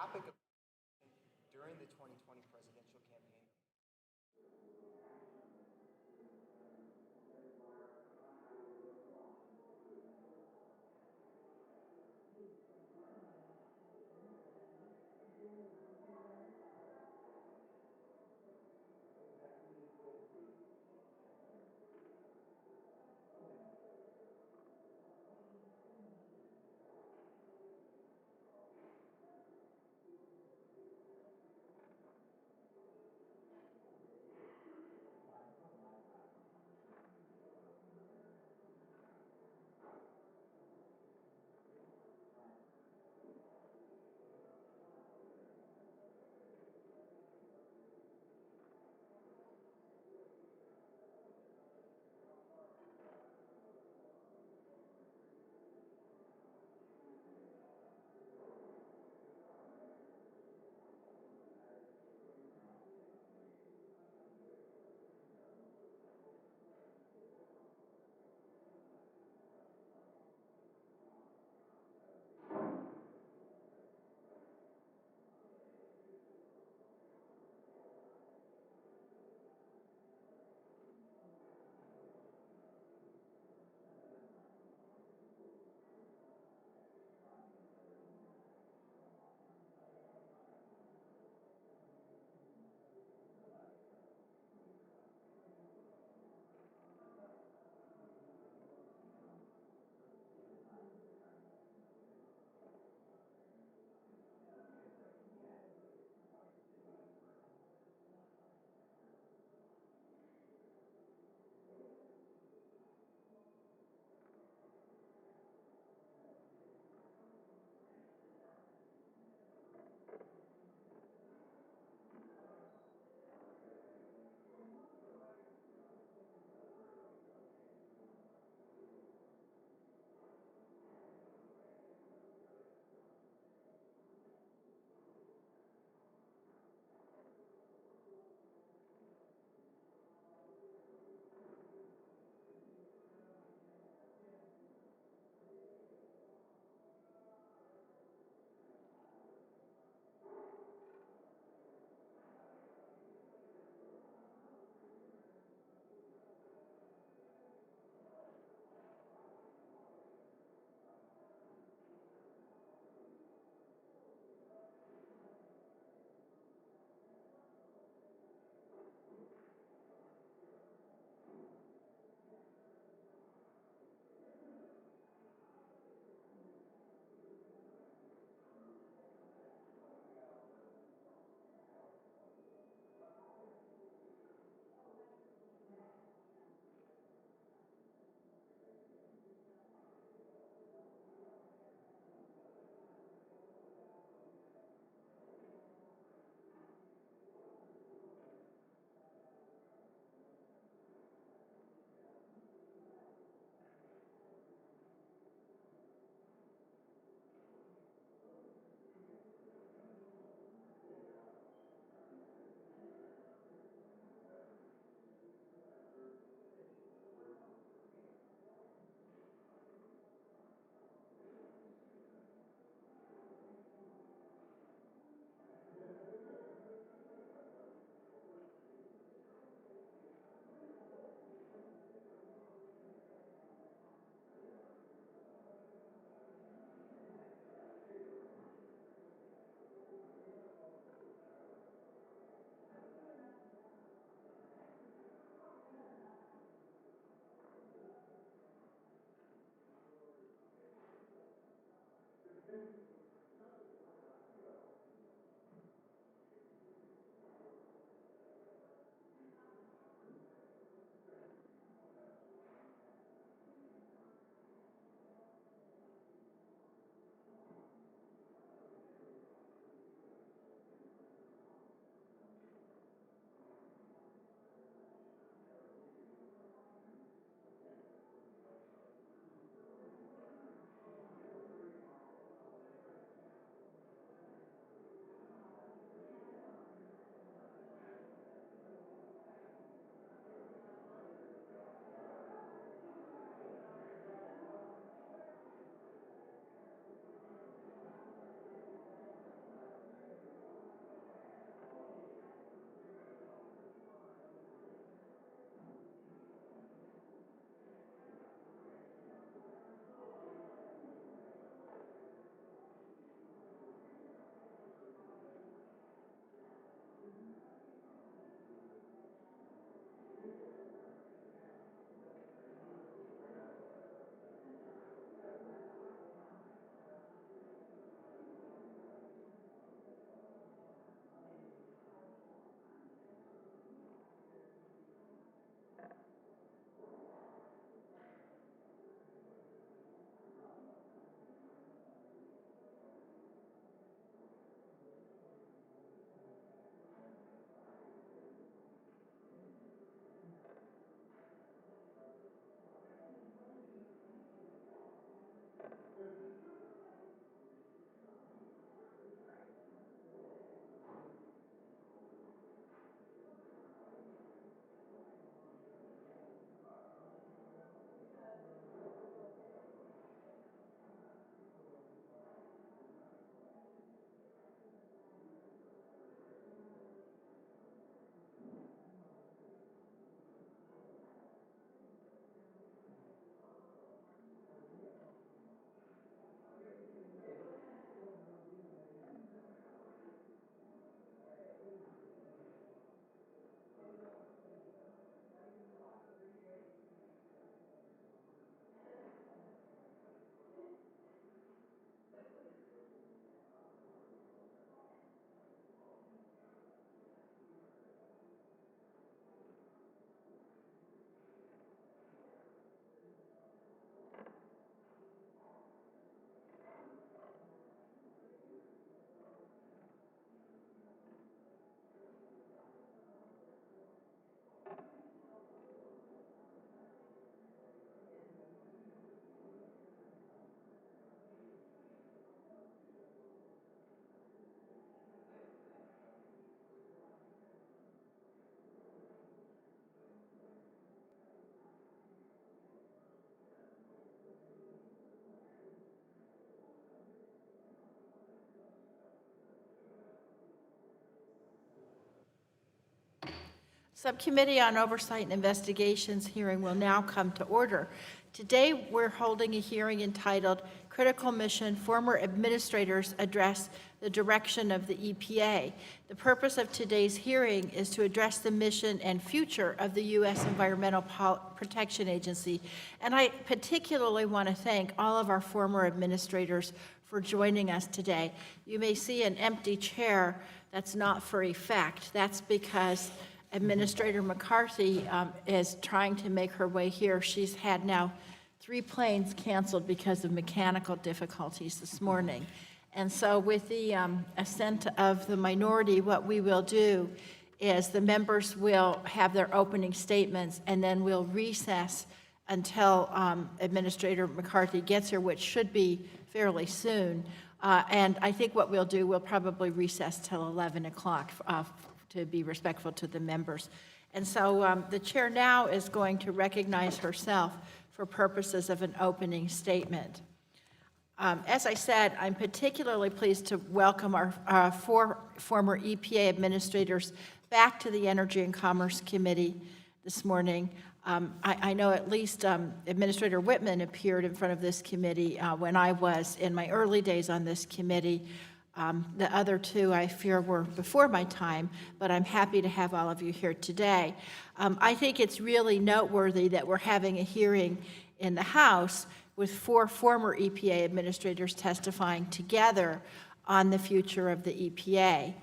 topic of during the 2020 presidential campaign. Subcommittee on Oversight and Investigations hearing will now come to order. Today, we're holding a hearing entitled Critical Mission Former Administrators Address the Direction of the EPA. The purpose of today's hearing is to address the mission and future of the U.S. Environmental Protection Agency. And I particularly want to thank all of our former administrators for joining us today. You may see an empty chair. That's not for effect. That's because Administrator McCarthy is trying to make her way here. She's had now 3 planes canceled because of mechanical difficulties this morning. And so with the assent of the minority, what we will do is the members will have their opening statements, and then we'll recess until Administrator McCarthy gets here, which should be fairly soon. And I think what we'll do, we'll probably recess till 11 o'clock to be respectful to the members. And so the chair now is going to recognize herself for purposes of an opening statement. As I said, I'm particularly pleased to welcome our 4 former EPA administrators back to the Energy and Commerce Committee this morning. I know at least Administrator Whitman appeared in front of this committee when I was in my early days on this committee. The other 2, I fear, were before my time, but I'm happy to have all of you here today. I think it's really noteworthy that we're having a hearing in the House with 4 former EPA administrators testifying together on the future of the EPA.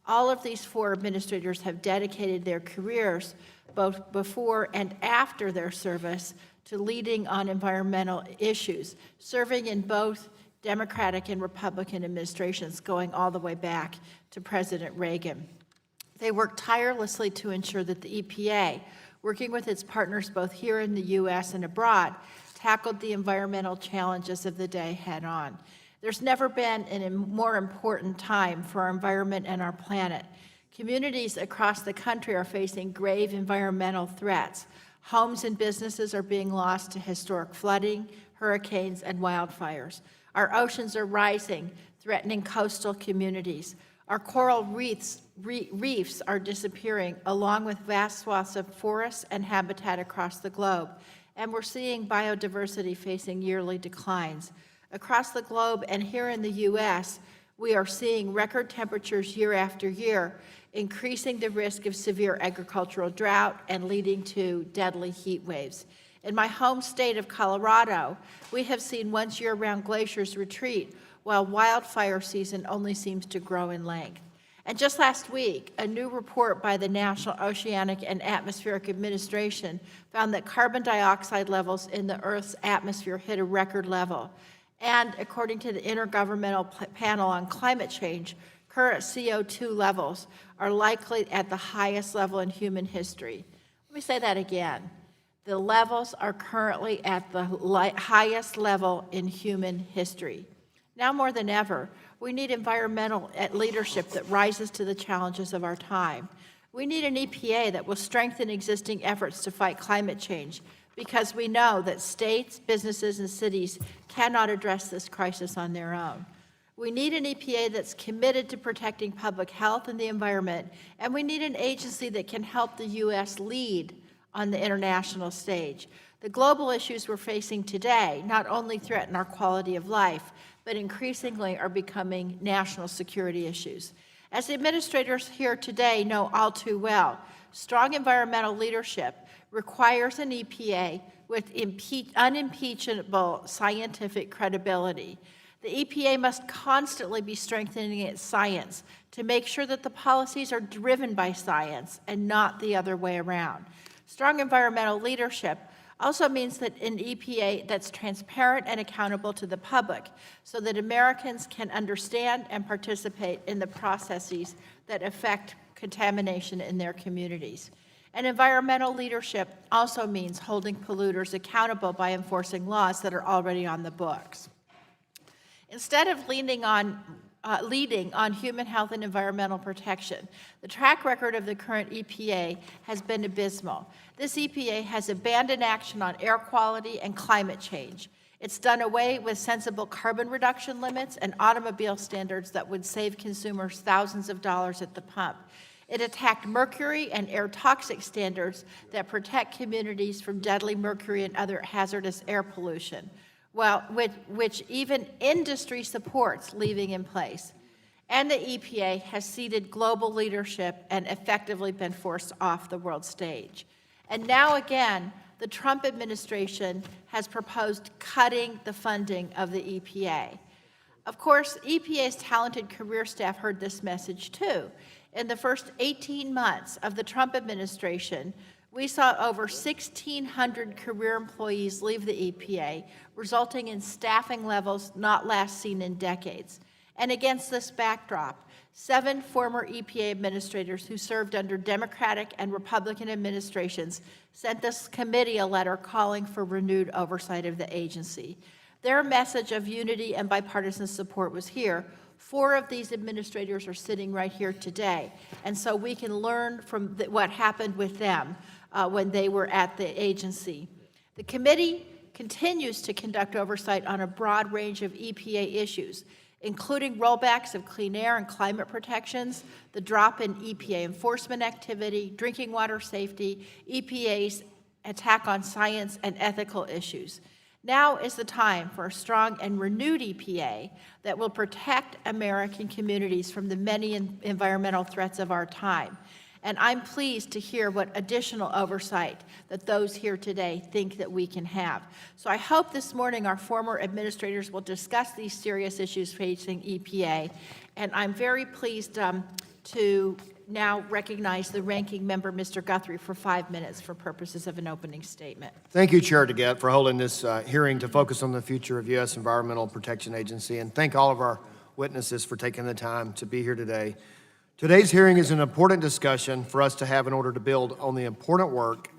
All of these 4 administrators have dedicated their careers, both before and after their service, to leading on environmental issues, serving in both Democratic and Republican administrations going all the way back to President Reagan. They worked tirelessly to ensure that the EPA, working with its partners both here in the U.S. and abroad, tackled the environmental challenges of the day head on. There's never been a more important time for our environment and our planet. Communities across the country are facing grave environmental threats. Homes and businesses are being lost to historic flooding, hurricanes, and wildfires. Our oceans are rising, threatening coastal communities. Our coral reefs are disappearing, along with vast swaths of forests and habitat across the globe. And we're seeing biodiversity facing yearly declines. Across the globe and here in the U.S., we are seeing record temperatures year after year, increasing the risk of severe agricultural drought and leading to deadly heat waves. In my home state of Colorado, we have seen once year-round glaciers retreat, while wildfire season only seems to grow in length. And just last week, a new report by the National Oceanic and Atmospheric Administration found that carbon dioxide levels in the Earth's atmosphere hit a record level. And according to the Intergovernmental Panel on Climate Change, current CO2 levels are likely at the highest level in human history. Let me say that again. The levels are currently at the highest level in human history. Now more than ever, we need environmental leadership that rises to the challenges of our time. We need an EPA that will strengthen existing efforts to fight climate change, because we know that states, businesses, and cities cannot address this crisis on their own. We need an EPA that's committed to protecting public health and the environment, and we need an agency that can help the U.S. lead on the international stage. The global issues we're facing today not only threaten our quality of life, but increasingly are becoming national security issues. As the administrators here today know all too well, strong environmental leadership requires an EPA with unimpeachable scientific credibility. The EPA must constantly be strengthening its science to make sure that the policies are driven by science and not the other way around. Strong environmental leadership also means that an EPA that's transparent and accountable to the public so that Americans can understand and participate in the processes that affect contamination in their communities. And environmental leadership also means holding polluters accountable by enforcing laws that are already on the books. Instead of leading on human health and environmental protection, the track record of the current EPA has been abysmal. This EPA has abandoned action on air quality and climate change. It's done away with sensible carbon reduction limits and automobile standards that would save consumers thousands of dollars at the pump. It attacked mercury and air toxic standards that protect communities from deadly mercury and other hazardous air pollution, well, which even industry supports leaving in place. And the EPA has ceded global leadership and effectively been forced off the world stage. And now again, the Trump administration has proposed cutting the funding of the EPA. Of course, EPA's talented career staff heard this message too. In the first 18 months of the Trump administration, we saw over 1,600 career employees leave the EPA, resulting in staffing levels not last seen in decades. And against this backdrop, 7 former EPA administrators who served under Democratic and Republican administrations sent this committee a letter calling for renewed oversight of the agency. Their message of unity and bipartisan support was here. 4 of these administrators are sitting right here today, and so we can learn from what happened with them when they were at the agency. The committee continues to conduct oversight on a broad range of EPA issues, including rollbacks of clean air and climate protections, the drop in EPA enforcement activity, drinking water safety, EPA's attack on science and ethical issues. Now is the time for a strong and renewed EPA that will protect American communities from the many environmental threats of our time. And I'm pleased to hear what additional oversight that those here today think that we can have. So I hope this morning our former administrators will discuss these serious issues facing EPA. And I'm very pleased to now recognize the ranking member, Mr. Guthrie, for 5 minutes for purposes of an opening statement. Thank you, Chair Dingell, for holding this hearing to focus on the future of U.S. Environmental Protection Agency, and thank all of our witnesses for taking the time to be here today. Today's hearing is an important discussion for us to have in order to build on the important work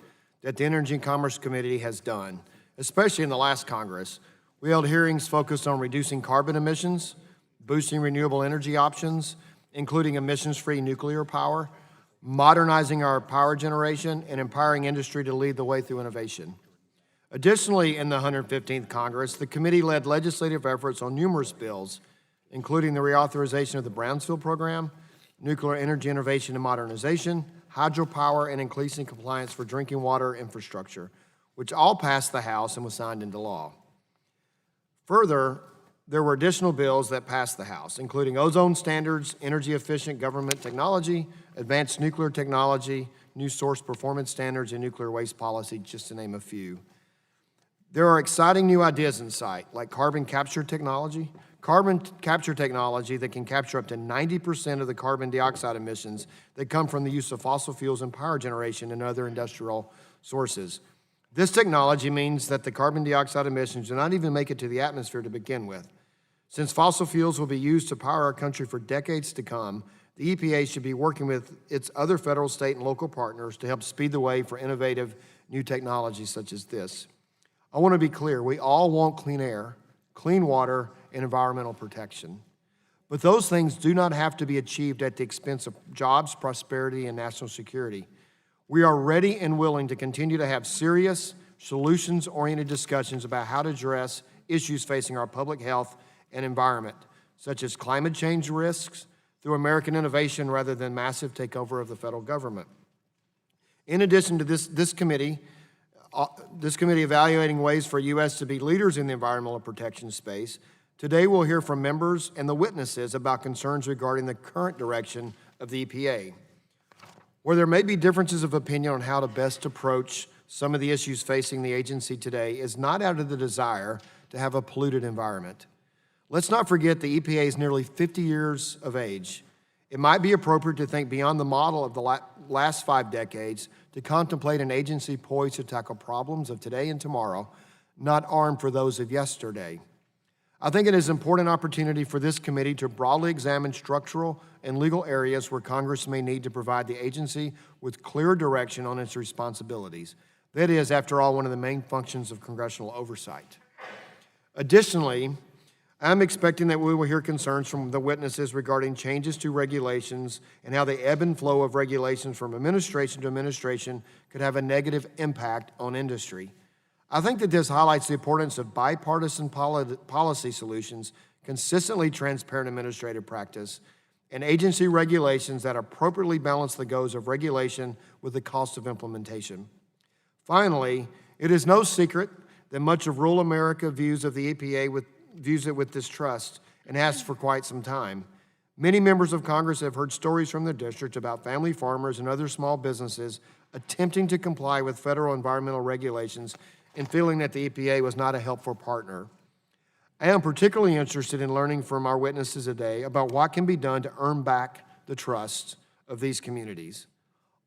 that the Energy and Commerce Committee has done, especially in the last Congress. We held hearings focused on reducing carbon emissions, boosting renewable energy options, including emissions-free nuclear power, modernizing our power generation, and empowering industry to lead the way through innovation. Additionally, in the 115th Congress, the committee led legislative efforts on numerous bills, including the reauthorization of the Brownsville Program, nuclear energy innovation and modernization, hydropower, and increasing compliance for drinking water infrastructure, which all passed the House and was signed into law. Further, there were additional bills that passed the House, including ozone standards, energy-efficient government technology, advanced nuclear technology, new source performance standards, and nuclear waste policy, just to name a few. There are exciting new ideas in sight, like carbon capture technology that can capture up to 90% of the carbon dioxide emissions that come from the use of fossil fuels in power generation and other industrial sources. This technology means that the carbon dioxide emissions do not even make it to the atmosphere to begin with. Since fossil fuels will be used to power our country for decades to come, the EPA should be working with its other federal, state, and local partners to help speed the way for innovative new technologies such as this. I want to be clear, we all want clean air, clean water, and environmental protection. But those things do not have to be achieved at the expense of jobs, prosperity, and national security. We are ready and willing to continue to have serious, solutions-oriented discussions about how to address issues facing our public health and environment, such as climate change risks, through American innovation rather than massive takeover of the federal government. In addition to this committee evaluating ways for U.S. to be leaders in the environmental protection space, today we'll hear from members and the witnesses about concerns regarding the current direction of the EPA. Where there may be differences of opinion on how to best approach some of the issues facing the agency today is not out of the desire to have a polluted environment. Let's not forget the EPA is nearly 50 years of age. It might be appropriate to think beyond the model of the last 5 decades to contemplate an agency poised to tackle problems of today and tomorrow, not armed for those of yesterday. I think it is an important opportunity for this committee to broadly examine structural and legal areas where Congress may need to provide the agency with clear direction on its responsibilities. That is, after all, one of the main functions of congressional oversight. Additionally, I'm expecting that we will hear concerns from the witnesses regarding changes to regulations and how the ebb and flow of regulations from administration to administration could have a negative impact on industry. I think that this highlights the importance of bipartisan policy solutions, consistently transparent administrative practice, and agency regulations that appropriately balance the goals of regulation with the cost of implementation. Finally, it is no secret that much of rural America views it with distrust and has for quite some time. Many members of Congress have heard stories from the district about family farmers and other small businesses attempting to comply with federal environmental regulations and feeling that the EPA was not a helpful partner. I am particularly interested in learning from our witnesses today about what can be done to earn back the trust of these communities.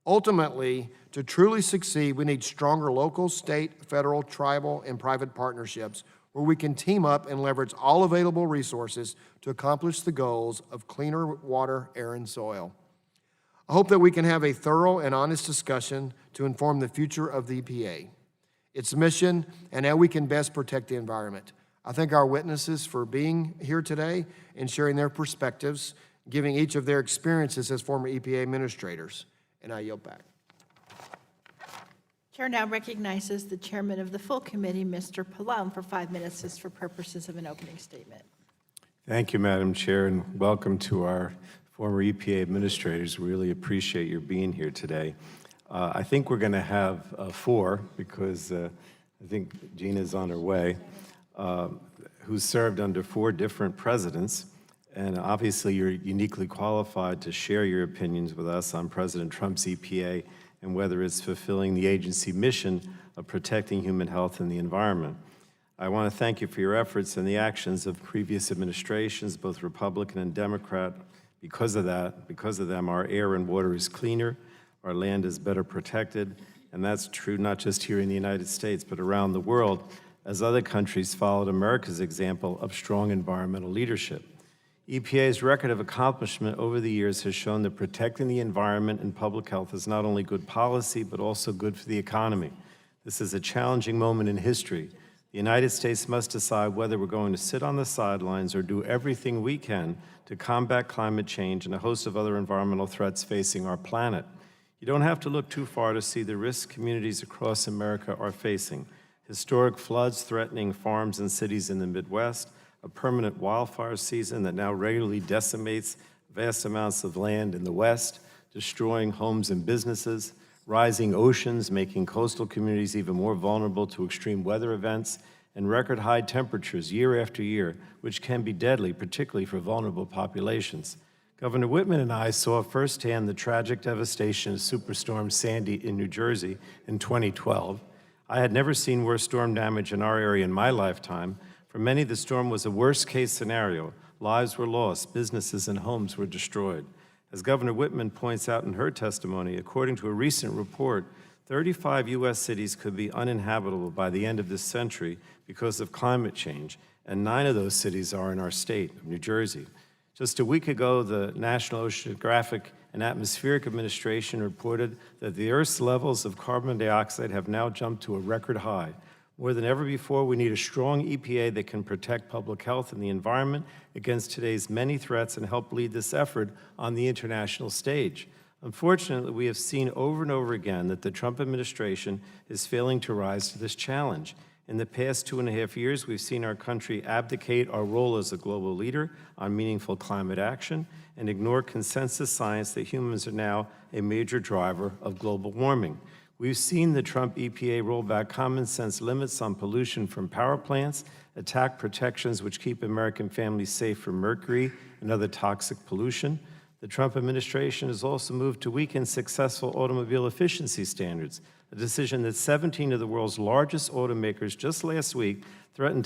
Ultimately, to truly succeed, we need stronger local, state, federal, tribal, and private partnerships where we can team up and leverage all available resources to accomplish the goals of cleaner water, air, and soil. I hope that we can have a thorough and honest discussion to inform the future of the EPA, its mission, and how we can best protect the environment. I thank our witnesses for being here today and sharing their perspectives, giving each of their experiences as former EPA administrators. And I yield back. Chair now recognizes the chairman of the full committee, Mr. Pallone, for 5 minutes just for purposes of an opening statement. Thank you, Madam Chair, and welcome to our former EPA administrators. We really appreciate your being here today. I think we're going to have 4, because I think Gina's on her way, who served under 4 different presidents. And obviously, you're uniquely qualified to share your opinions with us on President Trump's EPA and whether it's fulfilling the agency mission of protecting human health and the environment. I want to thank you for your efforts and the actions of previous administrations, both Republican and Democrat. Because of them, our air and water is cleaner, our land is better protected, and that's true not just here in the United States, but around the world, as other countries followed America's example of strong environmental leadership. EPA's record of accomplishment over the years has shown that protecting the environment and public health is not only good policy, but also good for the economy. This is a challenging moment in history. The United States must decide whether we're going to sit on the sidelines or do everything we can to combat climate change and a host of other environmental threats facing our planet. You don't have to look too far to see the risks communities across America are facing. Historic floods threatening farms and cities in the Midwest, a permanent wildfire season that now regularly decimates vast amounts of land in the West, destroying homes and businesses, rising oceans making coastal communities even more vulnerable to extreme weather events, and record high temperatures year after year, which can be deadly, particularly for vulnerable populations. Governor Whitman and I saw firsthand the tragic devastation of Superstorm Sandy in New Jersey in 2012. I had never seen worse storm damage in our area in my lifetime. For many, the storm was a worst-case scenario. Lives were lost, businesses and homes were destroyed. As Governor Whitman points out in her testimony, according to a recent report, 35 U.S. cities could be uninhabitable by the end of this century because of climate change, and 9 of those cities are in our state of New Jersey. Just a week ago, the National Oceanographic and Atmospheric Administration reported that the Earth's levels of carbon dioxide have now jumped to a record high. More than ever before, we need a strong EPA that can protect public health and the environment against today's many threats and help lead this effort on the international stage. Unfortunately, we have seen over and over again that the Trump administration is failing to rise to this challenge. In the past 2.5 years, we've seen our country abdicate our role as a global leader on meaningful climate action and ignore consensus science that humans are now a major driver of global warming. We've seen the Trump EPA roll back common sense limits on pollution from power plants, attack protections which keep American families safe from mercury and other toxic pollution. The Trump administration has also moved to weaken successful automobile efficiency standards, a decision that 17 of the world's largest automakers just last week threatens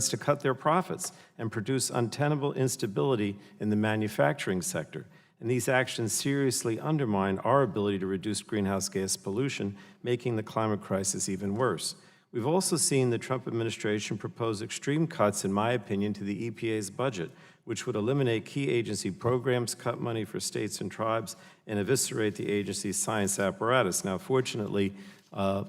to cut their profits and produce untenable instability in the manufacturing sector. And these actions seriously undermine our ability to reduce greenhouse gas pollution, making the climate crisis even worse. We've also seen the Trump administration propose extreme cuts, in my opinion, to the EPA's budget, which would eliminate key agency programs, cut money for states and tribes, and eviscerate the agency's science apparatus. Now, fortunately,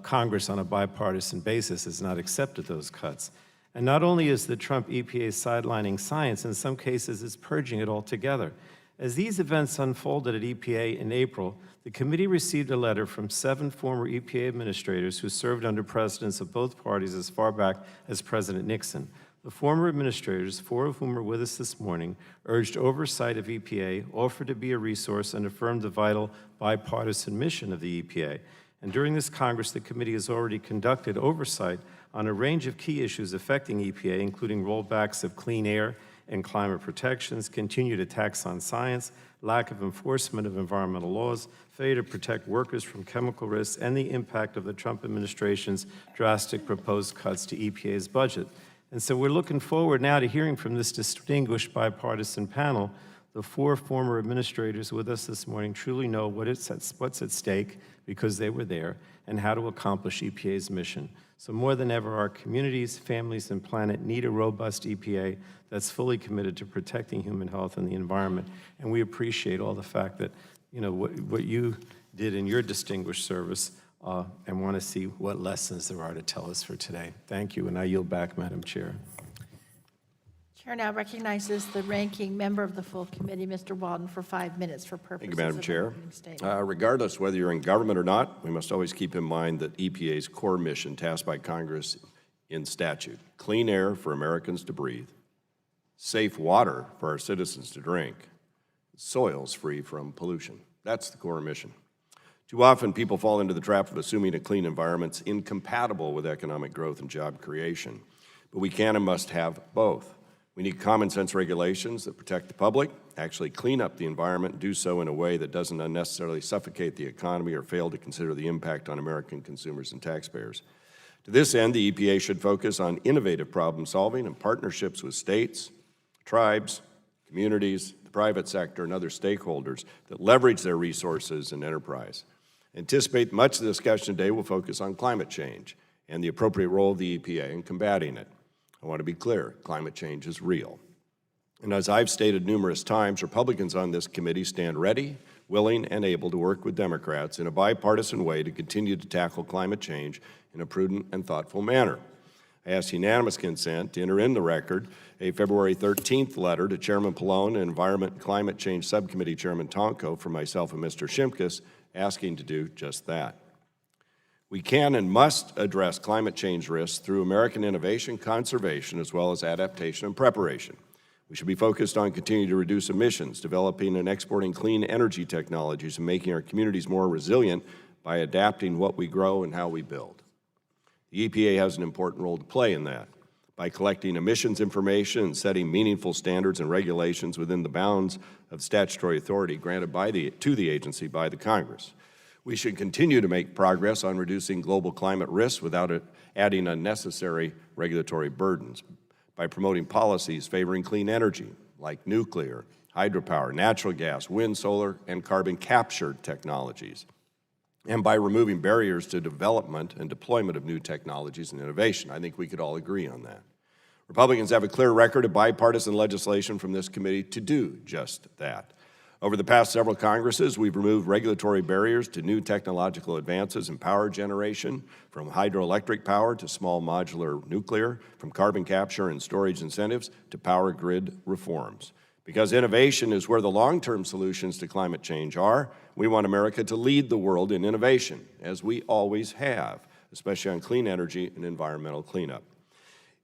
Congress, on a bipartisan basis, has not accepted those cuts. And not only is the Trump EPA sidelining science, in some cases it's purging it altogether. As these events unfolded at EPA in April, the committee received a letter from 7 former EPA administrators who served under presidents of both parties as far back as President Nixon. The former administrators, 4 of whom are with us this morning, urged oversight of EPA, offered to be a resource, and affirmed the vital bipartisan mission of the EPA. And during this Congress, the committee has already conducted oversight on a range of key issues affecting EPA, including rollbacks of clean air and climate protections, continued attacks on science, lack of enforcement of environmental laws, failure to protect workers from chemical risks, and the impact of the Trump administration's drastic proposed cuts to EPA's budget. And so we're looking forward now to hearing from this distinguished bipartisan panel. The 4 former administrators with us this morning truly know what's at stake because they were there and how to accomplish EPA's mission. So more than ever, our communities, families, and planet need a robust EPA that's fully committed to protecting human health and the environment. And we appreciate all the fact that, you know, what you did in your distinguished service and want to see what lessons there are to tell us for today. Thank you, and I yield back, Madam Chair. Chair now recognizes the ranking member of the full committee, Mr. Walden, for 5 minutes for purposes Thank you, Madam of Chair. opening statement. Regardless whether you're in government or not, we must always keep in mind that EPA's core mission tasked by Congress in statute, clean air for Americans to breathe, safe water for our citizens to drink, soils free from pollution. That's the core mission. Too often, people fall into the trap of assuming a clean environment's incompatible with economic growth and job creation. But we can and must have both. We need common sense regulations that protect the public, actually clean up the environment, and do so in a way that doesn't unnecessarily suffocate the economy or fail to consider the impact on American consumers and taxpayers. To this end, the EPA should focus on innovative problem solving and partnerships with states, tribes, communities, the private sector, and other stakeholders that leverage their resources and enterprise. Anticipate much of the discussion today will focus on climate change and the appropriate role of the EPA in combating it. I want to be clear, climate change is real. And as I've stated numerous times, Republicans on this committee stand ready, willing, and able to work with Democrats in a bipartisan way to continue to tackle climate change in a prudent and thoughtful manner. I ask unanimous consent to enter in the record a February 13th letter to Chairman Pallone and Environment and Climate Change Subcommittee Chairman Tonko from myself and Mr. Shimkus asking to do just that. We can and must address climate change risks through American innovation, conservation, as well as adaptation and preparation. We should be focused on continuing to reduce emissions, developing and exporting clean energy technologies, and making our communities more resilient by adapting what we grow and how we build. The EPA has an important role to play in that by collecting emissions information and setting meaningful standards and regulations within the bounds of statutory authority granted to the agency by the Congress. We should continue to make progress on reducing global climate risks without adding unnecessary regulatory burdens by promoting policies favoring clean energy like nuclear, hydropower, natural gas, wind, solar, and carbon capture technologies, and by removing barriers to development and deployment of new technologies and innovation. I think we could all agree on that. Republicans have a clear record of bipartisan legislation from this committee to do just that. Over the past several Congresses, we've removed regulatory barriers to new technological advances in power generation, from hydroelectric power to small modular nuclear, from carbon capture and storage incentives to power grid reforms. Because innovation is where the long-term solutions to climate change are, we want America to lead the world in innovation, as we always have, especially on clean energy and environmental cleanup.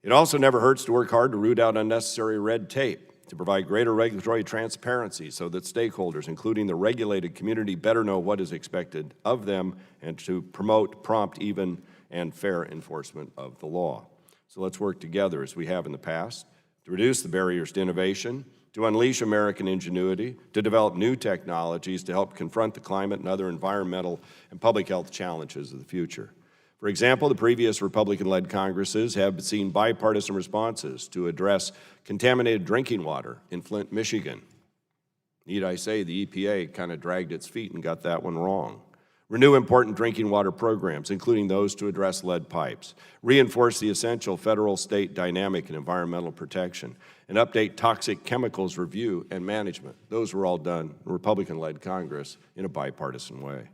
It also never hurts to work hard to root out unnecessary red tape, to provide greater regulatory transparency so that stakeholders, including the regulated community, better know what is expected of them, and to promote prompt, even, and fair enforcement of the law. So let's work together, as we have in the past, to reduce the barriers to innovation, to unleash American ingenuity, to develop new technologies to help confront the climate and other environmental and public health challenges of the future. For example, the previous Republican-led Congresses have seen bipartisan responses to address contaminated drinking water in Flint, Michigan. Need I say, the EPA kind of dragged its feet and got that one wrong. Renew important drinking water programs, including those to address lead pipes. Reinforce the essential federal-state dynamic and environmental protection. And update toxic chemicals review and management. Those were all done in Republican-led Congress in a bipartisan way.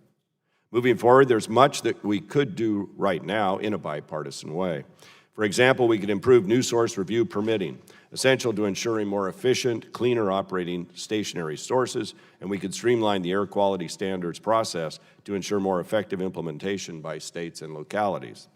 Moving forward, there's much that we could do right now in a bipartisan way. For example, we could improve new source review permitting, essential to ensuring more efficient, cleaner operating stationary sources, and we could streamline the air quality standards process to ensure more effective implementation by states and localities.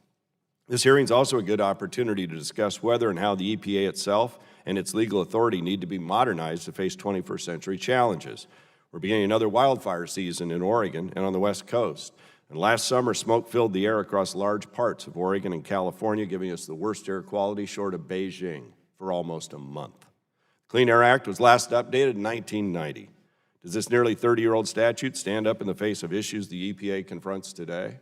This hearing is also a good opportunity to discuss whether and how the EPA itself and its legal authority need to be modernized to face 21st century challenges. We're beginning another wildfire season in Oregon and on the West Coast. And last summer, smoke filled the air across large parts of Oregon and California, giving us the worst air quality short of Beijing for almost a month. The Clean Air Act was last updated in 1990. Does this nearly 30-year-old statute stand up in the face of issues the EPA confronts today?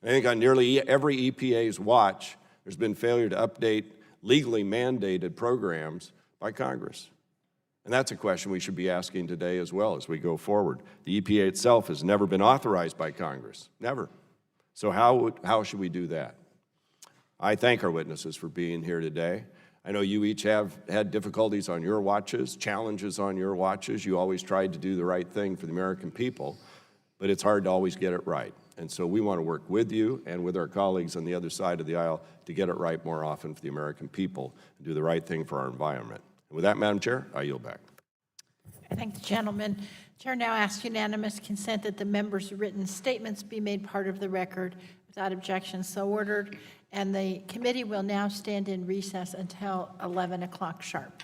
I think on nearly every EPA's watch, there's been failure to update legally mandated programs by Congress. And that's a question we should be asking today as well as we go forward. The EPA itself has never been authorized by Congress, never. So how should we do that? I thank our witnesses for being here today. I know you each have had difficulties on your watches, challenges on your watches. You always tried to do the right thing for the American people, but it's hard to always get it right. And so we want to work with you and with our colleagues on the other side of the aisle to get it right more often for the American people and do the right thing for our environment. And with that, Madam Chair, I yield back. I thank the gentleman. Chair now asks unanimous consent that the members' written statements be made part of the record. Without objection, so ordered. And the committee will now stand in recess until 11 o'clock sharp.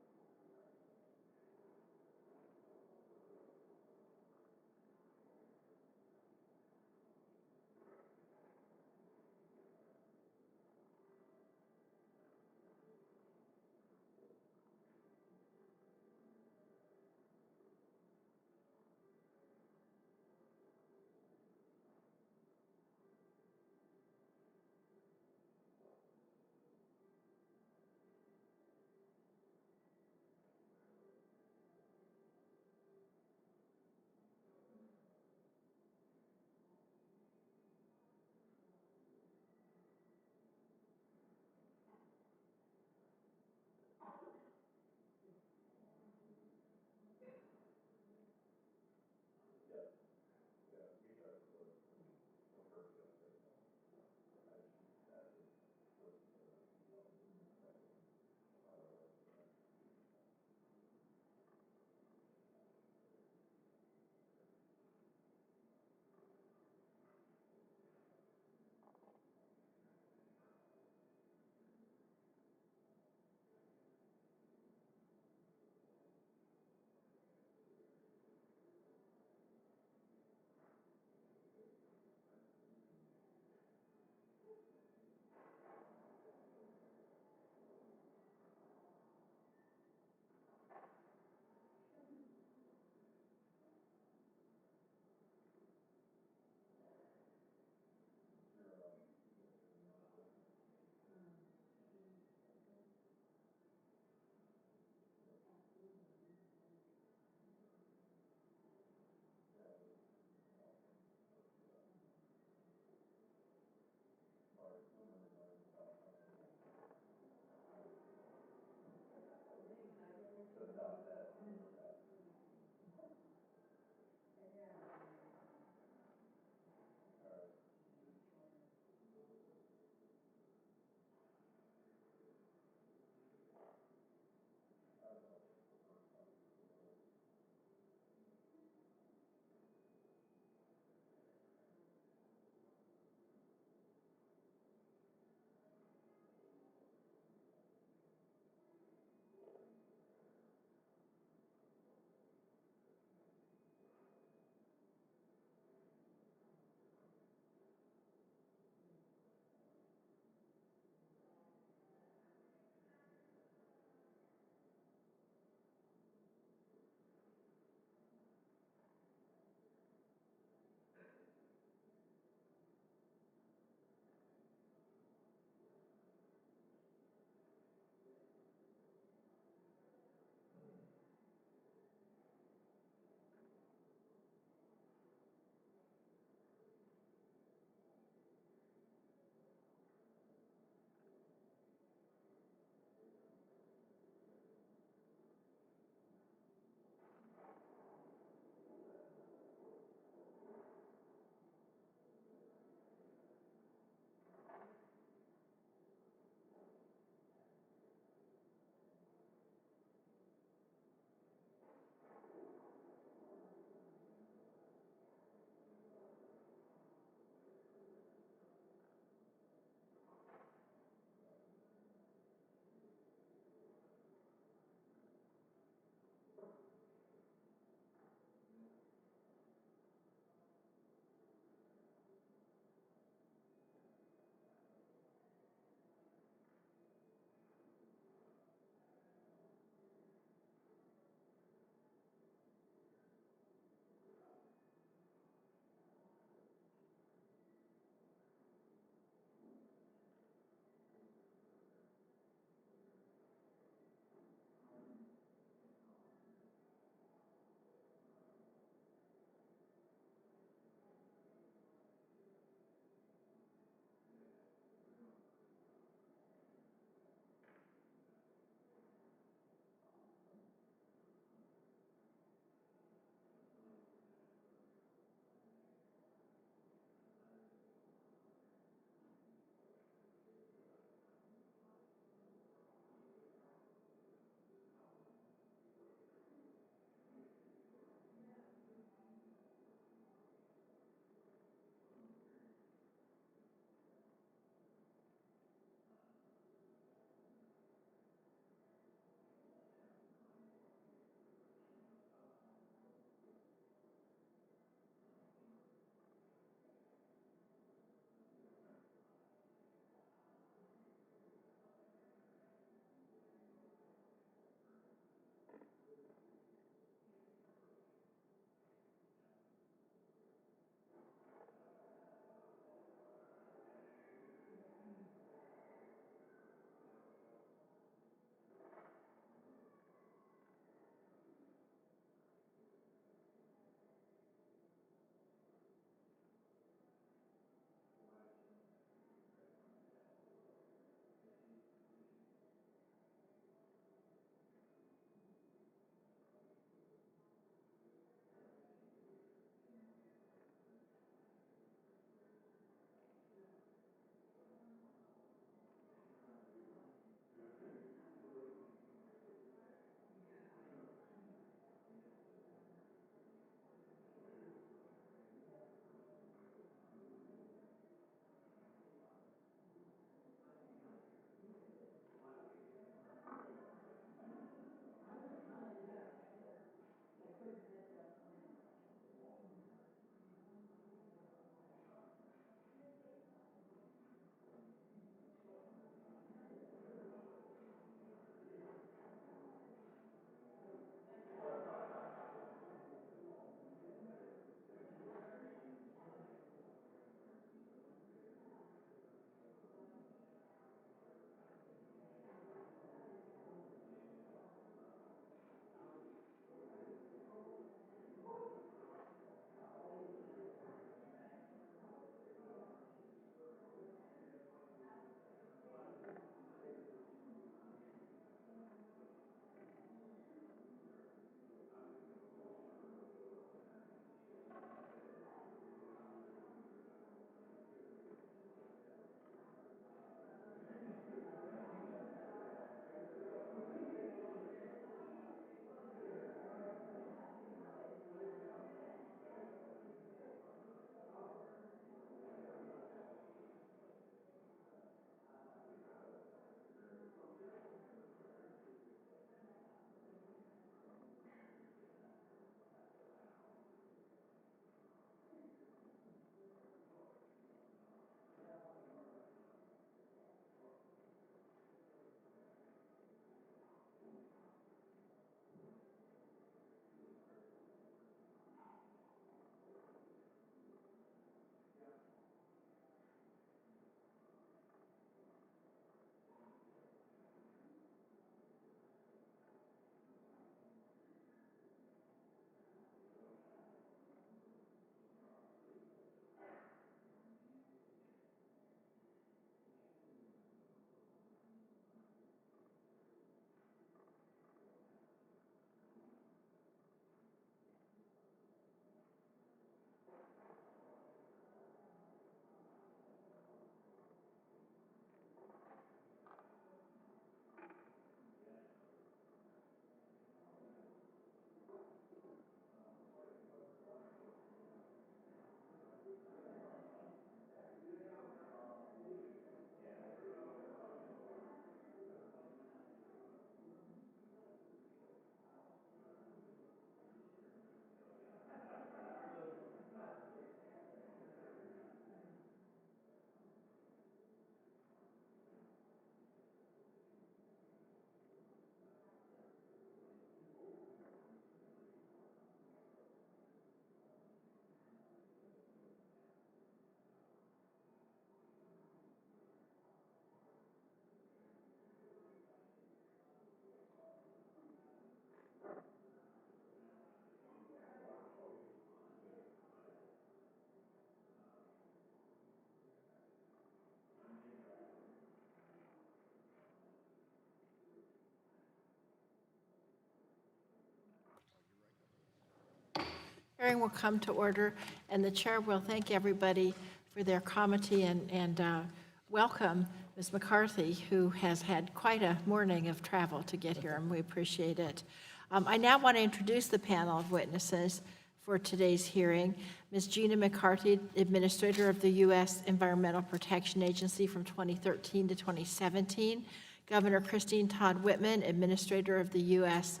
Hearing will come to order, and the chair will thank everybody for their comity and welcome Ms. McCarthy, who has had quite a morning of travel to get here, and we appreciate it. I now want to introduce the panel of witnesses for today's hearing. Ms. Gina McCarthy, Administrator of the U.S. Environmental Protection Agency from 2013 to 2017. Governor Todd Whitman, Administrator of the U.S.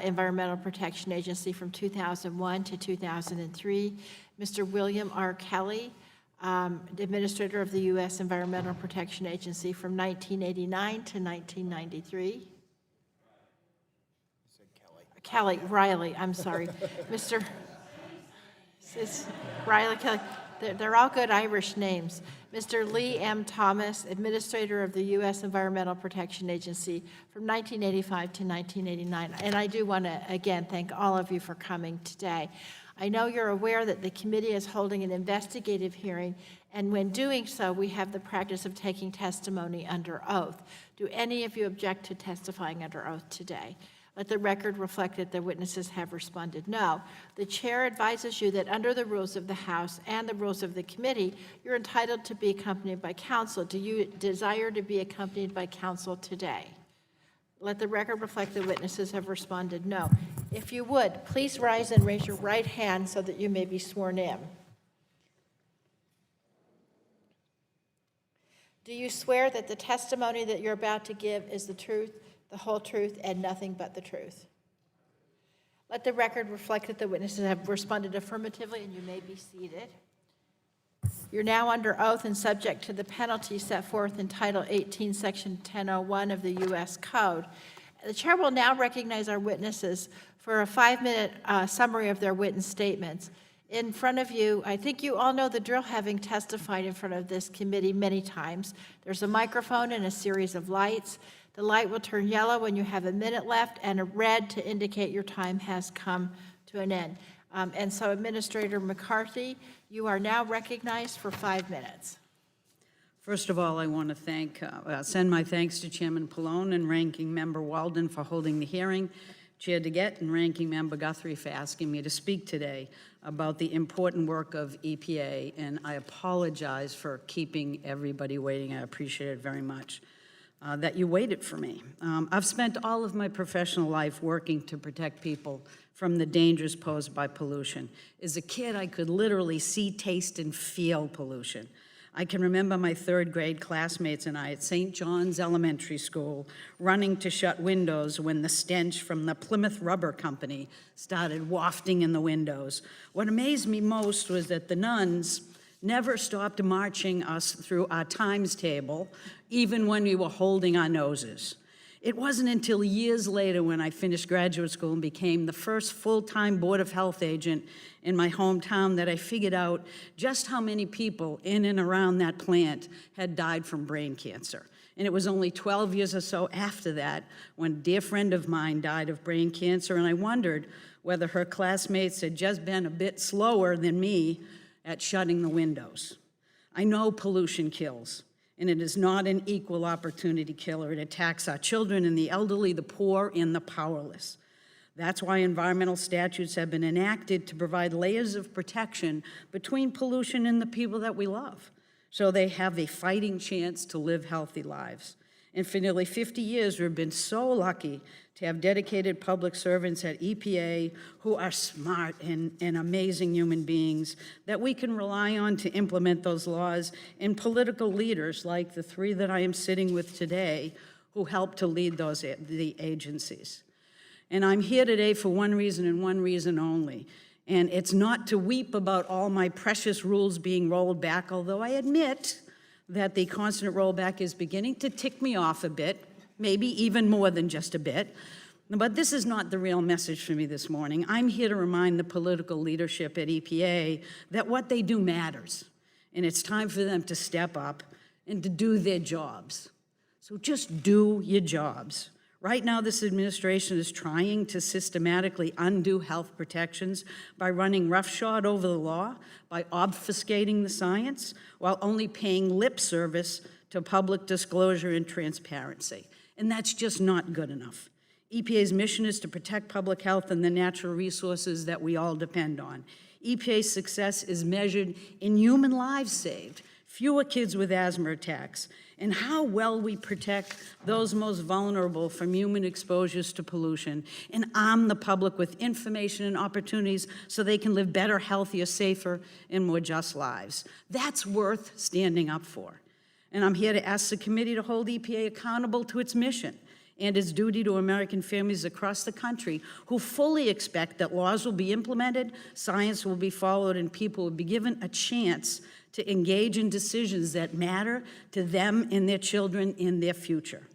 Environmental Protection Agency from 2001 to 2003. Mr. William R. Kelly, Administrator of the U.S. Environmental Protection Agency from 1989 to 1993. Reilly, I'm sorry. Mr. Reilly Kelly. They're all good Irish names. Mr. Lee M. Thomas, Administrator of the U.S. Environmental Protection Agency from 1985 to 1989. And I do want to, again, thank all of you for coming today. I know you're aware that the committee is holding an investigative hearing, and when doing so, we have the practice of taking testimony under oath. Do any of you object to testifying under oath today? Let the record reflect that the witnesses have responded no. The chair advises you that under the rules of the House and the rules of the committee, you're entitled to be accompanied by counsel. Do you desire to be accompanied by counsel today? Let the record reflect the witnesses have responded no. If you would, please rise and raise your right hand so that you may be sworn in. Do you swear that the testimony that you're about to give is the truth, the whole truth, and nothing but the truth? Let the record reflect that the witnesses have responded affirmatively, and you may be seated. You're now under oath and subject to the penalty set forth in Title 18, Section 1001 of the U.S. Code. The chair will now recognize our witnesses for a 5-minute summary of their witness statements. In front of you, I think you all know the drill, having testified in front of this committee many times. There's a microphone and a series of lights. The light will turn yellow when you have a minute left, and a red to indicate your time has come to an end. And so, Administrator McCarthy, you are now recognized for 5 minutes. First of all, I want to send my thanks to Chairman Pallone and Ranking Member Walden for holding the hearing, Chair DeGette and Ranking Member Guthrie for asking me to speak today about the important work of EPA, and I apologize for keeping everybody waiting. I appreciate it very much that you waited for me. I've spent all of my professional life working to protect people from the dangers posed by pollution. As a kid, I could literally see, taste, and feel pollution. I can remember my 3rd grade classmates and I at St. John's Elementary School running to shut windows when the stench from the Plymouth Rubber Company started wafting in the windows. What amazed me most was that the nuns never stopped marching us through our times table, even when we were holding our noses. It wasn't until years later when I finished graduate school and became the first full-time Board of Health agent in my hometown that I figured out just how many people in and around that plant had died from brain cancer. And it was only 12 years or so after that when a dear friend of mine died of brain cancer, and I wondered whether her classmates had just been a bit slower than me at shutting the windows. I know pollution kills, and it is not an equal opportunity killer. It attacks our children and the elderly, the poor, and the powerless. That's why environmental statutes have been enacted to provide layers of protection between pollution and the people that we love, so they have a fighting chance to live healthy lives. And for nearly 50 years, we've been so lucky to have dedicated public servants at EPA who are smart and amazing human beings that we can rely on to implement those laws, and political leaders like the 3 that I am sitting with today who help to lead the agencies. And I'm here today for one reason and one reason only. And it's not to weep about all my precious rules being rolled back, although I admit that the constant rollback is beginning to tick me off a bit, maybe even more than just a bit. But this is not the real message for me this morning. I'm here to remind the political leadership at EPA that what they do matters, and it's time for them to step up and to do their jobs. So just do your jobs. Right now, this administration is trying to systematically undo health protections by running roughshod over the law, by obfuscating the science, while only paying lip service to public disclosure and transparency. And that's just not good enough. EPA's mission is to protect public health and the natural resources that we all depend on. EPA's success is measured in human lives saved, fewer kids with asthma attacks, and how well we protect those most vulnerable from human exposures to pollution and arm the public with information and opportunities so they can live better, healthier, safer, and more just lives. That's worth standing up for. And I'm here to ask the committee to hold EPA accountable to its mission and its duty to American families across the country who fully expect that laws will be implemented, science will be followed, and people will be given a chance to engage in decisions that matter to them and their children in their future.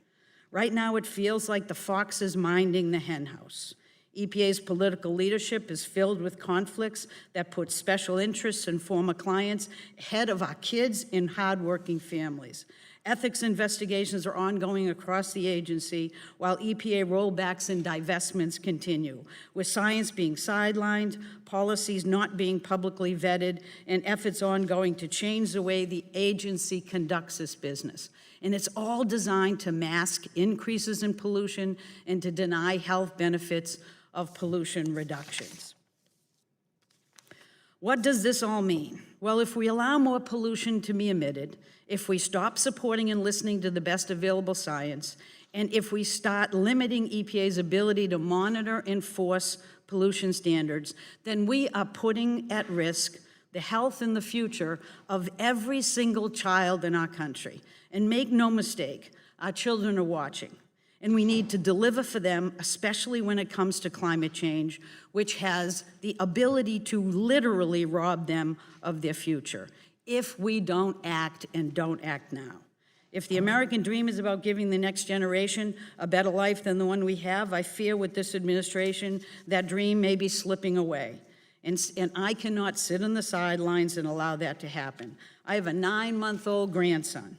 Right now, it feels like the fox is minding the henhouse. EPA's political leadership is filled with conflicts that put special interests and former clients ahead of our kids and hardworking families. Ethics investigations are ongoing across the agency while EPA rollbacks and divestments continue, with science being sidelined, policies not being publicly vetted, and efforts ongoing to change the way the agency conducts its business. And it's all designed to mask increases in pollution and to deny health benefits of pollution reductions. What does this all mean? Well, if we allow more pollution to be emitted, if we stop supporting and listening to the best available science, and if we start limiting EPA's ability to monitor and enforce pollution standards, then we are putting at risk the health and the future of every single child in our country. And make no mistake, our children are watching. And we need to deliver for them, especially when it comes to climate change, which has the ability to literally rob them of their future if we don't act and don't act now. If the American dream is about giving the next generation a better life than the one we have, I fear with this administration that dream may be slipping away. And I cannot sit on the sidelines and allow that to happen. I have a 9-month-old grandson,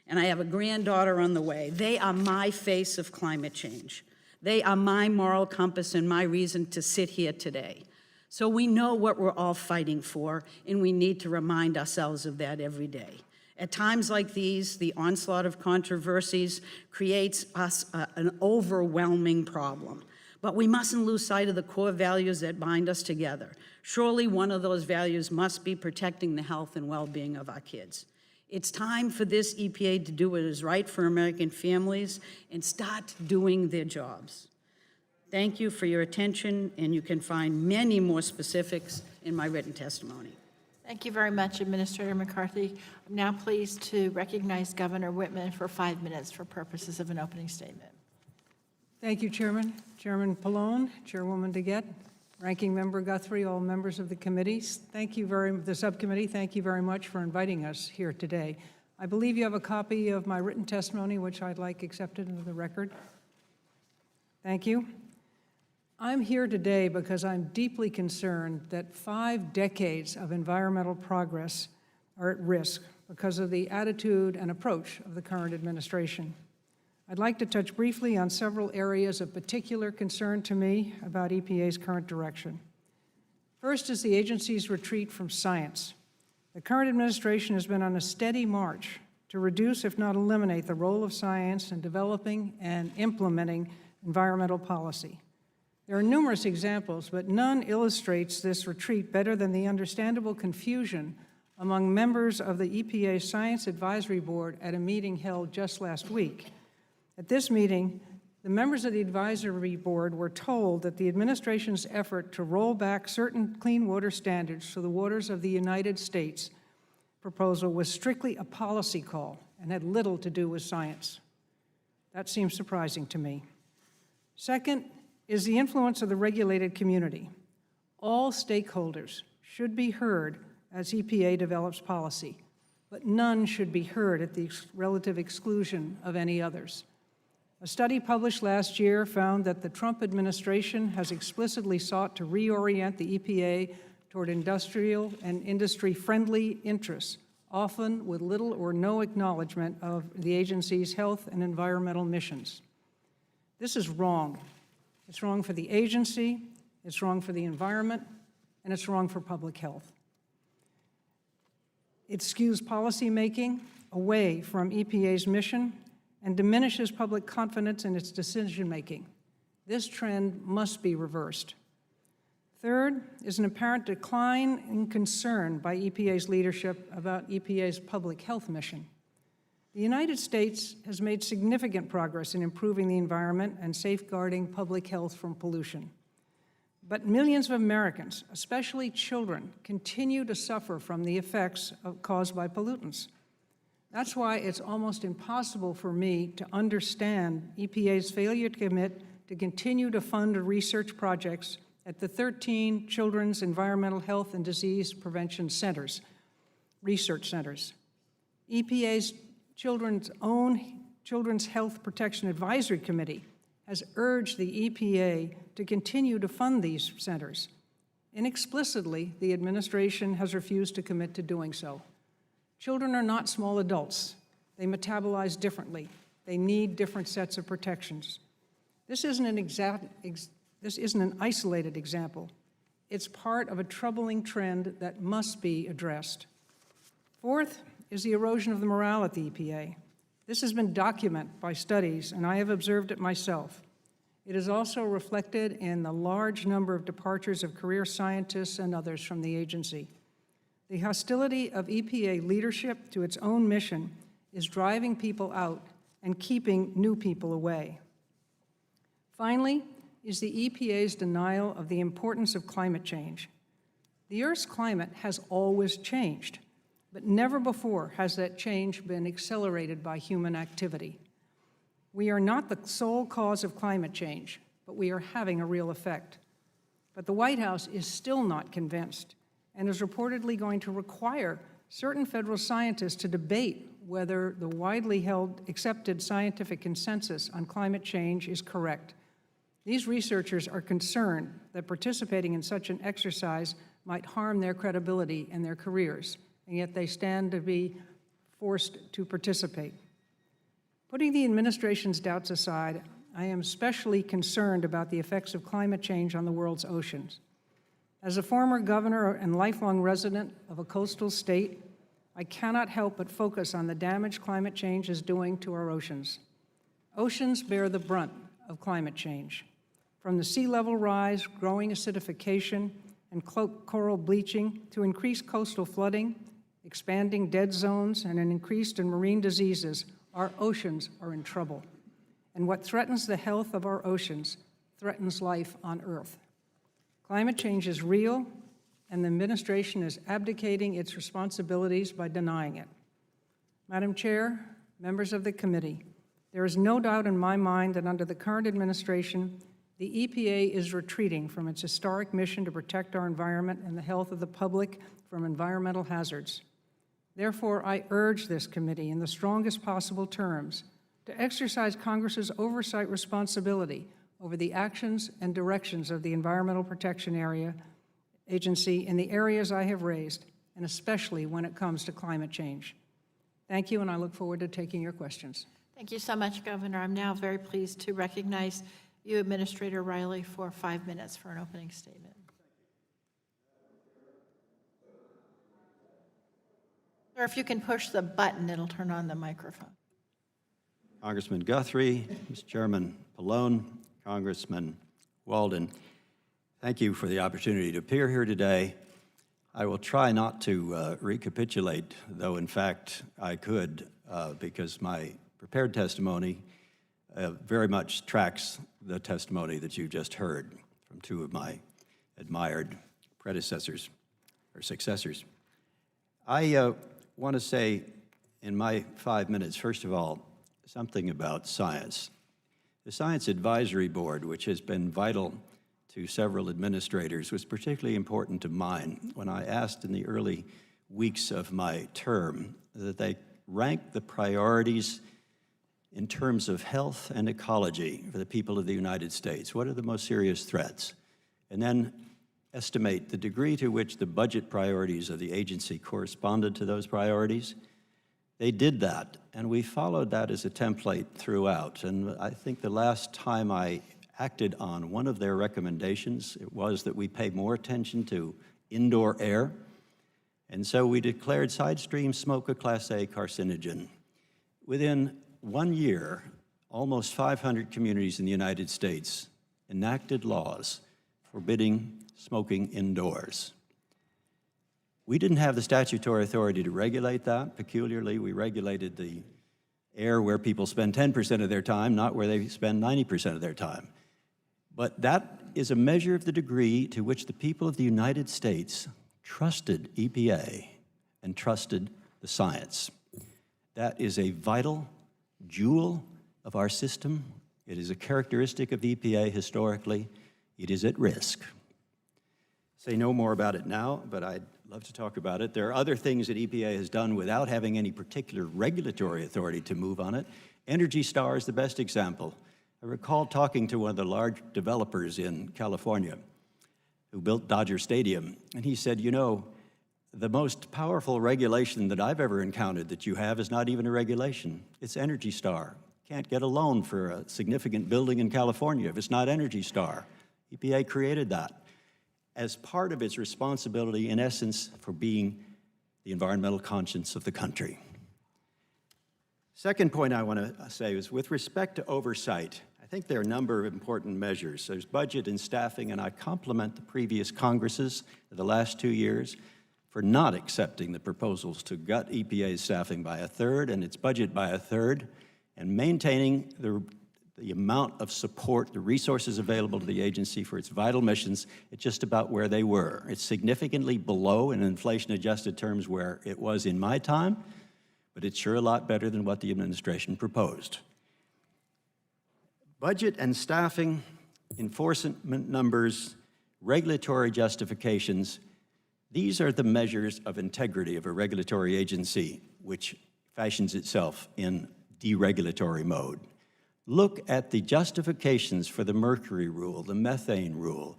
and I have a granddaughter on the way. They are my face of climate change. They are my moral compass and my reason to sit here today. So we know what we're all fighting for, and we need to remind ourselves of that every day. At times like these, the onslaught of controversies creates us an overwhelming problem. But we mustn't lose sight of the core values that bind us together. Surely one of those values must be protecting the health and well-being of our kids. It's time for this EPA to do what is right for American families and start doing their jobs. Thank you for your attention, and you can find many more specifics in my written testimony. Thank you very much, Administrator McCarthy. I'm now pleased to recognize Governor Whitman for 5 minutes for purposes of an opening statement. Thank you, Chairman. Chairman Pallone, Chairwoman Dingell, Ranking Member Guthrie, all members of the committees. The subcommittee, thank you very much for inviting us here today. I believe you have a copy of my written testimony, which I'd like accepted into the record. Thank you. I'm here today because I'm deeply concerned that 5 decades of environmental progress are at risk because of the attitude and approach of the current administration. I'd like to touch briefly on several areas of particular concern to me about EPA's current direction. First is the agency's retreat from science. The current administration has been on a steady march to reduce, if not eliminate, the role of science in developing and implementing environmental policy. There are numerous examples, but none illustrates this retreat better than the understandable confusion among members of the EPA Science Advisory Board at a meeting held just last week. At this meeting, the members of the advisory board were told that the administration's effort to roll back certain clean water standards to the waters of the United States proposal was strictly a policy call and had little to do with science. That seems surprising to me. Second is the influence of the regulated community. All stakeholders should be heard as EPA develops policy, but none should be heard at the relative exclusion of any others. A study published last year found that the Trump administration has explicitly sought to reorient the EPA toward industrial and industry-friendly interests, often with little or no acknowledgement of the agency's health and environmental missions. This is wrong. It's wrong for the agency, it's wrong for the environment, and it's wrong for public health. It skews policymaking away from EPA's mission and diminishes public confidence in its decision-making. This trend must be reversed. Third is an apparent decline in concern by EPA's leadership about EPA's public health mission. The United States has made significant progress in improving the environment and safeguarding public health from pollution. But millions of Americans, especially children, continue to suffer from the effects caused by pollutants. That's why it's almost impossible for me to understand EPA's failure to commit to continue to fund research projects at the 13 Children's Environmental Health and Disease Prevention Centers, research centers. EPA's Children's Health Protection Advisory Committee has urged the EPA to continue to fund these centers. Inexplicitly, the administration has refused to commit to doing so. Children are not small adults. They metabolize differently. They need different sets of protections. This isn't an isolated example. It's part of a troubling trend that must be addressed. Fourth is the erosion of the morale at the EPA. This has been documented by studies, and I have observed it myself. It is also reflected in the large number of departures of career scientists and others from the agency. The hostility of EPA leadership to its own mission is driving people out and keeping new people away. Finally, is the EPA's denial of the importance of climate change. The Earth's climate has always changed, but never before has that change been accelerated by human activity. We are not the sole cause of climate change, but we are having a real effect. But the White House is still not convinced and is reportedly going to require certain federal scientists to debate whether the widely held accepted scientific consensus on climate change is correct. These researchers are concerned that participating in such an exercise might harm their credibility and their careers, and yet they stand to be forced to participate. Putting the administration's doubts aside, I am especially concerned about the effects of climate change on the world's oceans. As a former governor and lifelong resident of a coastal state, I cannot help but focus on the damage climate change is doing to our oceans. Oceans bear the brunt of climate change. From the sea level rise, growing acidification, and coral bleaching to increased coastal flooding, expanding dead zones, and an increase in marine diseases, our oceans are in trouble. And what threatens the health of our oceans threatens life on Earth. Climate change is real, and the administration is abdicating its responsibilities by denying it. Madam Chair, members of the committee, there is no doubt in my mind that under the current administration, the EPA is retreating from its historic mission to protect our environment and the health of the public from environmental hazards. Therefore, I urge this committee in the strongest possible terms to exercise Congress's oversight responsibility over the actions and directions of the Environmental Protection Agency in the areas I have raised, and especially when it comes to climate change. Thank you, and I look forward to taking your questions. Thank you so much, Governor. I'm now very pleased to recognize you, Administrator Reilly, for 5 minutes for an opening statement. Or if you can push the button, it'll turn on the microphone. Congressman Guthrie, Mr. Chairman Pallone, Congressman Walden, thank you for the opportunity to appear here today. I will try not to recapitulate, though in fact I could, because my prepared testimony very much tracks the testimony that you just heard from two of my admired predecessors or successors. I want to say in my 5 minutes, first of all, something about science. The Science Advisory Board, which has been vital to several administrators, was particularly important to mine when I asked in the early weeks of my term that they rank the priorities in terms of health and ecology for the people of the United States. What are the most serious threats? And then estimate the degree to which the budget priorities of the agency corresponded to those priorities. They did that, and we followed that as a template throughout. And I think the last time I acted on one of their recommendations, it was that we pay more attention to indoor air. And so we declared side stream smoke a Class A carcinogen. Within 1 year, almost 500 communities in the United States enacted laws forbidding smoking indoors. We didn't have the statutory authority to regulate that. Peculiarly, we regulated the air where people spend 10% of their time, not where they spend 90% of their time. But that is a measure of the degree to which the people of the United States trusted EPA and trusted the science. That is a vital jewel of our system. It is a characteristic of EPA historically. It is at risk. Say no more about it now, but I'd love to talk about it. There are other things that EPA has done without having any particular regulatory authority to move on it. Energy Star is the best example. I recall talking to one of the large developers in California who built Dodger Stadium, and he said, you know, the most powerful regulation that I've ever encountered that you have is not even a regulation. It's Energy Star. Can't get a loan for a significant building in California if it's not Energy Star. EPA created that as part of its responsibility, in essence, for being the environmental conscience of the country. Second point I want to say is with respect to oversight, I think there are a number of important measures. There's budget and staffing, and I compliment the previous Congresses of the last 2 years for not accepting the proposals to gut EPA's staffing by a third and its budget by a third, and maintaining the amount of support, the resources available to the agency for its vital missions at just about where they were. It's significantly below in inflation-adjusted terms where it was in my time, but it's sure a lot better than what the administration proposed. Budget and staffing, enforcement numbers, regulatory justifications, these are the measures of integrity of a regulatory agency which fashions itself in deregulatory mode. Look at the justifications for the mercury rule, the methane rule,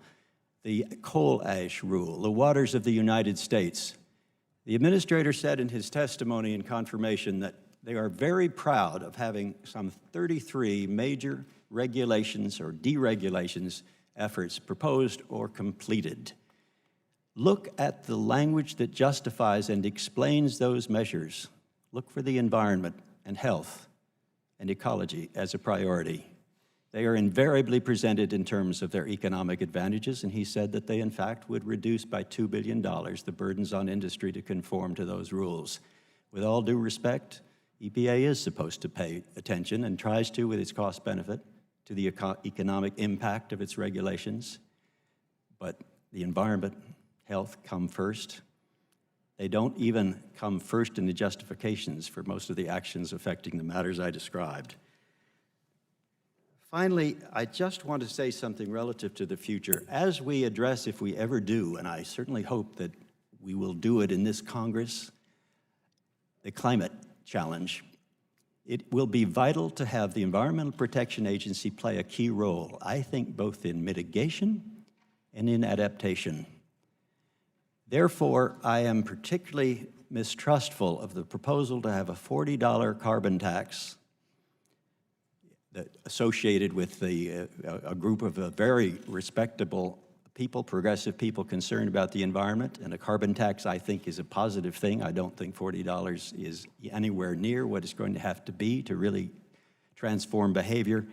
the coal ash rule, the waters of the United States. The administrator said in his testimony and confirmation that they are very proud of having some 33 major regulations or deregulations efforts proposed or completed. Look at the language that justifies and explains those measures. Look for the environment and health and ecology as a priority. They are invariably presented in terms of their economic advantages, and he said that they, in fact, would reduce by $2 billion the burdens on industry to conform to those rules. With all due respect, EPA is supposed to pay attention and tries to with its cost benefit to the economic impact of its regulations, but the environment, health come first. They don't even come first in the justifications for most of the actions affecting the matters I described. Finally, I just want to say something relative to the future. As we address, if we ever do, and I certainly hope that we will do it in this Congress, the climate challenge, it will be vital to have the Environmental Protection Agency play a key role, I think, both in mitigation and in adaptation. Therefore, I am particularly mistrustful of the proposal to have a $40 carbon tax that associated with a group of very respectable people, progressive people concerned about the environment. And a carbon tax, I think, is a positive thing. I don't think $40 is anywhere near what it's going to have to be to really transform behavior.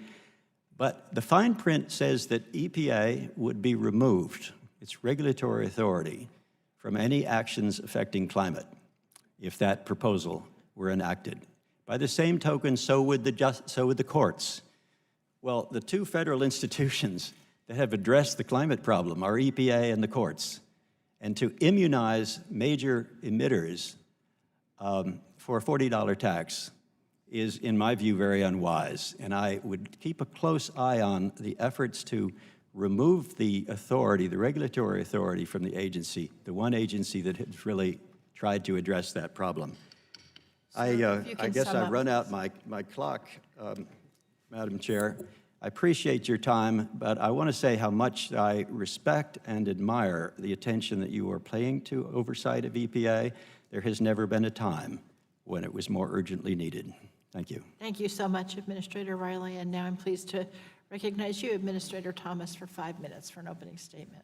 But the fine print says that EPA would be removed, its regulatory authority, from any actions affecting climate if that proposal were enacted. By the same token, so would the courts. Well, the two federal institutions that have addressed the climate problem are EPA and the courts. And to immunize major emitters for a $40 tax is, in my view, very unwise. And I would keep a close eye on the efforts to remove the authority, the regulatory authority from the agency, the one agency that has really tried to address that problem. I guess I've run out my clock, Madam Chair. I appreciate your time, but I want to say how much I respect and admire the attention that you are paying to oversight of EPA. There has never been a time when it was more urgently needed. Thank you. Thank you so much, Administrator Reilly. And now I'm pleased to recognize you, Administrator Thomas, for 5 minutes for an opening statement.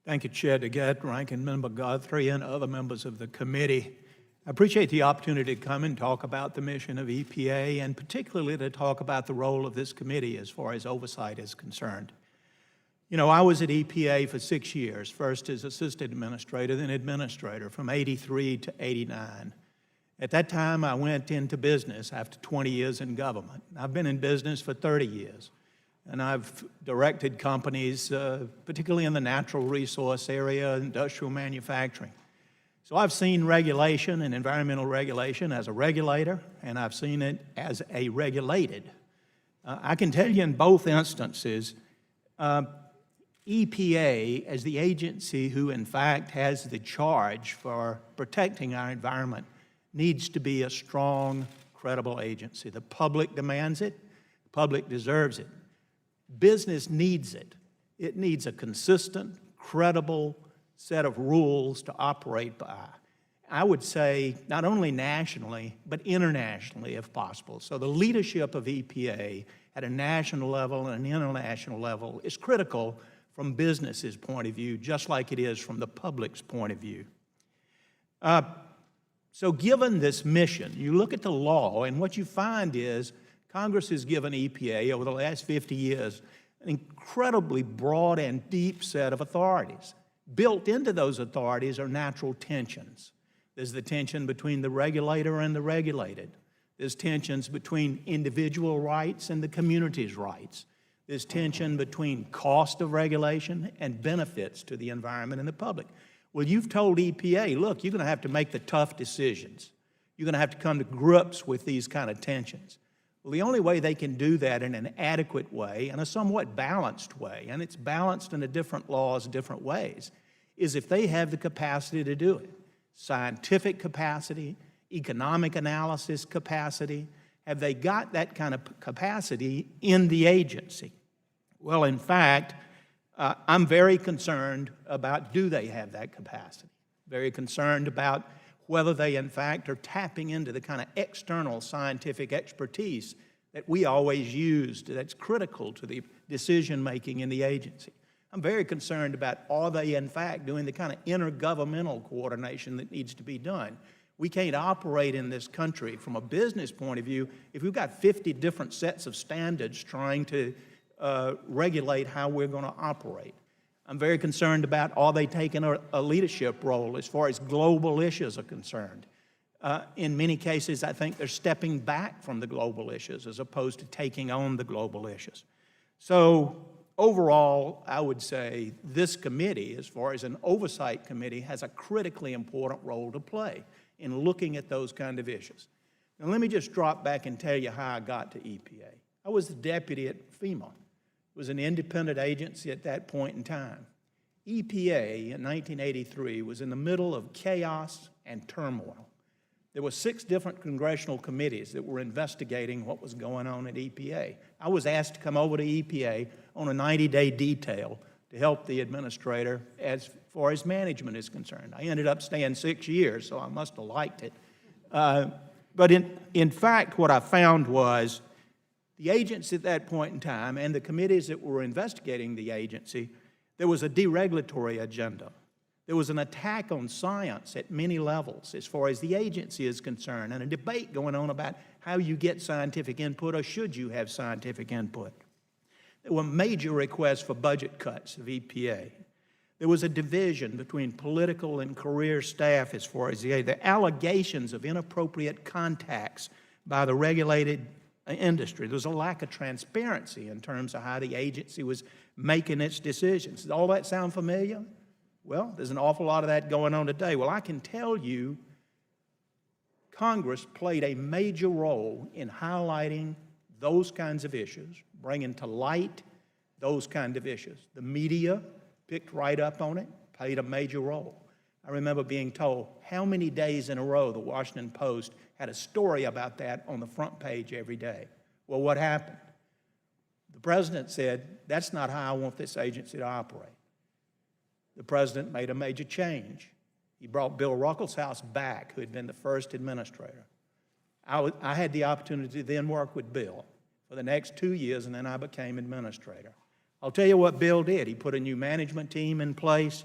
Thank you, Chair Dingell, Ranking Member Guthrie, and other members of the committee. I appreciate the opportunity to come and talk about the mission of EPA, and particularly to talk about the role of this committee as far as oversight is concerned. You know, I was at EPA for 6 years, first as assistant administrator, then administrator, from '83 to '89. At that time, I went into business after 20 years in government. I've been in business for 30 years, and I've directed companies, particularly in the natural resource area, industrial manufacturing. So I've seen regulation and environmental regulation as a regulator, and I've seen it as a regulated. I can tell you in both instances, EPA, as the agency who in fact has the charge for protecting our environment, needs to be a strong, credible agency. The public demands it. The public deserves it. Business needs it. It needs a consistent, credible set of rules to operate by. I would say not only nationally, but internationally if possible. So the leadership of EPA at a national level and an international level is critical from business's point of view, just like it is from the public's point of view. So given this mission, you look at the law, and what you find is Congress has given EPA over the last 50 years an incredibly broad and deep set of authorities. Built into those authorities are natural tensions. There's the tension between the regulator and the regulated. There's tensions between individual rights and the community's rights. There's tension between cost of regulation and benefits to the environment and the public. Well, you've told EPA, look, you're going to have to make the tough decisions. You're going to have to come to grips with these kind of tensions. Well, the only way they can do that in an adequate way, and a somewhat balanced way, and it's balanced in the different laws different ways, is if they have the capacity to do it. Scientific capacity, economic analysis capacity. Have they got that kind of capacity in the agency? Well, in fact, I'm very concerned about, do they have that capacity? Very concerned about whether they, in fact, are tapping into the kind of external scientific expertise that we always used that's critical to the decision-making in the agency. I'm very concerned about, are they, in fact, doing the kind of intergovernmental coordination that needs to be done? We can't operate in this country from a business point of view if we've got 50 different sets of standards trying to regulate how we're going to operate. I'm very concerned about, are they taking a leadership role as far as global issues are concerned? In many cases, I think they're stepping back from the global issues as opposed to taking on the global issues. So overall, I would say this committee, as far as an oversight committee, has a critically important role to play in looking at those kind of issues. Now, let me just drop back and tell you how I got to EPA. I was the deputy at FEMA. It was an independent agency at that point in time. EPA in 1983 was in the middle of chaos and turmoil. There were 6 different congressional committees that were investigating what was going on at EPA. I was asked to come over to EPA on a 90-day detail to help the administrator as far as management is concerned. I ended up staying 6 years, so I must have liked it. But in fact, what I found was the agency at that point in time and the committees that were investigating the agency, there was a deregulatory agenda. There was an attack on science at many levels as far as the agency is concerned, and a debate going on about how you get scientific input or should you have scientific input. There were major requests for budget cuts of EPA. There was a division between political and career staff as far as the allegations of inappropriate contacts by the regulated industry. There was a lack of transparency in terms of how the agency was making its decisions. Does all that sound familiar? Well, there's an awful lot of that going on today. Well, I can tell you Congress played a major role in highlighting those kinds of issues, bringing to light those kind of issues. The media picked right up on it, played a major role. I remember being told how many days in a row the Washington Post had a story about that on the front page every day. Well, what happened? The president said, that's not how I want this agency to operate. The president made a major change. He brought Bill Ruckelshaus back, who had been the first administrator. I had the opportunity to then work with Bill for the next 2 years, and then I became administrator. I'll tell you what Bill did. He put a new management team in place.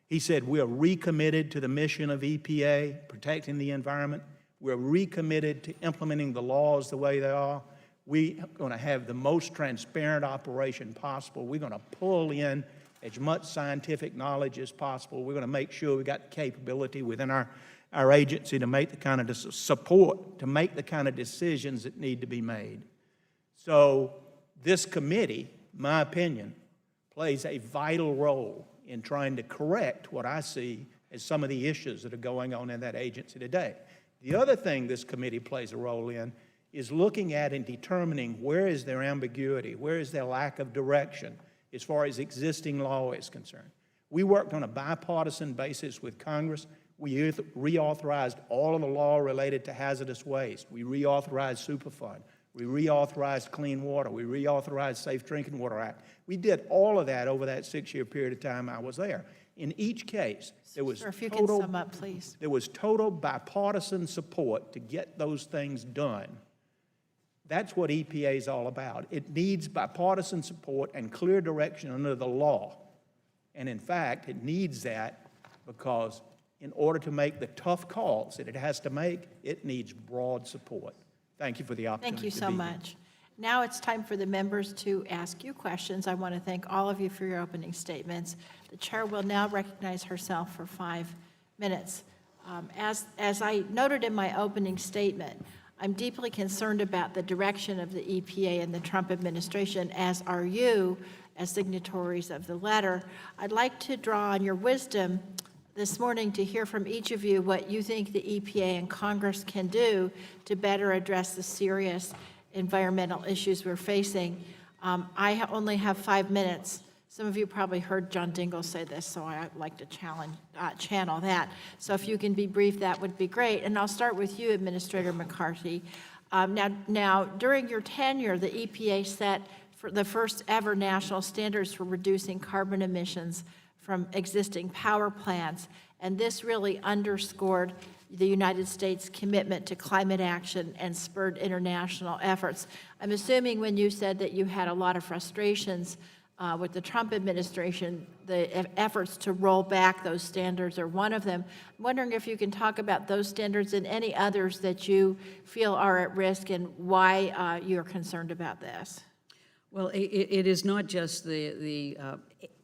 He said, we're recommitted to the mission of EPA, protecting the environment. We're recommitted to implementing the laws the way they are. We are going to have the most transparent operation possible. We're going to pull in as much scientific knowledge as possible. We're going to make sure we got the capability within our agency to make the kind of support, to make the kind of decisions that need to be made. So this committee, my opinion, plays a vital role in trying to correct what I see as some of the issues that are going on in that agency today. The other thing this committee plays a role in is looking at and determining where is their ambiguity, where is their lack of direction as far as existing law is concerned. We worked on a bipartisan basis with Congress. We reauthorized all of the law related to hazardous waste. We reauthorized Superfund. We reauthorized Clean Water. We reauthorized Safe Drinking Water Act. We did all of that over that 6-year period of time I was there. In each case, there was Sir, if you can sum up, please. There was total bipartisan support to get those things done. That's what EPA is all about. It needs bipartisan support and clear direction under the law. And in fact, it needs that because in order to make the tough calls that it has to make, it needs broad support. Thank you for the opportunity. Thank you to so be here. much. Now it's time for the members to ask you questions. I want to thank all of you for your opening statements. The chair will now recognize herself for 5 minutes. As I noted in my opening statement, I'm deeply concerned about the direction of the EPA and the Trump administration, as are you, as signatories of the letter. I'd like to draw on your wisdom this morning to hear from each of you what you think the EPA and Congress can do to better address the serious environmental issues we're facing. I only have 5 minutes. Some of you probably heard John Dingell say this, so I'd like to channel that. So if you can be brief, that would be great. And I'll start with you, Administrator McCarthy. Now, during your tenure, the EPA set for the first ever national standards for reducing carbon emissions from existing power plants, and this really underscored the United States' commitment to climate action and spurred international efforts. I'm assuming when you said that you had a lot of frustrations with the Trump administration, the efforts to roll back those standards are one of them. I'm wondering if you can talk about those standards and any others that you feel are at risk and why you're concerned about this. Well, it is not just the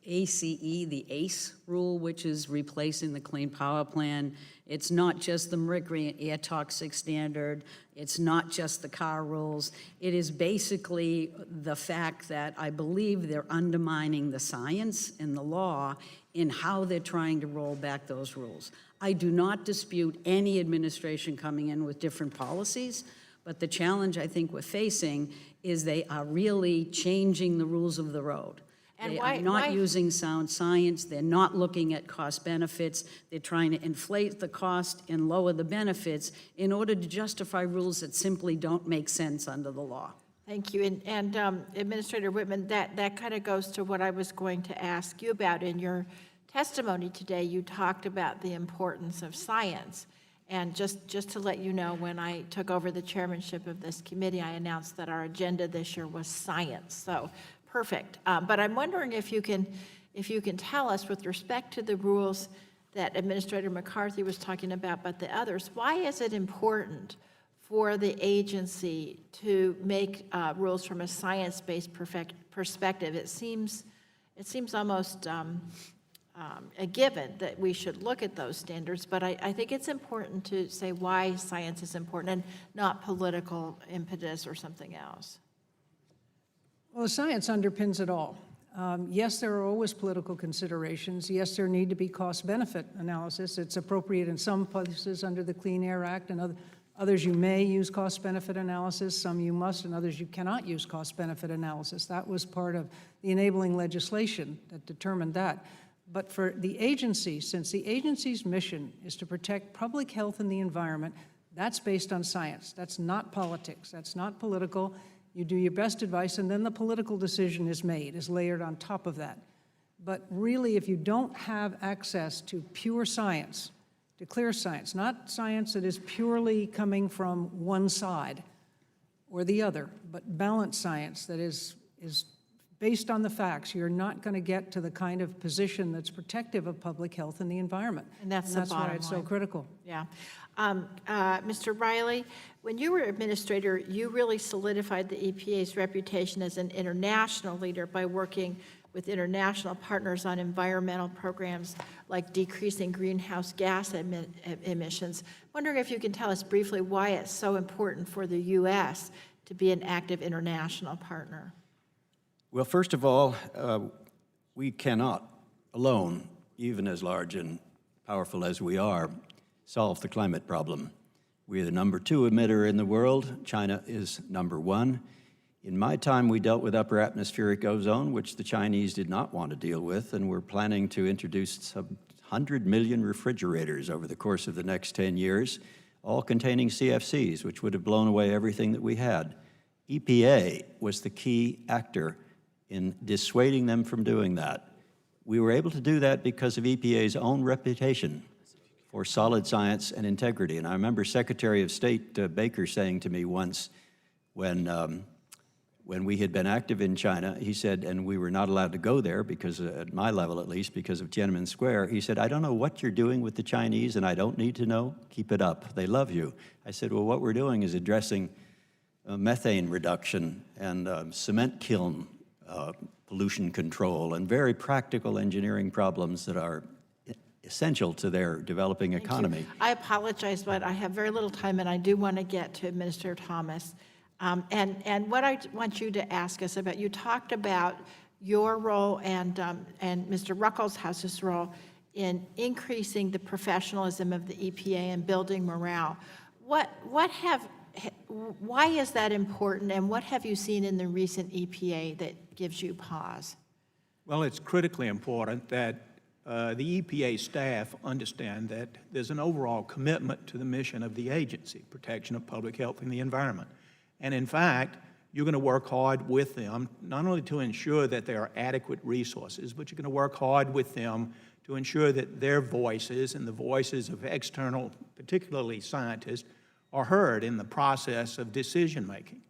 ACE, the ACE rule, which is replacing the Clean Power Plan. It's not just the mercury and air toxic standard. It's not just the car rules. It is basically the fact that I believe they're undermining the science and the law in how they're trying to roll back those rules. I do not dispute any administration coming in with different policies, but the challenge I think we're facing is they are really changing the rules of the road. And they why, are not using sound science. They're not looking at cost benefits. They're trying to inflate the cost and lower the benefits in order to justify rules that simply don't make sense under the law. Thank you. And Administrator Whitman, that kind of goes to what I was going to ask you about. In your testimony today, you talked about the importance of science. And just to let you know, when I took over the chairmanship of this committee, I announced that our agenda this year was science. So perfect. But I'm wondering if you can tell us, with respect to the rules that Administrator McCarthy was talking about, but the others, why is it important for the agency to make rules from a science-based perspective? It seems almost a given that we should look at those standards, but I think it's important to say why science is important and not political impetus or something else. Well, the science underpins it all. Yes, there are always political considerations. Yes, there need to be cost-benefit analysis. It's appropriate in some places under the Clean Air Act, and others you may use cost-benefit analysis, some you must, and others you cannot use cost-benefit analysis. That was part of the enabling legislation that determined that. But for the agency, since the agency's mission is to protect public health and the environment, that's based on science. That's not politics. That's not political. You do your best advice, and then the political decision is made, is layered on top of that. But really, if you don't have access to pure science, to clear science, not science that is purely coming from one side or the other, but balanced science that is based on the facts, you're not going to get to the kind of position that's protective of public health and the environment. And that's the why bottom it's so line. critical. Yeah. Mr. Reilly, when you were administrator, you really solidified the EPA's reputation as an international leader by working with international partners on environmental programs like decreasing greenhouse gas emissions. Wondering if you can tell us briefly why it's so important for the U.S. to be an active international partner. Well, first of all, we cannot alone, even as large and powerful as we are, solve the climate problem. We are the number 2 emitter in the world. China is number 1. In my time, we dealt with upper atmospheric ozone, which the Chinese did not want to deal with, and we're planning to introduce some 100 million refrigerators over the course of the next 10 years, all containing CFCs, which would have blown away everything that we had. EPA was the key actor in dissuading them from doing that. We were able to do that because of EPA's own reputation for solid science and integrity. And I remember Secretary of State Baker saying to me once when we had been active in China, he said, and we were not allowed to go there because, at my level at least, because of Tiananmen Square, he said, I don't know what you're doing with the Chinese and I don't need to know, keep it up, they love you. I said, well, what we're doing is addressing methane reduction and cement kiln pollution control and very practical engineering problems that are essential to their developing economy. I apologize, but I have very little time, and I do want to get to Administrator Thomas. And what I want you to ask us about, you talked about your role and Mr. Ruckelshouse's role in increasing the professionalism of the EPA and building morale. Why is that important, and what have you seen in the recent EPA that gives you pause? Well, it's critically important that the EPA staff understand that there's an overall commitment to the mission of the agency, protection of public health and the environment. And in fact, you're going to work hard with them, not only to ensure that there are adequate resources, but you're going to work hard with them to ensure that their voices and the voices of external, particularly scientists, are heard in the process of decision-making.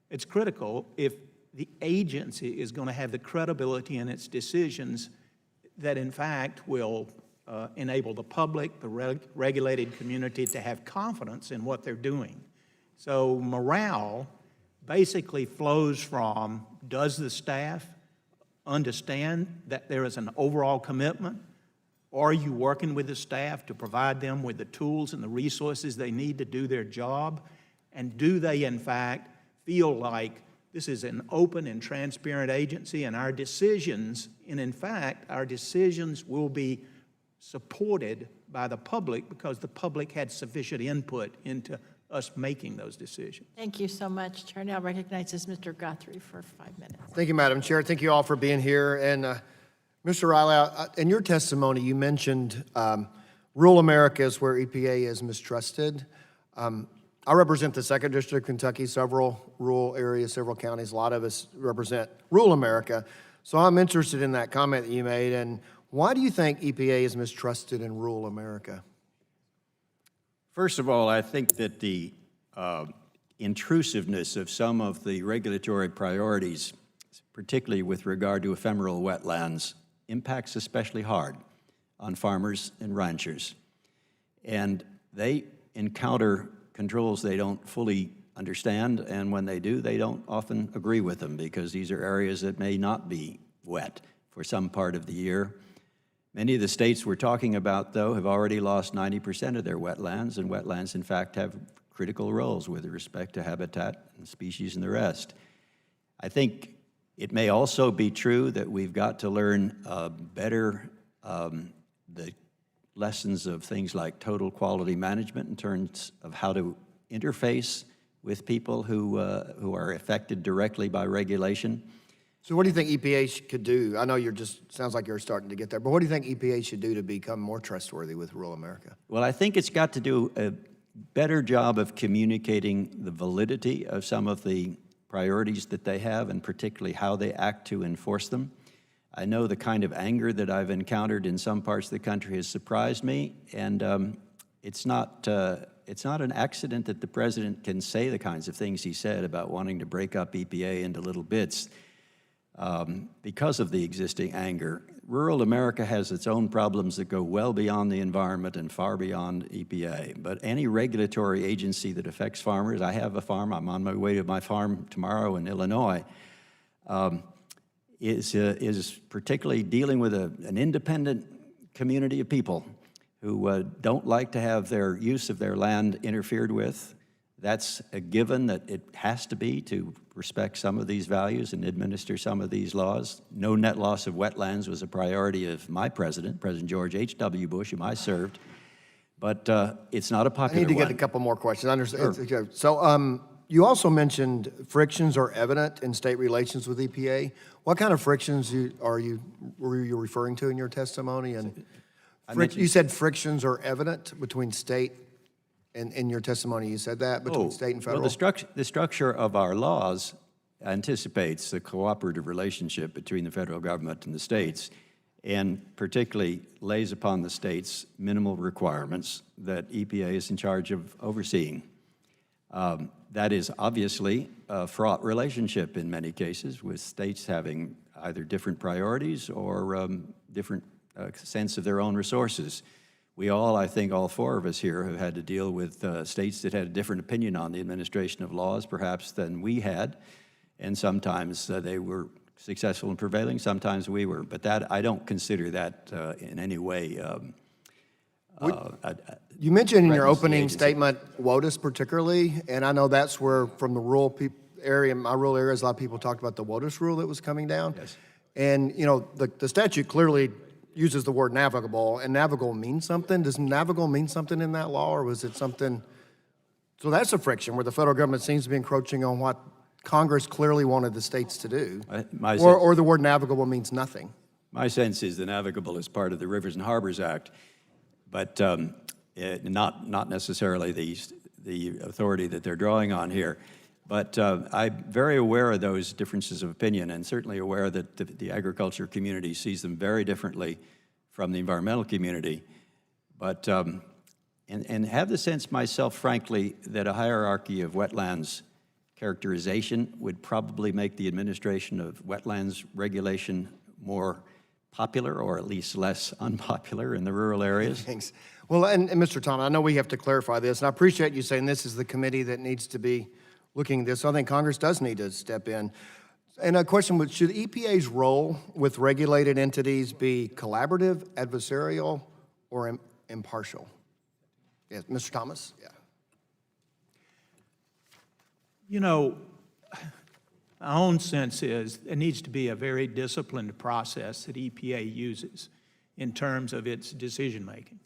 It's critical if the agency is going to have the credibility in its decisions that, in fact, will enable the public, the regulated community to have confidence in what they're doing. So morale basically flows from, does the staff understand that there is an overall commitment? Are you working with the staff to provide them with the tools and the resources they need to do their job? And do they, in fact, feel like this is an open and transparent agency, and our decisions, and in fact, our decisions will be supported by the public because the public had sufficient input into us making those decisions. Thank you so much. Chair now recognizes Mr. Guthrie for 5 minutes. Thank you, Madam Chair. Thank you all for being here. And Mr. Reilly, in your testimony, you mentioned rural America is where EPA is mistrusted. I represent the 2nd District of Kentucky, several rural areas, several counties. A lot of us represent rural America. So I'm interested in that comment that you made. And why do you think EPA is mistrusted in rural America? First of all, I think that the intrusiveness of some of the regulatory priorities, particularly with regard to ephemeral wetlands, impacts especially hard on farmers and ranchers. And they encounter controls they don't fully understand, and when they do, they don't often agree with them because these are areas that may not be wet for some part of the year. Many of the states we're talking about, though, have already lost 90% of their wetlands, and wetlands, in fact, have critical roles with respect to habitat and species and the rest. I think it may also be true that we've got to learn better the lessons of things like total quality management in terms of how to interface with people who are affected directly by regulation. So what do you think EPA could do? I know sounds like you're starting to get there, but what do you think EPA should do to become more trustworthy with rural America? Well, I think it's got to do a better job of communicating the validity of some of the priorities that they have, and particularly how they act to enforce them. I know the kind of anger that I've encountered in some parts of the country has surprised me, and it's not an accident that the president can say the kinds of things he said about wanting to break up EPA into little bits. because of the existing anger. Rural America has its own problems that go well beyond the environment and far beyond EPA. But any regulatory agency that affects farmers, I have a farm, I'm on my way to my farm tomorrow in Illinois, is particularly dealing with an independent community of people who don't like to have their use of their land interfered with. That's a given that it has to be to respect some of these values and administer some of these laws. No net loss of wetlands was a priority of my president, President George H.W. Bush, whom I served. But it's not a popular I need to one. get a couple more questions. So you also mentioned frictions are evident in state relations with EPA. What kind of frictions were you referring to in your testimony? And you said frictions are evident between state, and in your testimony you said that, between state and federal? Well, the structure of our laws anticipates the cooperative relationship between the federal government and the states, and particularly lays upon the states minimal requirements that EPA is in charge of overseeing. That is obviously a fraught relationship in many cases, with states having either different priorities or different sense of their own resources. We all, I think all four of us here, have had to deal with states that had a different opinion on the administration of laws, perhaps, than we had, and sometimes they were successful in prevailing, sometimes we were. But that, I don't consider that in any way you mentioned in your opening statement WOTUS particularly, and I know that's where, from the rural area, my rural areas, a lot of people talked about the WOTUS rule that was coming down. Yes. And, you know, the statute clearly uses the word navigable, and navigable means something. Does navigable mean something in that law, or was it something? So that's a friction where the federal government seems to be encroaching on what Congress clearly wanted the states to do. Or the word navigable means nothing. My sense is the navigable is part of the Rivers and Harbors Act, but not necessarily the authority that they're drawing on here. But I'm very aware of those differences of opinion, and certainly aware that the agriculture community sees them very differently from the environmental community. But, and have the sense myself, frankly, that a hierarchy of wetlands characterization would probably make the administration of wetlands regulation more popular, or at least less unpopular in the rural areas. Thanks. Well, and Mr. Thomas, I know we have to clarify this, and I appreciate you saying this is the committee that needs to be looking at this. So I think Congress does need to step in. And a question, should EPA's role with regulated entities be collaborative, adversarial, or impartial? Yes, Mr. Thomas? Yeah. You know, my own sense is it needs to be a very disciplined process that EPA uses in terms of its decision-making.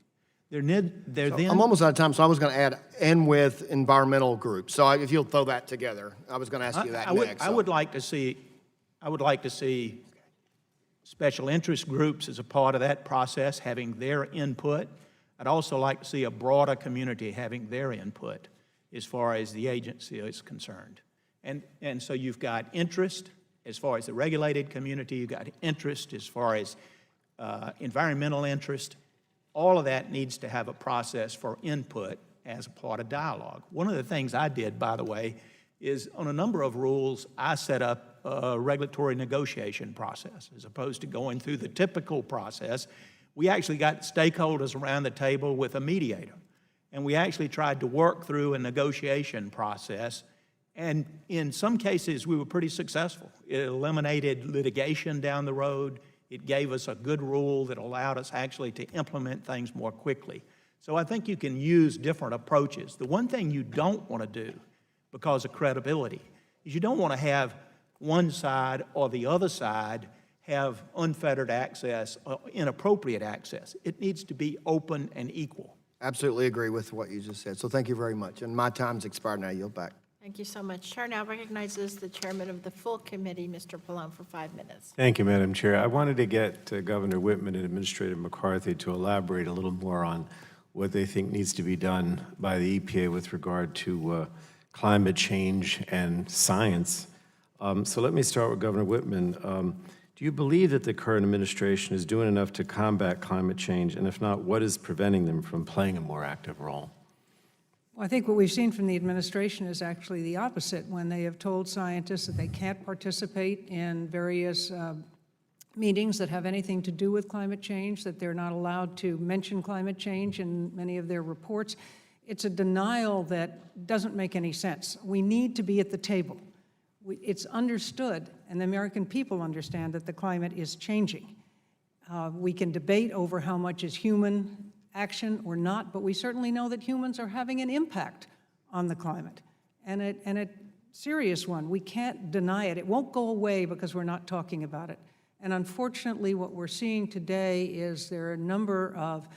I'm almost out of time, so I was going to add, and with environmental groups. So if you'll throw that together, I was going to ask you that next. I would like to see special interest groups as a part of that process, having their input. I'd also like to see a broader community having their input as far as the agency is concerned. And so you've got interest as far as the regulated community, you've got interest as far as environmental interest. All of that needs to have a process for input as a part of dialogue. One of the things I did, by the way, is on a number of rules, I set up a regulatory negotiation process. As opposed to going through the typical process, we actually got stakeholders around the table with a mediator. And we actually tried to work through a negotiation process. And in some cases, we were pretty successful. It eliminated litigation down the road. It gave us a good rule that allowed us actually to implement things more quickly. So I think you can use different approaches. The one thing you don't want to do, because of credibility, is you don't want to have one side or the other side have unfettered access or inappropriate access. It needs to be open and equal. Absolutely agree with what you just said. So thank you very much. And my time's expired now. Yield back. Thank you so much. Chair now recognizes the chairman of the full committee, Mr. Pallone, for 5 minutes. Thank you, Madam Chair. I wanted to get Governor Whitman and Administrator McCarthy to elaborate a little more on what they think needs to be done by the EPA with regard to climate change and science. So let me start with Governor Whitman. Do you believe that the current administration is doing enough to combat climate change? And if not, what is preventing them from playing a more active role? Well, I think what we've seen from the administration is actually the opposite, when they have told scientists that they can't participate in various meetings that have anything to do with climate change, that they're not allowed to mention climate change in many of their reports. It's a denial that doesn't make any sense. We need to be at the table. It's understood, and the American people understand, that the climate is changing. We can debate over how much is human action or not, but we certainly know that humans are having an impact on the climate, and a serious one. We can't deny it. It won't go away because we're not talking about it. And unfortunately, what we're seeing today is there are a number of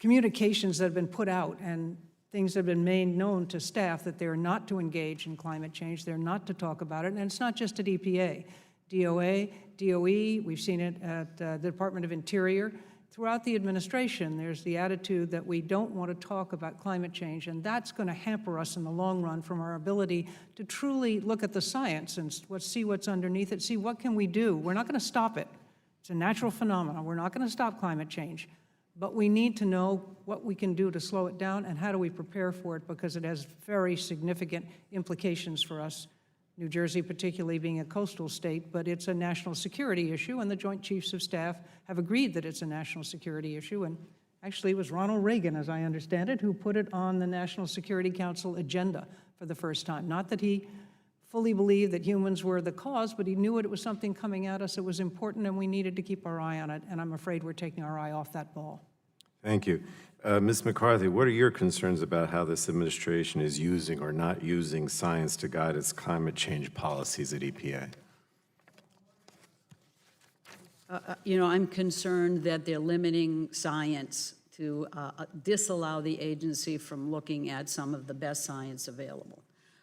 communications that have been put out and things have been made known to staff that they're not to engage in climate change, they're not to talk about it, and it's not just at EPA. DOA, DOE, we've seen it at the Department of Interior. Throughout the administration, there's the attitude that we don't want to talk about climate change, and that's going to hamper us in the long run from our ability to truly look at the science and see what's underneath it, see what can we do. We're not going to stop it. It's a natural phenomenon. We're not going to stop climate change, but we need to know what we can do to slow it down and how do we prepare for it, because it has very significant implications for us. New Jersey particularly being a coastal state, but it's a national security issue, and the Joint Chiefs of Staff have agreed that it's a national security issue, and actually it was Ronald Reagan, as I understand it, who put it on the National Security Council agenda for the first time. Not that he fully believed that humans were the cause, but he knew it was something coming at us that was important, and we needed to keep our eye on it, and I'm afraid we're taking our eye off that ball. Thank you. Ms. McCarthy, what are your concerns about how this administration is using or not using science to guide its climate change policies at EPA? I'm concerned that they're limiting science to disallow the agency from looking at some of the best science available.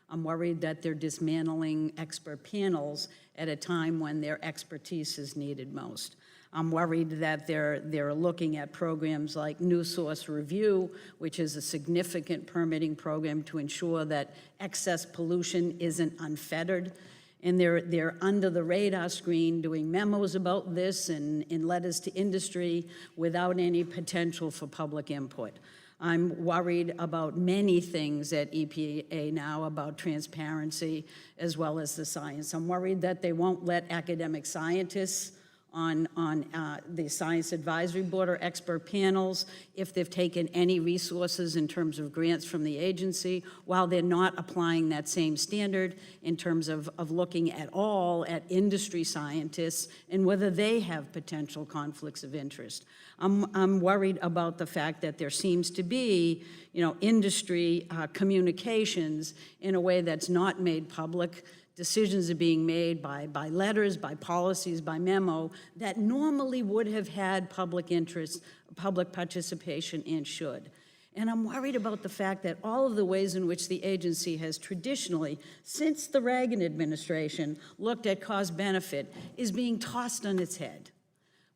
I'm worried that they're dismantling expert panels at a time when their expertise is needed most. I'm worried that they're looking at programs like New Source Review, which is a significant permitting program to ensure that excess pollution isn't unfettered. And they're under the radar screen doing memos about this and in letters to industry without any potential for public input. I'm worried about many things at EPA now, about transparency as well as the science. I'm worried that they won't let academic scientists on the Science Advisory Board or expert panels if they've taken any resources in terms of grants from the agency, while they're not applying that same standard in terms of looking at all at industry scientists and whether they have potential conflicts of interest. I'm worried about the fact that there seems to be, industry communications in a way that's not made public. Decisions are being made by letters, by policies, by memo that normally would have had public interest, public participation, and should. And I'm worried about the fact that all of the ways in which the agency has traditionally, since the Reagan administration, looked at cost-benefit is being tossed on its head.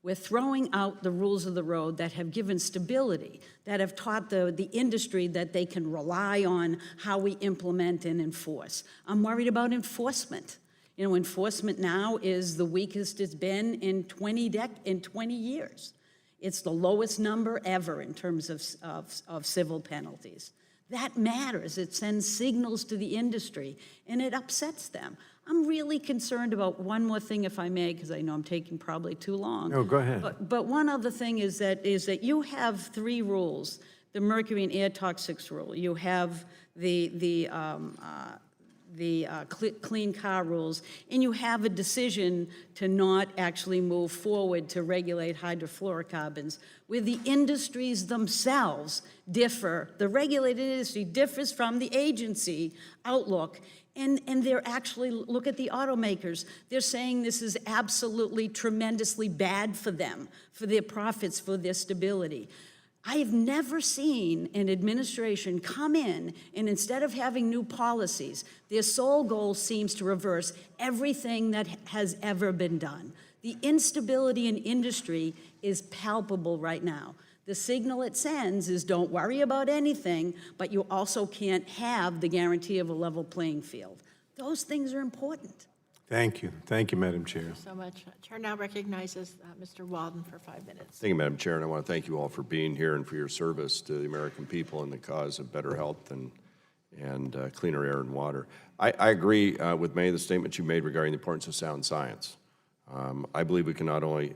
We're throwing out the rules of the road that have given stability, that have taught the industry that they can rely on how we implement and enforce. I'm worried about enforcement. Enforcement now is the weakest it's been in 20 years. It's the lowest number ever in terms of civil penalties. That matters. It sends signals to the industry, and it upsets them. I'm really concerned about one more thing, if I may, because I know I'm taking probably too long. No, go ahead. But one other thing is that you have 3 rules: the mercury and air toxics rule, you have the clean car rules, and you have a decision to not actually move forward to regulate hydrofluorocarbons, where the industries themselves differ. The regulated industry differs from the agency outlook. And they're actually, look at the automakers, they're saying this is absolutely tremendously bad for them, for their profits, for their stability. I have never seen an administration come in and instead of having new policies, their sole goal seems to reverse everything that has ever been done. The instability in industry is palpable right now. The signal it sends is don't worry about anything, but you also can't have the guarantee of a level playing field. Those things are important. Thank you. Thank you, Madam Chair. So much. Chair now recognizes Mr. Walden for 5 minutes. Thank you, Madam Chair, and I want to thank you all for being here and for your service to the American people in the cause of better health and cleaner air and water. I agree with many of the statements you made regarding the importance of sound science. I believe we can not only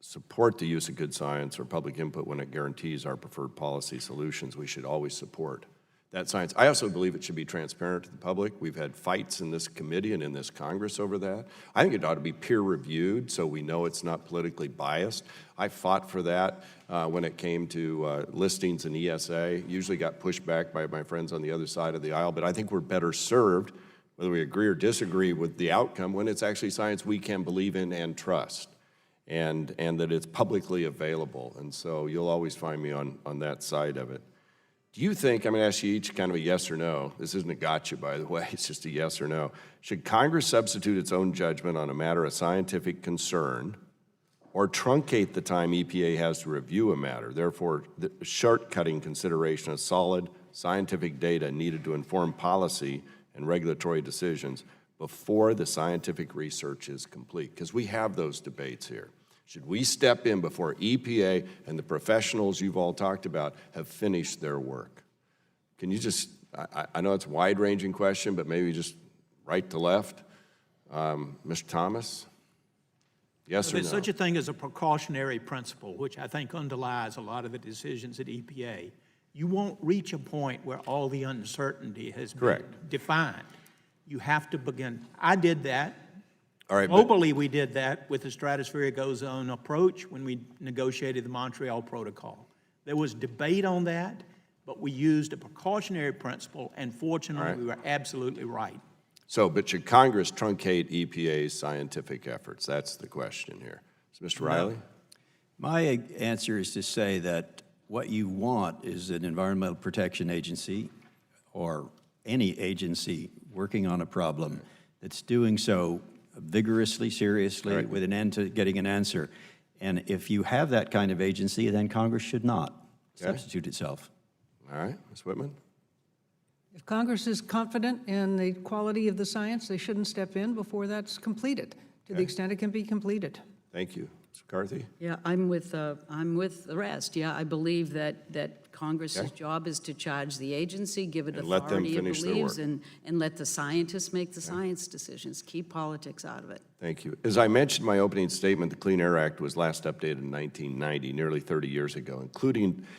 support the use of good science or public input when it guarantees our preferred policy solutions, we should always support that science. I also believe it should be transparent to the public. We've had fights in this committee and in this Congress over that. I think it ought to be peer-reviewed so we know it's not politically biased. I fought for that when it came to listings in ESA. Usually got pushed back by my friends on the other side of the aisle, but I think we're better served, whether we agree or disagree with the outcome, when it's actually science we can believe in and trust, and that it's publicly available. And so you'll always find me on that side of it. Do you think, I'm going to ask you each kind of a yes or no. This isn't a gotcha, by the way. It's just a yes or no. Should Congress substitute its own judgment on a matter of scientific concern or truncate the time EPA has to review a matter, therefore the shortcutting consideration of solid scientific data needed to inform policy and regulatory decisions before the scientific research is complete? Because we have those debates here. Should we step in before EPA and the professionals you've all talked about have finished their work? Can you just, I know it's a wide-ranging question, but maybe just right to left. Mr. Thomas? Yes or no? There's such a thing as a precautionary principle, which I think underlies a lot of the decisions at EPA. You won't reach a point where all the uncertainty has been defined. You have to begin. I did that. All right, Globally, we did that with the stratospheric ozone approach when we negotiated the Montreal Protocol. There was debate on that, but we used a precautionary principle, and fortunately, we were absolutely right. So, but should Congress truncate EPA's scientific efforts? That's the question here. So, Mr. Reilly? My answer is to say that what you want is an Environmental Protection Agency or any agency working on a problem that's doing so vigorously, seriously, with an end to getting an answer. And if you have that kind of agency, then Congress should not substitute itself. All right, Ms. Whitman? If Congress is confident in the quality of the science, they shouldn't step in before that's completed, to the extent it can be completed. Thank you. Ms. McCarthy? Yeah, I'm with the rest. Yeah, I believe that Congress's job is to charge the agency, give it And let them authority it finish their believes, work. and let the scientists make the science decisions. Keep politics out of it. Thank you. As I mentioned in my opening statement, the Clean Air Act was last updated in 1990, nearly 30 years ago.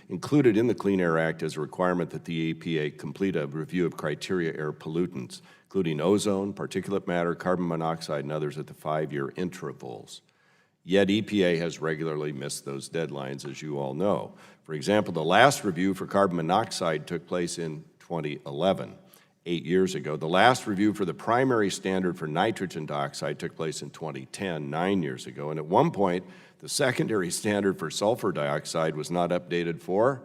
Included in the Clean Air Act is a requirement that the EPA complete a review of criteria air pollutants, including ozone, particulate matter, carbon monoxide, and others at the 5-year intervals. Yet EPA has regularly missed those deadlines, as you all know. For example, the last review for carbon monoxide took place in 2011, 8 years ago. The last review for the primary standard for nitrogen dioxide took place in 2010, 9 years ago. And at one point, the secondary standard for sulfur dioxide was not updated for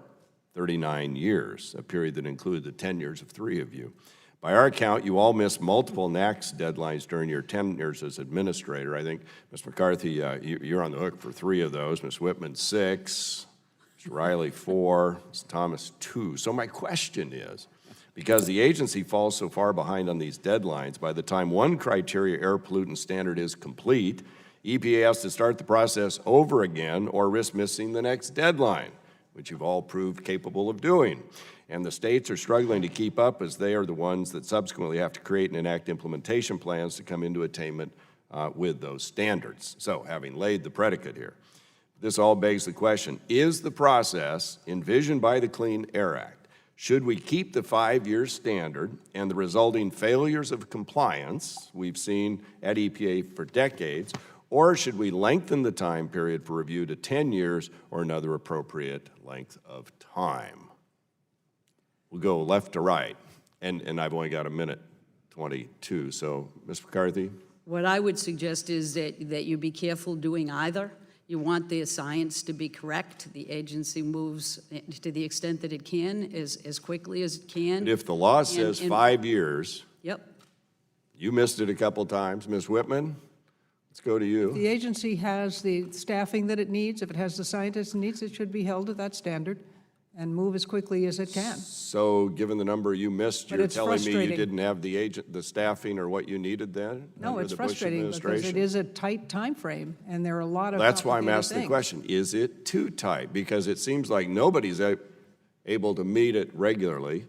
39 years, a period that included the tenures of 3 of you. By our account, you all missed multiple NAAQS deadlines during your tenures as administrator. I think, Ms. McCarthy, you're on the hook for 3 of those. Ms. Whitman, 6. Mr. Reilly, 4. Ms. Thomas, 2. So my question is, because the agency falls so far behind on these deadlines, by the time one criteria air pollutant standard is complete, EPA has to start the process over again or risk missing the next deadline, which you've all proved capable of doing. And the states are struggling to keep up as they are the ones that subsequently have to create and enact implementation plans to come into attainment with those standards. So, having laid the predicate here, this all begs the question, is the process envisioned by the Clean Air Act, should we keep the 5-year standard and the resulting failures of compliance we've seen at EPA for decades, or should we lengthen the time period for review to 10 years or another appropriate length of time? We'll go left to right, and I've only got 1:22, so Ms. McCarthy? What I would suggest is that you be careful doing either. You want the science to be correct. The agency moves to the extent that it can, as quickly as it can. But if the law says 5 years, Yep. you missed it a couple times. Ms. Whitman, let's go to you. The agency has the staffing that it needs. If it has the scientists it needs, it should be held to that standard. and move as quickly as it can. So given the number you missed, But you're it's telling me you frustrating. didn't have the staffing or what you needed then? No, under it's the Bush frustrating because it administration? is a tight time frame, and there are a lot of That's why I'm complicated asking the things. question, is it too tight? Because it seems like nobody's able to meet it regularly,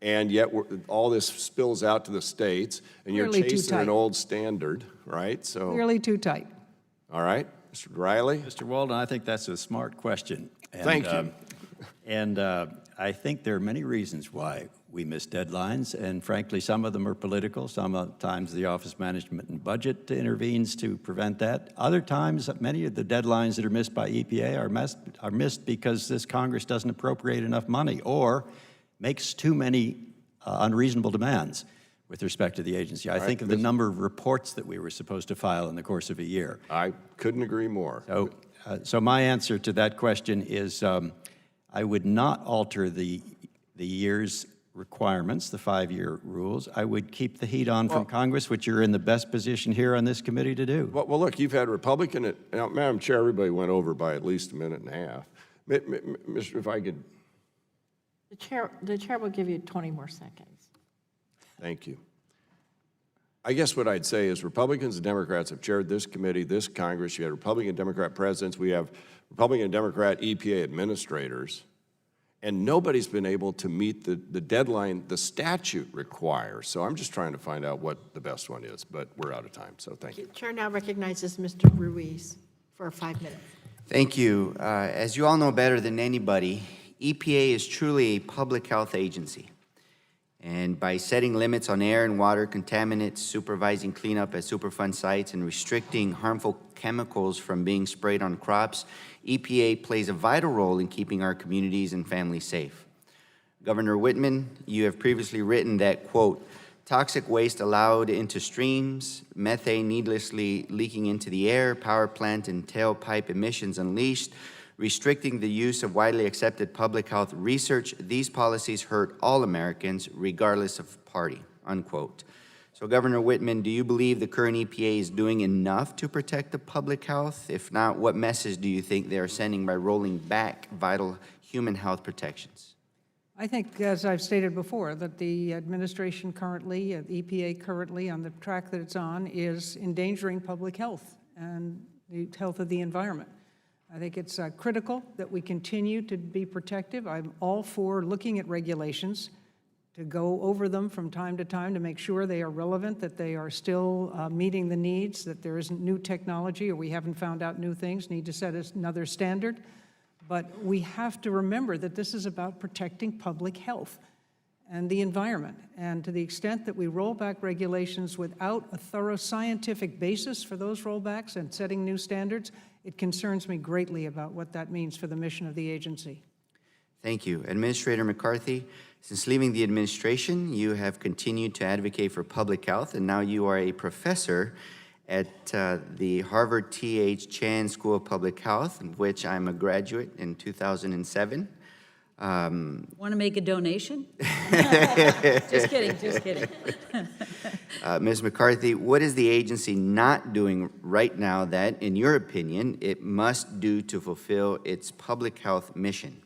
and yet all this spills out to the states, and you're Clearly too chasing an tight. old standard, right? So, Clearly too tight. all right, Mr. Reilly? Mr. Walden, I think that's a smart question. And, Thank you. I think there are many reasons why we miss deadlines, and frankly, some of them are political. Sometimes the Office of Management and Budget intervenes to prevent that. Other times, many of the deadlines that are missed by EPA are missed because this Congress doesn't appropriate enough money or makes too many unreasonable demands with respect to the agency. I think of the number of reports that we were supposed to file in the course of a year. I couldn't agree more. So my answer to that question is I would not alter the year's requirements, the 5-year rules. I would keep the heat on from Congress, which you're in the best position here on this committee to do. Well, look, you've had Republican, now, Madam Chair, everybody went over by at least a minute and a half. Mr., if I could, The chair will give you 20 more seconds. thank you. I guess what I'd say is Republicans and Democrats have chaired this committee, this Congress. You had Republican and Democrat presidents. We have Republican and Democrat EPA administrators. And nobody's been able to meet the deadline the statute requires. So I'm just trying to find out what the best one is, but we're out of time, so thank you. Chair now recognizes Mr. Ruiz for 5 minutes. Thank you. As you all know better than anybody, EPA is truly a public health agency. And by setting limits on air and water contaminants, supervising cleanup at Superfund sites, and restricting harmful chemicals from being sprayed on crops, EPA plays a vital role in keeping our communities and families safe. Governor Whitman, you have previously written that, quote, toxic waste allowed into streams, methane needlessly leaking into the air, power plant and tailpipe emissions unleashed, restricting the use of widely accepted public health research, these policies hurt all Americans, regardless of party, unquote. So, Governor Whitman, do you believe the current EPA is doing enough to protect the public health? If not, what message do you think they are sending by rolling back vital human health protections? I think, as I've stated before, that the administration currently, the EPA currently on the track that it's on, is endangering public health and the health of the environment. I think it's critical that we continue to be protective. I'm all for looking at regulations, to go over them from time to time to make sure they are relevant, that they are still meeting the needs, that there isn't new technology or we haven't found out new things, need to set another standard. But we have to remember that this is about protecting public health and the environment. And to the extent that we roll back regulations without a thorough scientific basis for those rollbacks and setting new standards, it concerns me greatly about what that means for the mission of the agency. Thank you. Administrator McCarthy, since leaving the administration, you have continued to advocate for public health, and now you are a professor at the Harvard T.H. Chan School of Public Health, in which I'm a graduate in 2007. Want to make a donation? Just kidding, just kidding. Ms. McCarthy, what is the agency not doing right now that, in your opinion, it must do to fulfill its public health mission?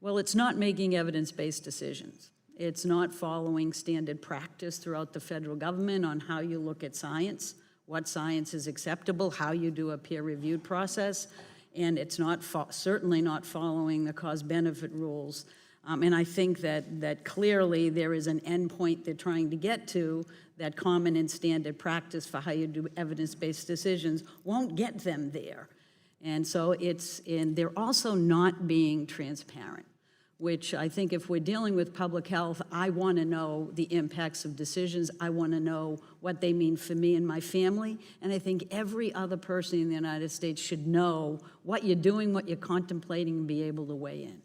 Well, it's not making evidence-based decisions. It's not following standard practice throughout the federal government on how you look at science, what science is acceptable, how you do a peer-reviewed process, and it's not certainly not following the cost-benefit rules. And I think that clearly there is an endpoint they're trying to get to, that common and standard practice for how you do evidence-based decisions won't get them there. And so they're also not being transparent, which I think if we're dealing with public health, I want to know the impacts of decisions. I want to know what they mean for me and my family. And I think every other person in the United States should know what you're doing, what you're contemplating, and be able to weigh in.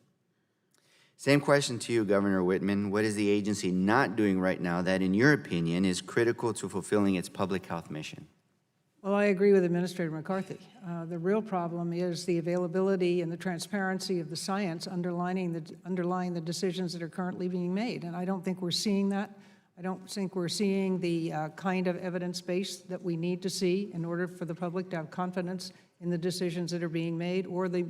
Same question to you, Governor Whitman. What is the agency not doing right now that, in your opinion, is critical to fulfilling its public health mission? Well, I agree with Administrator McCarthy. The real problem is the availability and the transparency of the science underlying the decisions that are currently being made. And I don't think we're seeing that. I don't think we're seeing the kind of evidence base that we need to see in order for the public to have confidence in the decisions that are being made, or the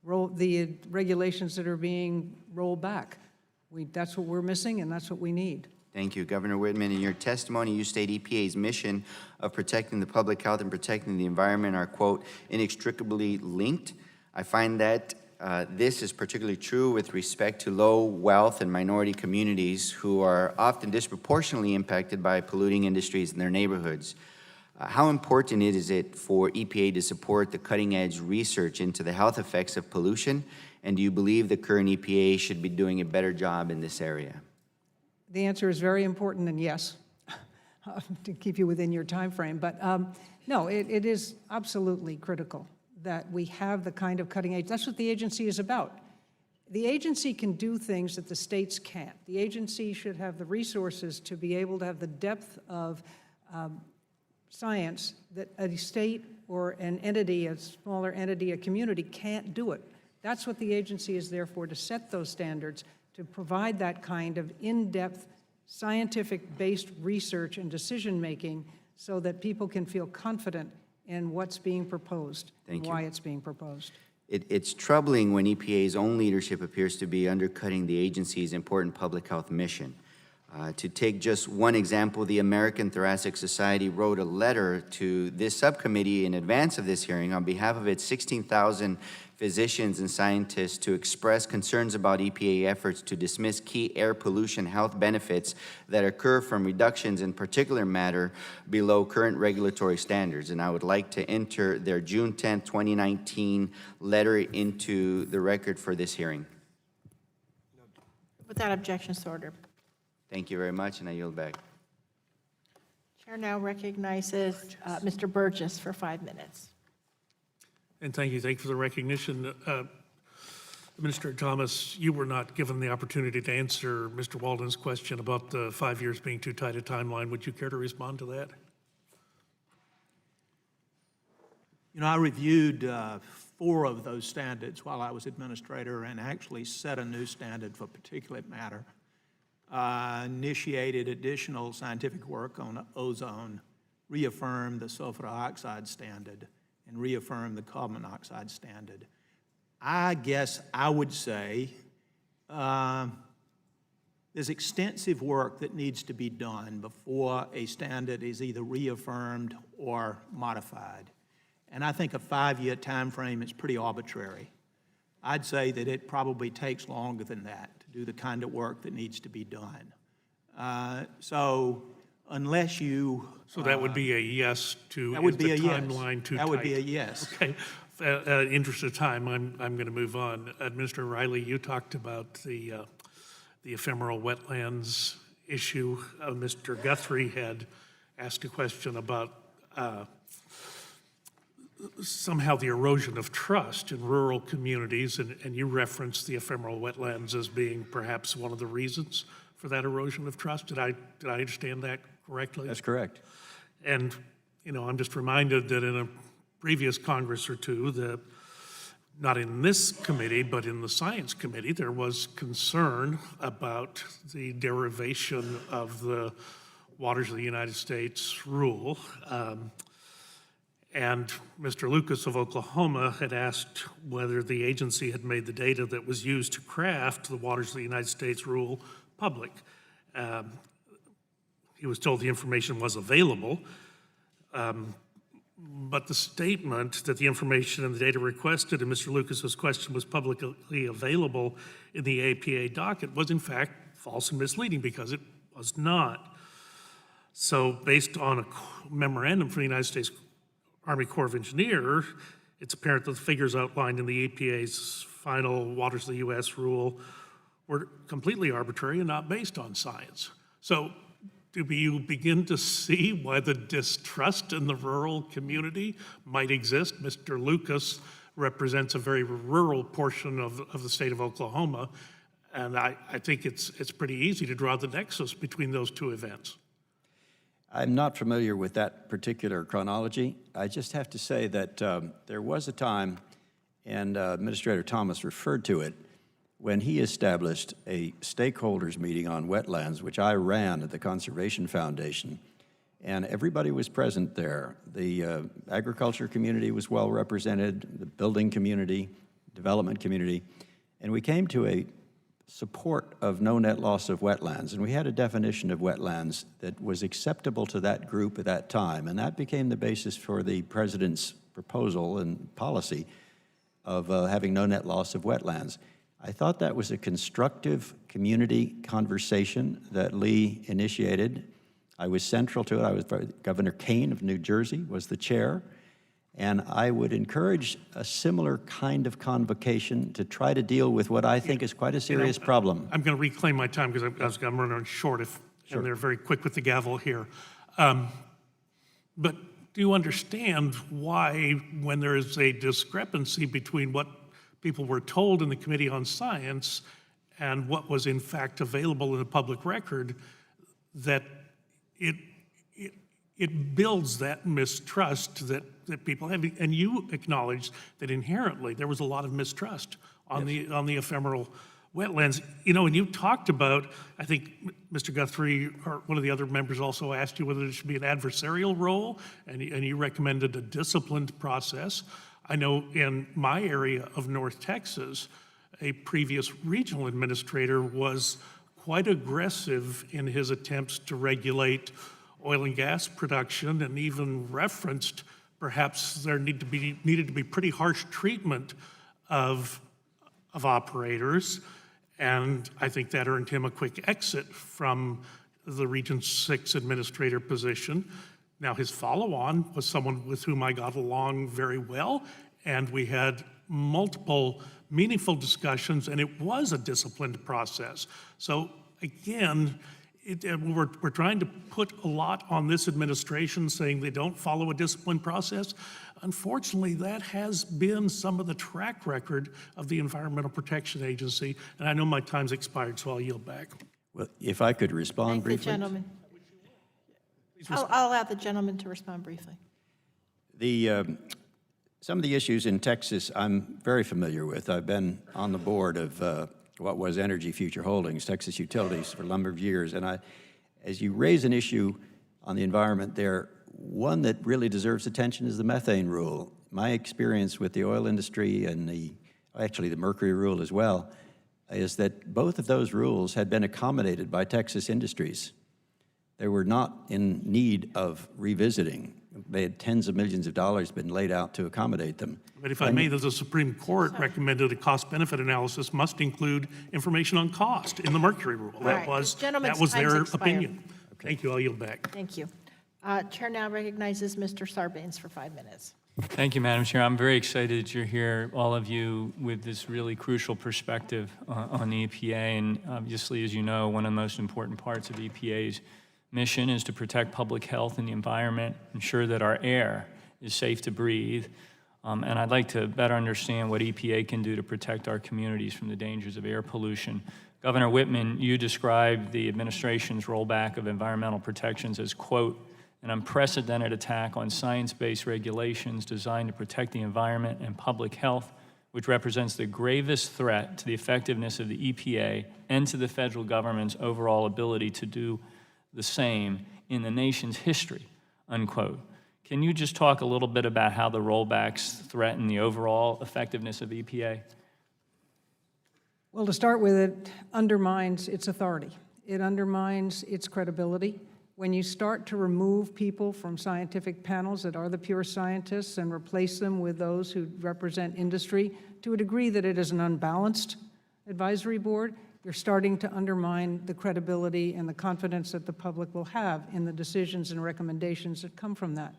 the regulations that are being rolled back. That's what we're missing, and that's what we need. Thank you, Governor Whitman. In your testimony, you state EPA's mission of protecting the public health and protecting the environment are, quote, inextricably linked. I find that this is particularly true with respect to low wealth and minority communities who are often disproportionately impacted by polluting industries in their neighborhoods. How important is it for EPA to support the cutting-edge research into the health effects of pollution? And do you believe the current EPA should be doing a better job in this area? The answer is very important, and yes, to keep you within your time frame. But no, it is absolutely critical that we have the kind of cutting edge. That's what the agency is about. The agency can do things that the states can't. The agency should have the resources to be able to have the depth of science that a state or an entity, a smaller entity, a community can't do it. That's what the agency is there for, to set those standards, to provide that kind of in-depth, scientific-based research and decision-making so that people can feel confident in what's being proposed and why it's being proposed. It's troubling when EPA's own leadership appears to be undercutting the agency's important public health mission. To take just one example, the American Thoracic Society wrote a letter to this subcommittee in advance of this hearing on behalf of its 16,000 physicians and scientists to express concerns about EPA efforts to dismiss key air pollution health benefits that occur from reductions in particulate matter below current regulatory standards. And I would like to enter their June 10, 2019 letter into the record for this hearing. Without objection, so ordered. Thank you very much, and I yield back. Chair now recognizes Mr. Burgess for 5 minutes. And thank you for the recognition. Administrator Thomas, you were not given the opportunity to answer Mr. Walden's question about the 5 years being too tight a timeline. Would you care to respond to that? You know, I reviewed 4 of those standards while I was administrator and actually set a new standard for particulate matter. Initiated additional scientific work on ozone, reaffirmed the sulfur dioxide standard, and reaffirmed the carbon monoxide standard. I guess I would say there's extensive work that needs to be done before a standard is either reaffirmed or modified. And I think a 5-year time frame is pretty arbitrary. I'd say that it probably takes longer than that to do the kind of work that needs to be done. So unless you... So that would be a yes to, that would be a yes. Timeline too tight? That would be a yes. Okay. Interest of time, I'm going to move on. Administrator Reilly, you talked about the ephemeral wetlands issue. Mr. Guthrie had asked a question about somehow the erosion of trust in rural communities, and you referenced the ephemeral wetlands as being perhaps one of the reasons for that erosion of trust. Did I understand that correctly? That's correct. And, you know, I'm just reminded that in a previous Congress or two, that not in this committee, but in the Science Committee, there was concern about the derivation of the Waters of the United States rule. And Mr. Lucas of Oklahoma had asked whether the agency had made the data that was used to craft the Waters of the United States rule public. He was told the information was available, but the statement that the information and the data requested in Mr. Lucas's question was publicly available in the EPA docket was in fact false and misleading because it was not. So based on a memorandum from the United States Army Corps of Engineers, it's apparent that the figures outlined in the EPA's final Waters of the U.S. rule were completely arbitrary and not based on science. So do you begin to see why the distrust in the rural community might exist? Mr. Lucas represents a very rural portion of the state of Oklahoma, and I think it's pretty easy to draw the nexus between those two events. I'm not familiar with that particular chronology. I just have to say that there was a time, and Administrator Thomas referred to it, when he established a stakeholders meeting on wetlands, which I ran at the Conservation Foundation, and everybody was present there. The agriculture community was well represented, the building community, development community, and we came to a support of no net loss of wetlands. And we had a definition of wetlands that was acceptable to that group at that time, and that became the basis for the president's proposal and policy of having no net loss of wetlands. I thought that was a constructive community conversation that Lee initiated. I was central to it. Governor Kane of New Jersey was the chair. And I would encourage a similar kind of convocation to try to deal with what I think is quite a serious problem. I'm going to reclaim my time because I'm running short and they're very quick with the gavel here. But do you understand why, when there is a discrepancy between what people were told in the Committee on Science and what was in fact available in the public record, that it builds that mistrust that people have? And you acknowledge that inherently there was a lot of mistrust on the ephemeral wetlands. You know, and you talked about, I think Mr. Guthrie or one of the other members also asked you whether there should be an adversarial role, and you recommended a disciplined process. I know in my area of North Texas, a previous regional administrator was quite aggressive in his attempts to regulate oil and gas production, and even referenced perhaps there needed to be pretty harsh treatment of operators. And I think that earned him a quick exit from the Region 6 administrator position. Now, his follow-on was someone with whom I got along very well, and we had multiple meaningful discussions, and it was a disciplined process. So again, we're trying to put a lot on this administration, saying they don't follow a disciplined process. Unfortunately, that has been some of the track record of the Environmental Protection Agency, and I know my time's expired, so I'll yield back. Well, if I could respond Thank briefly. the gentleman. I'll allow the gentleman to respond briefly. Some of the issues in Texas I'm very familiar with. I've been on the board of what was Energy Future Holdings, Texas Utilities, for a number of years. And as you raise an issue on the environment there, one that really deserves attention is the methane rule. My experience with the oil industry and actually the mercury rule as well, is that both of those rules had been accommodated by Texas industries. They were not in need of revisiting. They had tens of millions of dollars been laid out to accommodate them. But if I may, the Supreme Court recommended a cost-benefit analysis must include information on cost in the mercury rule. Right. That was Gentleman's their time's expired. opinion. Thank you. I'll yield back. Thank you. Chair now recognizes Mr. Sarbanes for 5 minutes. Thank you, Madam Chair. I'm very excited that you're here, all of you, with this really crucial perspective on the EPA. And obviously, as you know, one of the most important parts of EPA's mission is to protect public health and the environment, ensure that our air is safe to breathe. And I'd like to better understand what EPA can do to protect our communities from the dangers of air pollution. Governor Whitman, you described the administration's rollback of environmental protections as, quote, an unprecedented attack on science-based regulations designed to protect the environment and public health, which represents the gravest threat to the effectiveness of the EPA and to the federal government's overall ability to do the same in the nation's history, unquote. Can you just talk a little bit about how the rollbacks threaten the overall effectiveness of EPA? Well, to start with, it undermines its authority. It undermines its credibility. When you start to remove people from scientific panels that are the pure scientists and replace them with those who represent industry to a degree that it is an unbalanced advisory board, you're starting to undermine the credibility and the confidence that the public will have in the decisions and recommendations that come from that.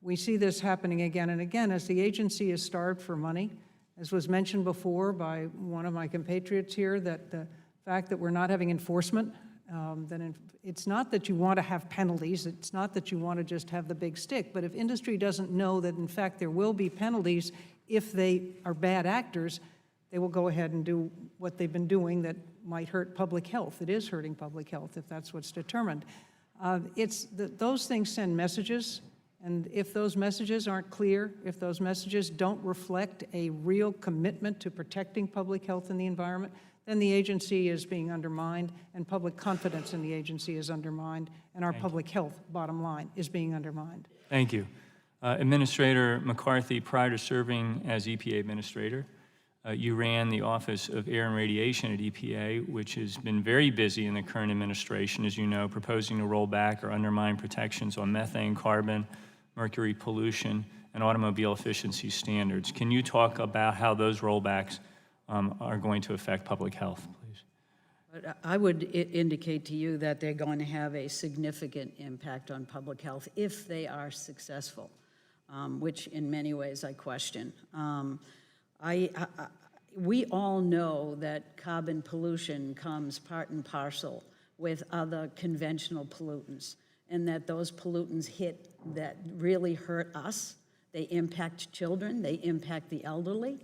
We see this happening again and again as the agency is starved for money. As was mentioned before by one of my compatriots here, that the fact that we're not having enforcement, it's not that you want to have penalties, it's not that you want to just have the big stick, but if industry doesn't know that in fact there will be penalties if they are bad actors, they will go ahead and do what they've been doing that might hurt public health. It is hurting public health if that's what's determined. Those things send messages, and if those messages aren't clear, if those messages don't reflect a real commitment to protecting public health and the environment, then the agency is being undermined, and public confidence in the agency is undermined, and our public health, bottom line, is being undermined. Thank you. Administrator McCarthy, prior to serving as EPA administrator, You ran the Office of Air and Radiation at EPA, which has been very busy in the current administration, as you know, proposing to roll back or undermine protections on methane, carbon, mercury pollution, and automobile efficiency standards. Can you talk about how those rollbacks are going to affect public health, please? But I would indicate to you that they're going to have a significant impact on public health if they are successful, which in many ways I question. We all know that carbon pollution comes part and parcel with other conventional pollutants, and that those pollutants that really hurt us. They impact children, they impact the elderly.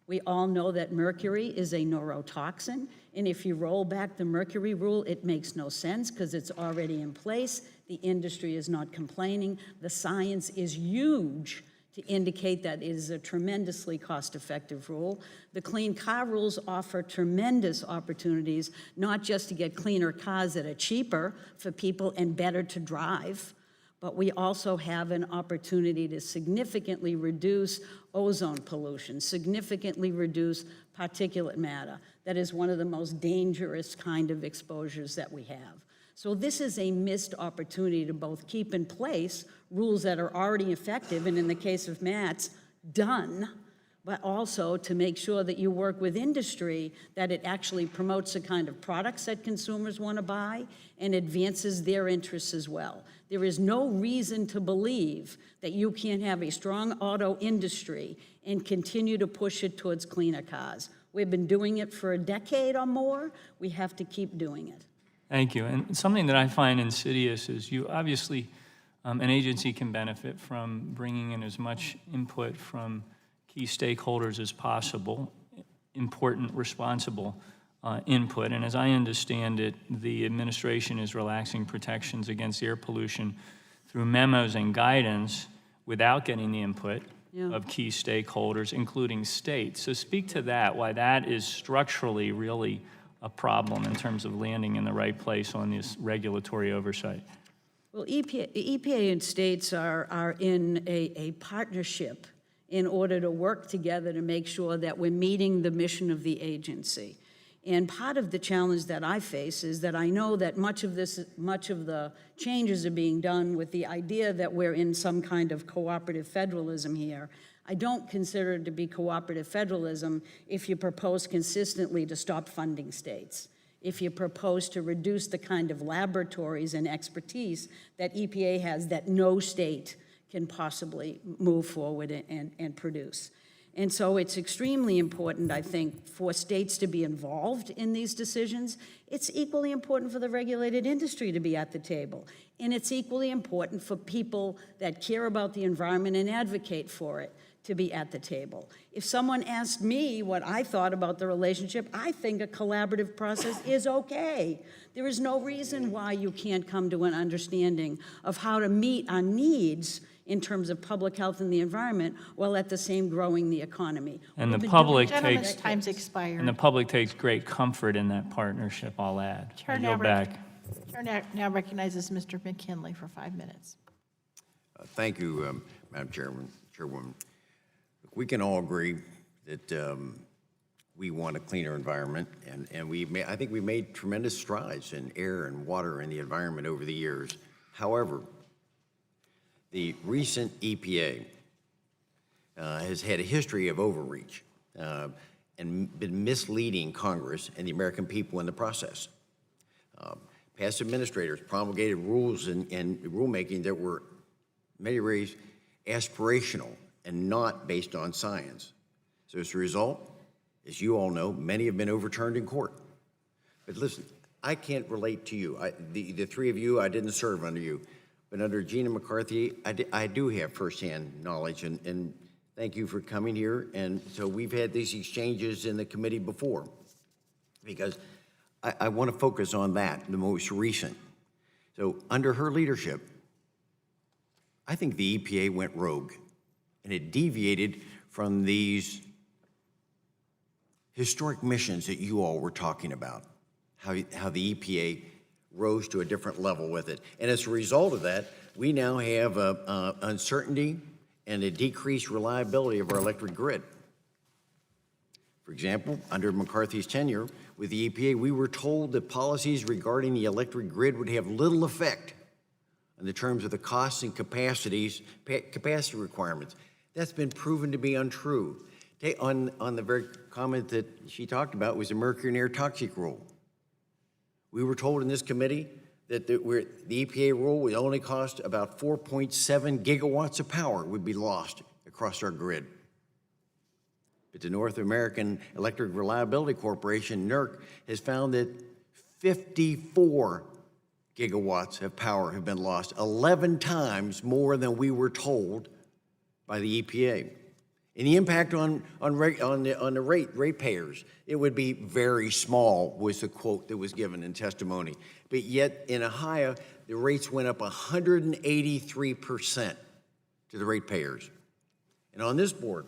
We all know that mercury is a neurotoxin, and if you roll back the mercury rule, it makes no sense because it's already in place. The industry is not complaining. The science is huge to indicate that it is a tremendously cost-effective rule. The clean car rules offer tremendous opportunities, not just to get cleaner cars that are cheaper for people and better to drive, but we also have an opportunity to significantly reduce ozone pollution, significantly reduce particulate matter. That is one of the most dangerous kind of exposures that we have. So this is a missed opportunity to both keep in place rules that are already effective, and in the case of MATS, done, but also to make sure that you work with industry, that it actually promotes the kind of products that consumers want to buy and advances their interests as well. There is no reason to believe that you can't have a strong auto industry and continue to push it towards cleaner cars. We've been doing it for a decade or more. We have to keep doing it. Thank you. And something that I find insidious is you obviously, an agency can benefit from bringing in as much input from key stakeholders as possible, important, responsible input. And as I understand it, the administration is relaxing protections against air pollution through memos and guidance without getting the input of key stakeholders, including states. So speak to that, why that is structurally really a problem in terms of landing in the right place on this regulatory oversight. Well, EPA and states are in a partnership in order to work together to make sure that we're meeting the mission of the agency. And part of the challenge that I face is that I know that much of the changes are being done with the idea that we're in some kind of cooperative federalism here. I don't consider it to be cooperative federalism if you propose consistently to stop funding states, if you propose to reduce the kind of laboratories and expertise that EPA has that no state can possibly move forward and produce. And so it's extremely important, I think, for states to be involved in these decisions. It's equally important for the regulated industry to be at the table. And it's equally important for people that care about the environment and advocate for it to be at the table. If someone asked me what I thought about the relationship, I think a collaborative process is okay. There is no reason why you can't come to an understanding of how to meet our needs in terms of public health and the environment, while at the same growing the economy. And the public Gentleman's time's expired. And the public takes great comfort in that partnership, I'll add. Chair I yield back. now recognizes Mr. McKinley for 5 minutes. Thank you, Madam Chairwoman. We can all agree that we want a cleaner environment, and I think we made tremendous strides in air and water and the environment over the years. However, the recent EPA has had a history of overreach and been misleading Congress and the American people in the process. Past administrators promulgated rules and rulemaking that were in many ways aspirational and not based on science. So as a result, as you all know, many have been overturned in court. But listen, I can't relate to you. The three of you, I didn't serve under you. But under Gina McCarthy, I do have firsthand knowledge, and thank you for coming here. And so we've had these exchanges in the committee before, because I want to focus on that, the most recent. So under her leadership, I think the EPA went rogue, and it deviated from these historic missions that you all were talking about, how the EPA rose to a different level with it. And as a result of that, we now have uncertainty and a decreased reliability of our electric grid. For example, under McCarthy's tenure with the EPA, we were told that policies regarding the electric grid would have little effect on the terms of the costs and capacity requirements. That's been proven to be untrue. On the very comment that she talked about was the mercury and air toxic rule. We were told in this committee that the EPA rule would only cost about 4.7 gigawatts of power would be lost across our grid. But the North American Electric Reliability Corporation, NERC, has found that 54 gigawatts of power have been lost, 11 times more than we were told by the EPA. And the impact on the ratepayers, it would be very small, was the quote that was given in testimony. But yet in Ohio, the rates went up 183% to the ratepayers. And on this board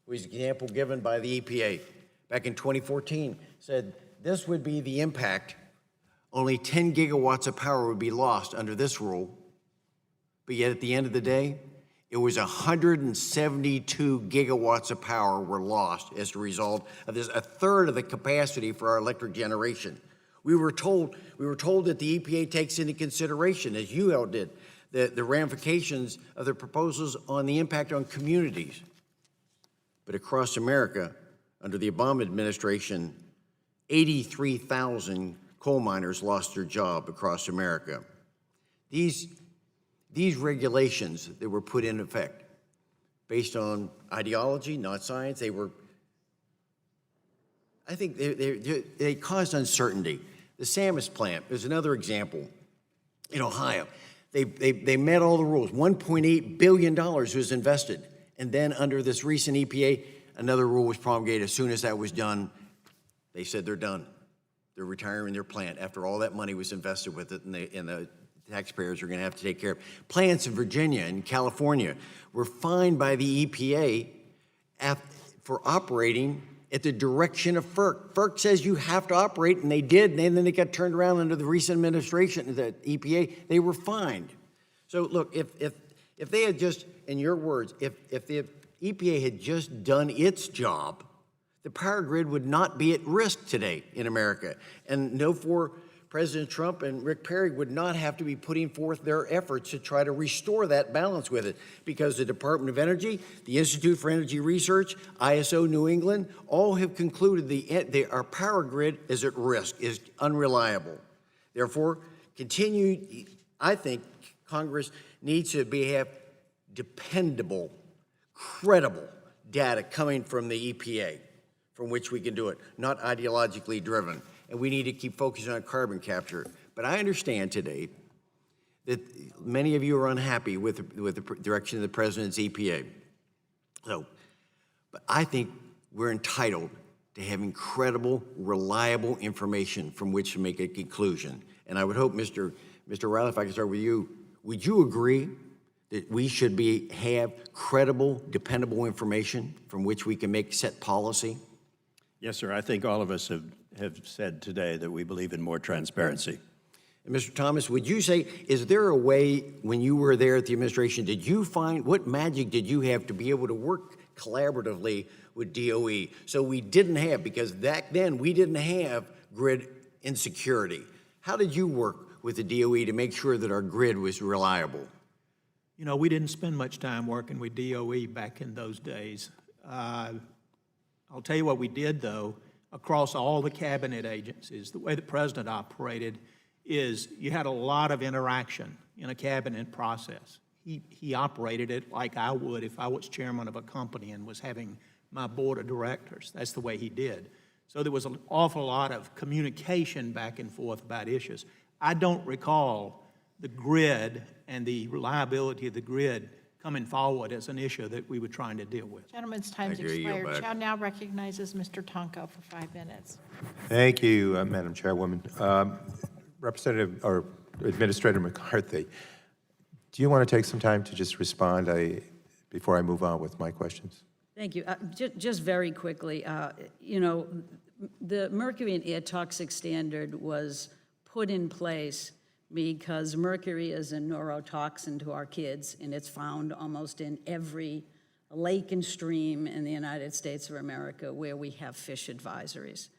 was an example given by the EPA back in 2014, said this would be the impact. Only 10 gigawatts of power would be lost under this rule. But yet at the end of the day, it was 172 gigawatts of power were lost as a result of this, a third of the capacity for our electric generation. We were told that the EPA takes into consideration, as you all did, the ramifications of the proposals on the impact on communities. But across America, under the Obama administration, 83,000 coal miners lost their job across America. These regulations that were put in effect based on ideology, not science, I think they caused uncertainty. The Samus plant is another example in Ohio. They met all the rules. $1.8 billion was invested. And then under this recent EPA, another rule was promulgated. As soon as that was done, they said they're done. They're retiring their plant after all that money was invested with it, and the taxpayers are going to have to take care of. Plants in Virginia and California were fined by the EPA for operating at the direction of FERC. FERC says you have to operate, and they did, and then they got turned around under the recent administration, the EPA, they were fined. So look, if they had just, in your words, if the EPA had just done its job, the power grid would not be at risk today in America. And President Trump and Rick Perry would not have to be putting forth their efforts to try to restore that balance with it, because the Department of Energy, the Institute for Energy Research, ISO New England, all have concluded our power grid is at risk, is unreliable. Therefore, I think Congress needs to have dependable, credible data coming from the EPA from which we can do it, not ideologically driven. And we need to keep focusing on carbon capture. But I understand today that many of you are unhappy with the direction of the President's EPA. But I think we're entitled to have incredible, reliable information from which to make a conclusion. And I would hope, Mr. Reilly, if I can start with you, would you agree that we should have credible, dependable information from which we can set policy? Yes, sir. I think all of us have said today that we believe in more transparency. And Mr. Thomas, would you say, is there a way, when you were there at the administration, did you find, what magic did you have to be able to work collaboratively with DOE? So we didn't have, because back then we didn't have grid insecurity. How did you work with the DOE to make sure that our grid was reliable? You know, we didn't spend much time working with DOE back in those days. I'll tell you what we did, though, across all the cabinet agencies. The way the President operated is you had a lot of interaction in a cabinet process. He operated it like I would if I was chairman of a company and was having my board of directors. That's the way he did. So there was an awful lot of communication back and forth about issues. I don't recall the grid and the reliability of the grid coming forward as an issue that we were trying to deal with. Gentleman's time's expired. Chair now recognizes Mr. Tonko for 5 minutes. Thank you, Madam Chairwoman. Representative or Administrator McCarthy, do you want to take some time to just respond before I move on with my questions? Thank you. Just very quickly, you know, the mercury and air toxic standard was put in place because mercury is a neurotoxin to our kids, and it's found almost in every lake and stream in the United States of America where we have fish advisories.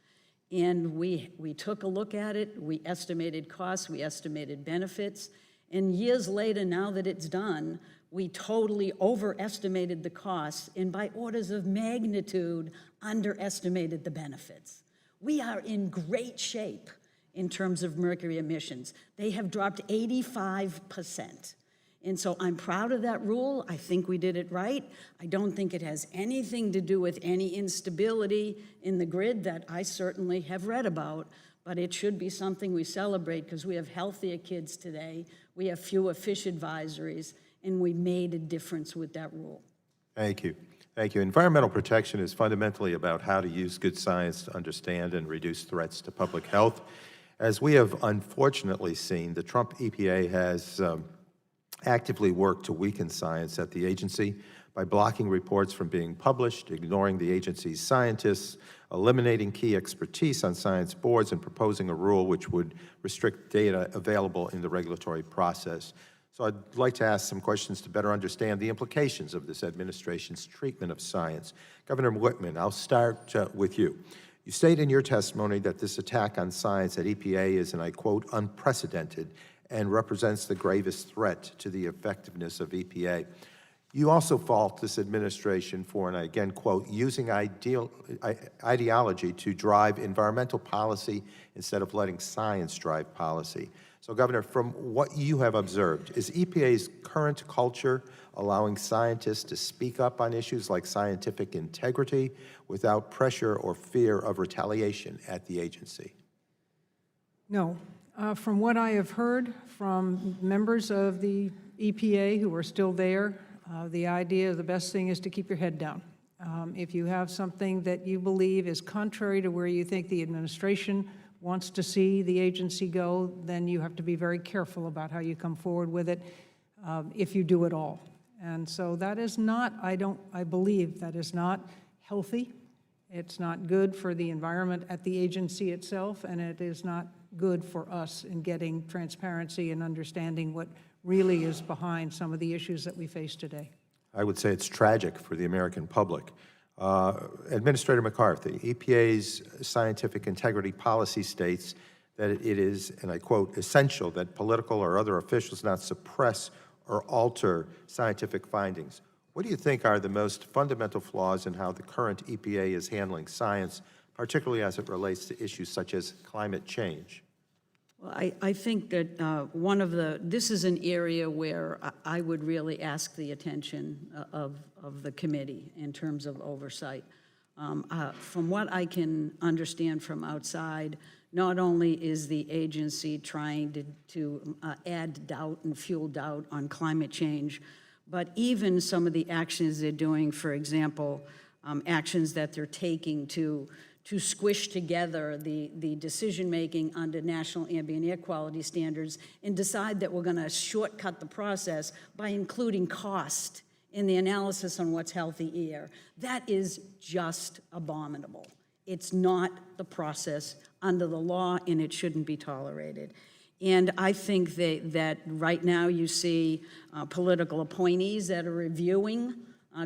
And we took a look at it, we estimated costs, we estimated benefits, and years later, now that it's done, we totally overestimated the costs and by orders of magnitude underestimated the benefits. We are in great shape in terms of mercury emissions. They have dropped 85%. And so I'm proud of that rule. I think we did it right. I don't think it has anything to do with any instability in the grid that I certainly have read about, but it should be something we celebrate because we have healthier kids today, we have fewer fish advisories, and we made a difference with that rule. Thank you. Thank you. Environmental protection is fundamentally about how to use good science to understand and reduce threats to public health. As we have unfortunately seen, the Trump EPA has actively worked to weaken science at the agency by blocking reports from being published, ignoring the agency's scientists, eliminating key expertise on science boards, and proposing a rule which would restrict data available in the regulatory process. So I'd like to ask some questions to better understand the implications of this administration's treatment of science. Governor Whitman, I'll start with you. You state in your testimony that this attack on science at EPA is, and I quote, unprecedented and represents the gravest threat to the effectiveness of EPA. You also fault this administration for, and I again quote, using ideology to drive environmental policy instead of letting science drive policy. So, Governor, from what you have observed, is EPA's current culture allowing scientists to speak up on issues like scientific integrity without pressure or fear of retaliation at the agency? No. From what I have heard from members of the EPA who are still there, the idea, the best thing is to keep your head down. If you have something that you believe is contrary to where you think the administration wants to see the agency go, then you have to be very careful about how you come forward with it, if you do at all. And so that is not, I believe that is not healthy. It's not good for the environment at the agency itself, and it is not good for us in getting transparency and understanding what really is behind some of the issues that we face today. I would say it's tragic for the American public. Administrator McCarthy, EPA's scientific integrity policy states that it is, and I quote, essential that political or other officials not suppress or alter scientific findings. What do you think are the most fundamental flaws in how the current EPA is handling science, particularly as it relates to issues such as climate change? Well, I think that this is an area where I would really ask the attention of the committee in terms of oversight. From what I can understand from outside, not only is the agency trying to add doubt and fuel doubt on climate change, but even some of the actions they're doing, for example, actions that they're taking to squish together the decision-making under national ambient air quality standards and decide that we're going to shortcut the process by including cost in the analysis on what's healthy air. That is just abominable. It's not the process under the law, and it shouldn't be tolerated. And I think that right now you see political appointees that are reviewing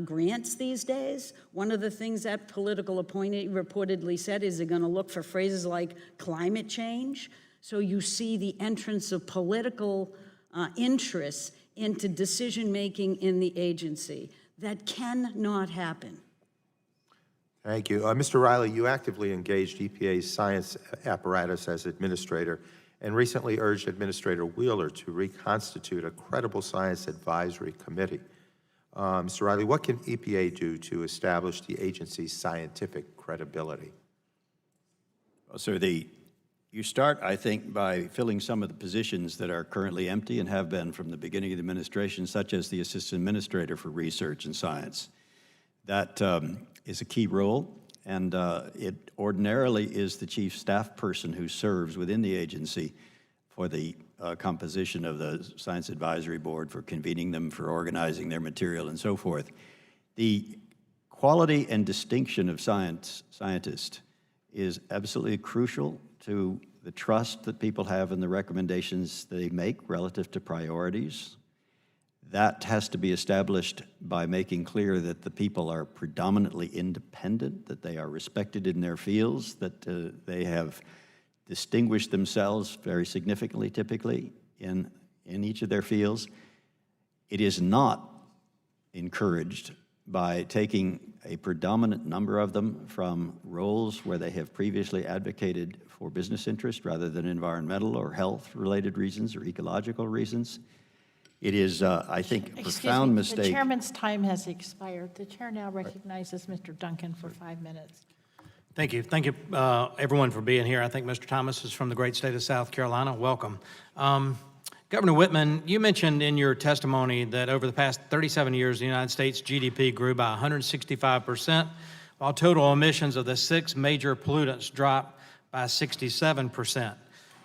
grants these days. One of the things that political appointee reportedly said is they're going to look for phrases like climate change. So you see the entrance of political interests into decision-making in the agency. That cannot happen. Thank you. Mr. Reilly, you actively engaged EPA's science apparatus as administrator and recently urged Administrator Wheeler to reconstitute a credible science advisory committee. Mr. Reilly, what can EPA do to establish the agency's scientific credibility? Well, sir, you start, I think, by filling some of the positions that are currently empty and have been from the beginning of the administration, such as the Assistant Administrator for Research and Science. That is a key role, and it ordinarily is the chief staff person who serves within the agency for the composition of the Science Advisory Board, for convening them, for organizing their material, and so forth. The quality and distinction of scientists is absolutely crucial to the trust that people have in the recommendations they make relative to priorities. That has to be established by making clear that the people are predominantly independent, that they are respected in their fields, that they have distinguished themselves very significantly, typically, in each of their fields. It is not encouraged by taking a predominant number of them from roles where they have previously advocated for business interest rather than environmental or health-related reasons or ecological reasons. It is, I think, a profound mistake. The chairman's time has expired. The chair now recognizes Mr. Duncan for 5 minutes. Thank you. Thank you, everyone, for being here. I think Mr. Thomas is from the great state of South Carolina. Welcome. Governor Whitman, you mentioned in your testimony that over the past 37 years, the United States GDP grew by 165%, while total emissions of the 6 major pollutants dropped by 67%.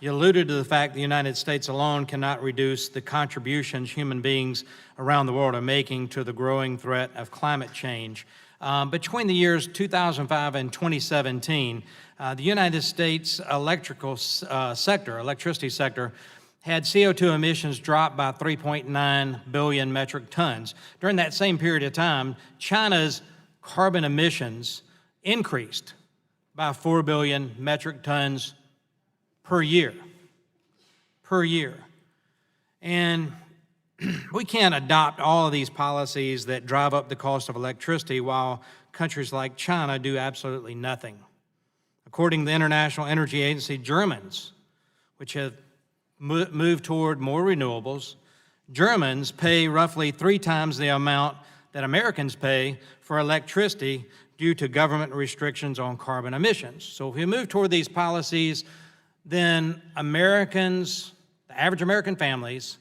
You alluded to the fact the United States alone cannot reduce the contributions human beings around the world are making to the growing threat of climate change. Between the years 2005 and 2017, the United States electricity sector, had CO2 emissions drop by 3.9 billion metric tons. During that same period of time, China's carbon emissions increased by 4 billion metric tons per year. And we can't adopt all of these policies that drive up the cost of electricity while countries like China do absolutely nothing. According to the International Energy Agency, Germans, which have moved toward more renewables, Germans pay roughly 3 times the amount that Americans pay for electricity due to government restrictions on carbon emissions. So if we move toward these policies, then Americans, the average American families,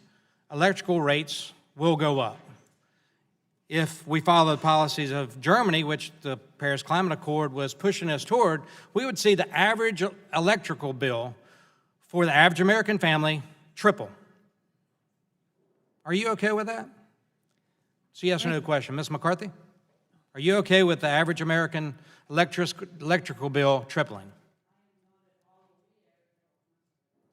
electrical rates will go up. If we follow the policies of Germany, which the Paris Climate Accord was pushing us toward, we would see the average electrical bill for the average American family triple. Are you okay with that? It's a yes or no question. Ms. McCarthy, are you okay with the average American electrical bill tripling?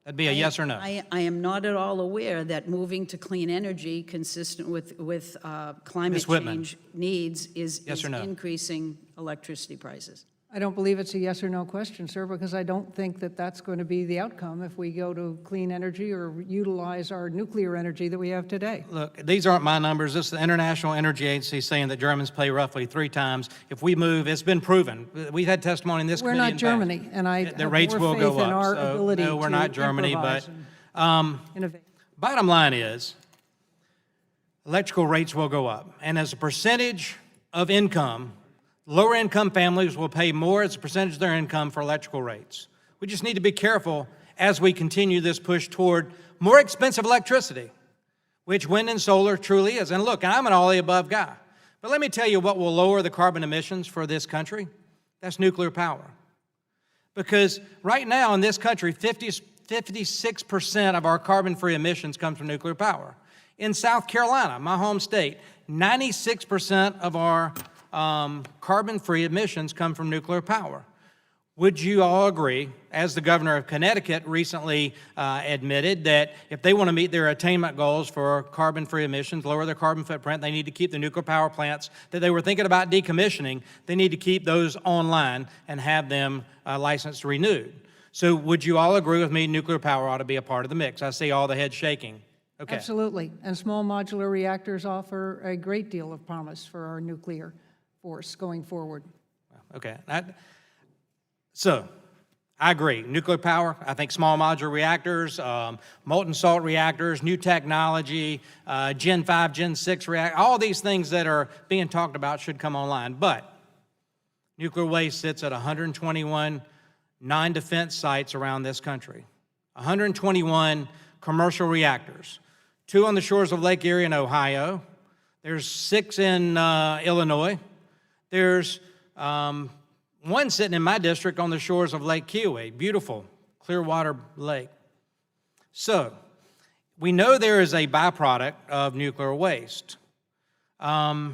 That'd be a yes or no. I am not at all aware that moving to clean energy consistent with climate change needs is increasing electricity prices. I don't believe it's a yes or no question, sir, because I don't think that that's going to be the outcome if we go to clean energy or utilize our nuclear energy that we have today. Look, these aren't my numbers. This is the International Energy Agency saying that Germans pay roughly 3 times. If we move, it's been proven. We've had testimony in this committee. We're not Germany, and I the rates will go up. In our ability no, we're not Germany, but innovate. Bottom line is, electrical rates will go up, and as a percentage of income, lower income families will pay more as a percentage of their income for electrical rates. We just need to be careful as we continue this push toward more expensive electricity, which wind and solar truly is. And look, I'm an all-the-above guy, but let me tell you what will lower the carbon emissions for this country. That's nuclear power. Because right now in this country, 56% of our carbon-free emissions come from nuclear power. In South Carolina, my home state, 96% of our carbon-free emissions come from nuclear power. Would you all agree, as the governor of Connecticut recently admitted, that if they want to meet their attainment goals for carbon-free emissions, lower their carbon footprint, they need to keep the nuclear power plants that they were thinking about decommissioning, they need to keep those online and have them licensed renewed. So would you all agree with me nuclear power ought to be a part of the mix? I see all the heads shaking. Okay. Absolutely. And small modular reactors offer a great deal of promise for our nuclear force going forward. Okay. So I agree. Nuclear power, I think small modular reactors, molten salt reactors, new technology, Gen 5, Gen 6 reactors, all these things that are being talked about should come online. But nuclear waste sits at 121 non-defense sites around this country. 121 commercial reactors. 2 on the shores of Lake Erie in Ohio. There's 6 in Illinois. There's one sitting in my district on the shores of Lake Kiowee, beautiful, clear water lake. So we know there is a byproduct of nuclear waste. Let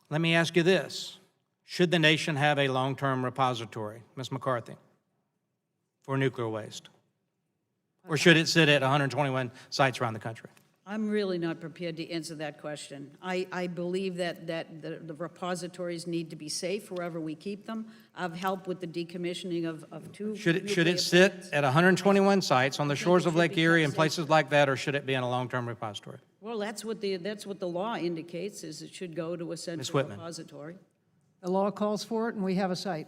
me ask you this. Should the nation have a long-term repository, Ms. McCarthy, for nuclear waste? Or should it sit at 121 sites around the country? I'm really not prepared to answer that question. I believe that the repositories need to be safe wherever we keep them. I've helped with the decommissioning of two. Should nuclear it sit plants. at 121 sites on the shores of it should Lake be Erie kept and places safe. like that, or should it be in a long-term repository? Well, that's what the law indicates, is it should go to a central Whitman. repository. The law calls for it, and we have a site.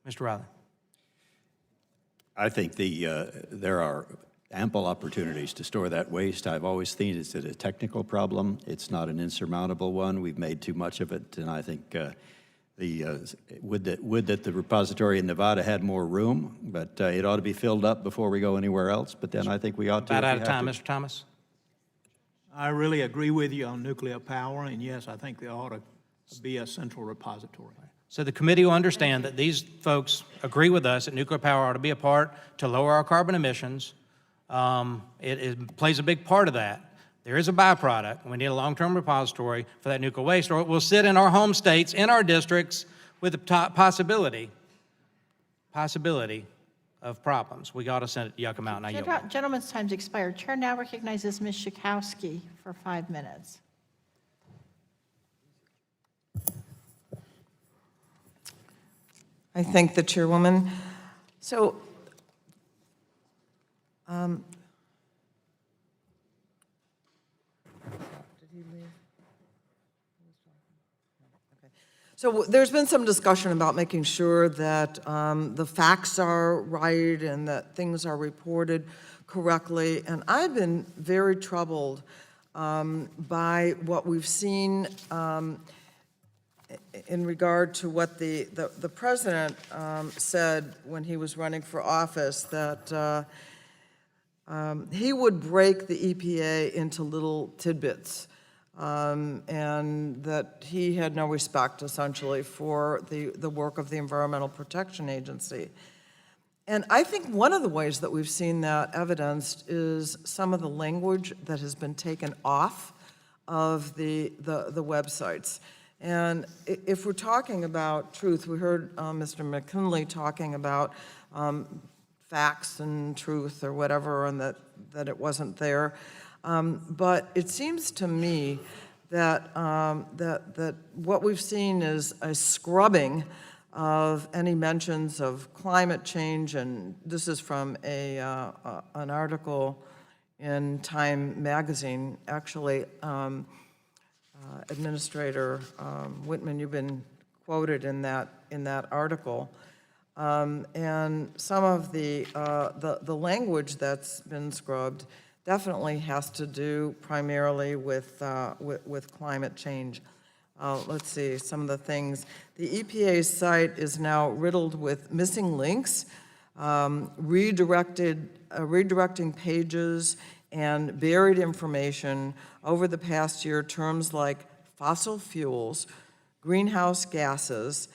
Mr. Reilly. I think there are ample opportunities to store that waste. I've always seen it's a technical problem. It's not an insurmountable one. We've made too much of it, and I think would that the repository in Nevada had more room, but it ought to be filled up before we go anywhere else. But then I think we ought to. About if out we of have time, to. Mr. Thomas. I really agree with you on nuclear power, and yes, I think there ought to be a central repository. So the committee will understand that these folks agree with us that nuclear power ought to be a part to lower our carbon emissions. It plays a big part of that. There is a byproduct. We need a long-term repository for that nuclear waste, or it will sit in our home states, in our districts, with the possibility of problems. We got to send it to Yucca Mountain. I yield. Gentleman's time's expired. Chair now recognizes Ms. Schakowsky for 5 minutes. I thank the chairwoman. So, So there's been some discussion about making sure that the facts are right and that things are reported correctly. And I've been very troubled by what we've seen in regard to what the president said when he was running for office, that he would break the EPA into little tidbits. And that he had no respect, essentially, for the work of the Environmental Protection Agency. And I think one of the ways that we've seen that evidenced is some of the language that has been taken off of the websites. And if we're talking about truth, we heard Mr. McKinley talking about facts and truth or whatever, and that it wasn't there. But it seems to me that that what we've seen is a scrubbing of any mentions of climate change, and this is from an article in Time magazine. Actually, Administrator Whitman, you've been quoted in that article. And some of the language that's been scrubbed definitely has to do primarily with climate change. Let's see, some of the things. The EPA's site is now riddled with missing links, redirecting pages, and buried information. Over the past year, terms like fossil fuels, greenhouse gases,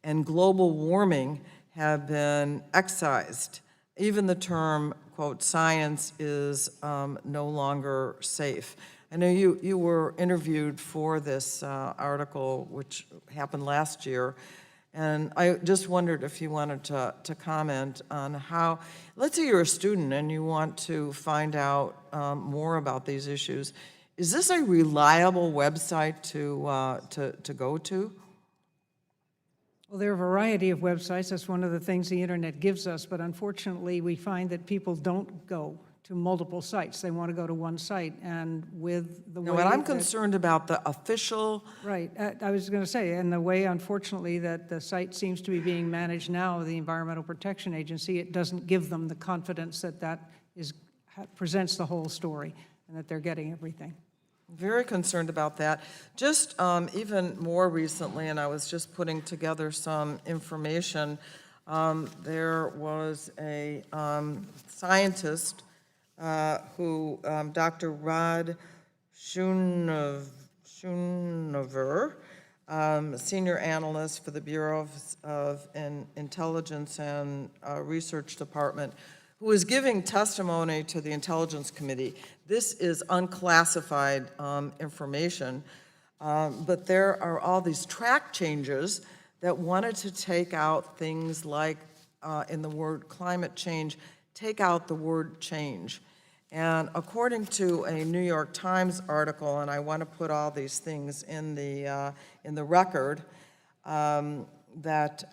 and global warming have been excised. Even the term, quote, science is no longer safe. I know you were interviewed for this article, which happened last year, and I just wondered if you wanted to comment on how, let's say you're a student and you want to find out more about these issues. Is this a reliable website to go to? Well, there are a variety of websites. That's one of the things the internet gives us, but unfortunately, we find that people don't go to multiple sites. They want to go to one site, and with the way But I'm that- concerned about the official. Right, I was going to say, and the way, unfortunately, that the site seems to be being managed now, the Environmental Protection Agency, it doesn't give them the confidence that presents the whole story and that they're getting everything. Very concerned about that. Just even more recently, and I was just putting together some information, there was a scientist who, Dr. Rod Schoonover, senior analyst for the Bureau of Intelligence and Research Department, who was giving testimony to the Intelligence Committee. This is unclassified information, but there are all these track changes that wanted to take out things like, in the word climate change, take out the word change. And according to a New York Times article, and I want to put all these things in the record, that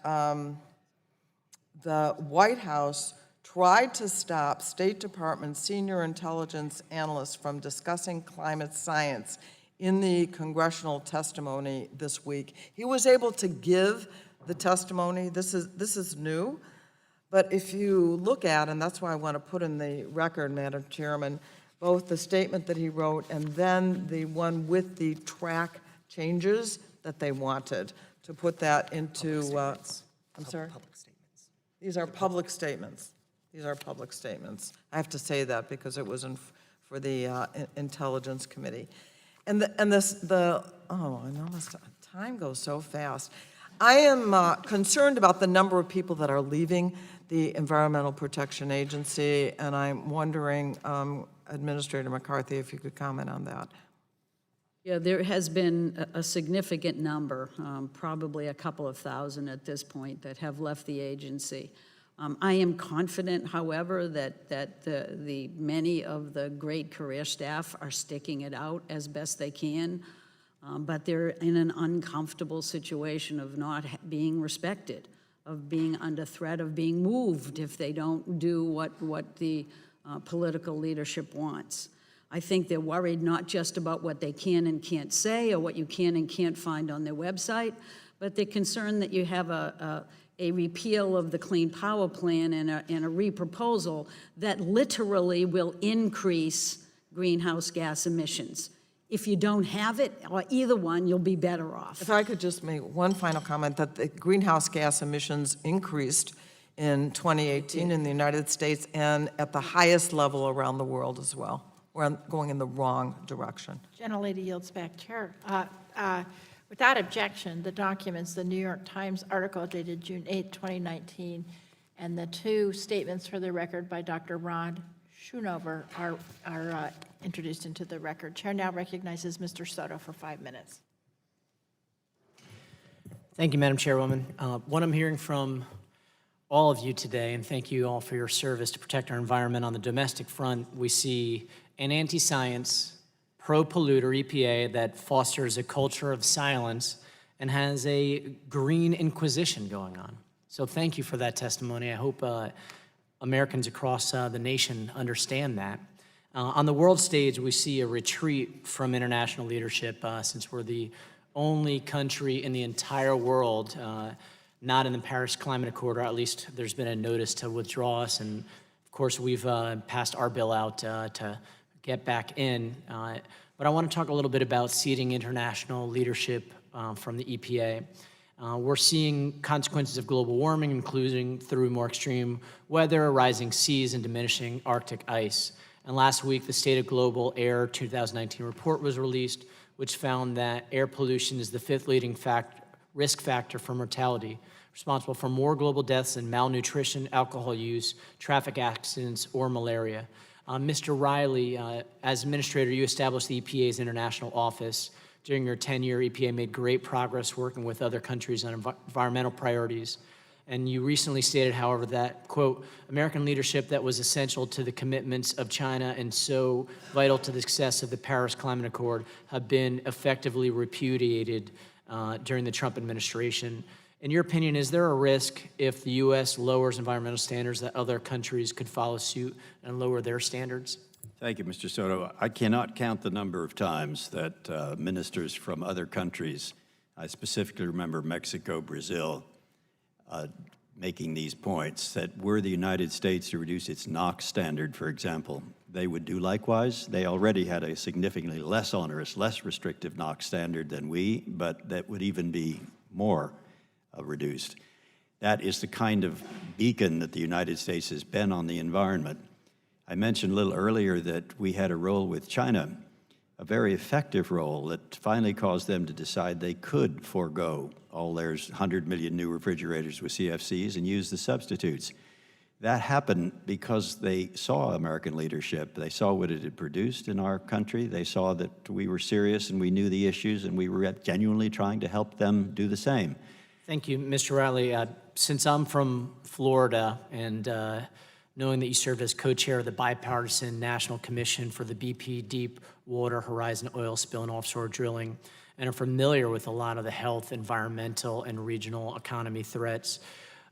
the White House tried to stop State Department senior intelligence analysts from discussing climate science in the congressional testimony this week. He was able to give the testimony. This is new. But if you look at, and that's why I want to put in the record, Madam Chairman, both the statement that he wrote and then the one with the track changes that they wanted, to put that into, I'm sorry? Public statements. These are public statements. These are public statements. I have to say that because it was for the Intelligence Committee. And I know this time goes so fast. I am concerned about the number of people that are leaving the Environmental Protection Agency, and I'm wondering, Administrator McCarthy, if you could comment on that. Yeah, there has been a significant number, probably a couple of thousand at this point, that have left the agency. I am confident, however, that the many of the great career staff are sticking it out as best they can, but they're in an uncomfortable situation of not being respected, of being under threat, of being moved if they don't do what the political leadership wants. I think they're worried not just about what they can and can't say or what you can and can't find on their website, but they're concerned that you have a repeal of the Clean Power Plan and a reproposal that literally will increase greenhouse gas emissions. If you don't have it, or either one, you'll be better off. If I could just make one final comment, that the greenhouse gas emissions increased in 2018 in the United States and at the highest level around the world as well. We're going in the wrong direction. Gentlelady yields back. Chair, without objection, the documents, the New York Times article dated June 8, 2019, and the two statements for the record by Dr. Rod Schoonover are introduced into the record. Chair now recognizes Mr. Soto for 5 minutes. Thank you, Madam Chairwoman. What I'm hearing from all of you today, and thank you all for your service to protect our environment on the domestic front, we see an anti-science, pro-polluter EPA that fosters a culture of silence and has a green inquisition going on. So thank you for that testimony. I hope Americans across the nation understand that. On the world stage, we see a retreat from international leadership since we're the only country in the entire world not in the Paris Climate Accord, or at least there's been a notice to withdraw us. And of course, we've passed our bill out to get back in. But I want to talk a little bit about ceding international leadership from the EPA. We're seeing consequences of global warming, including through more extreme weather, rising seas, and diminishing Arctic ice. And last week, the State of Global Air 2019 report was released, which found that air pollution is the fifth leading risk factor for mortality, responsible for more global deaths than malnutrition, alcohol use, traffic accidents, or malaria. Mr. Reilly, as administrator, you established the EPA's international office. During your tenure, EPA made great progress working with other countries on environmental priorities. And you recently stated, however, that, quote, American leadership that was essential to the commitments of China and so vital to the success of the Paris Climate Accord have been effectively repudiated during the Trump administration. In your opinion, is there a risk if the U.S. lowers environmental standards that other countries could follow suit and lower their standards? Thank you, Mr. Soto. I cannot count the number of times that ministers from other countries, I specifically remember Mexico, Brazil, making these points, that were the United States to reduce its NOx standard, for example, they would do likewise. They already had a significantly less onerous, less restrictive NOx standard than we, but that would even be more reduced. That is the kind of beacon that the United States has been on the environment. I mentioned a little earlier that we had a role with China, a very effective role that finally caused them to decide they could forego all their 100 million new refrigerators with CFCs and use the substitutes. That happened because they saw American leadership. They saw what it had produced in our country. They saw that we were serious and we knew the issues and we were genuinely trying to help them do the same. Thank you, Mr. Reilly. Since I'm from Florida and knowing that you served as co-chair of the bipartisan National Commission for the BP Deepwater Horizon oil spill and offshore drilling, and are familiar with a lot of the health, environmental, and regional economy threats.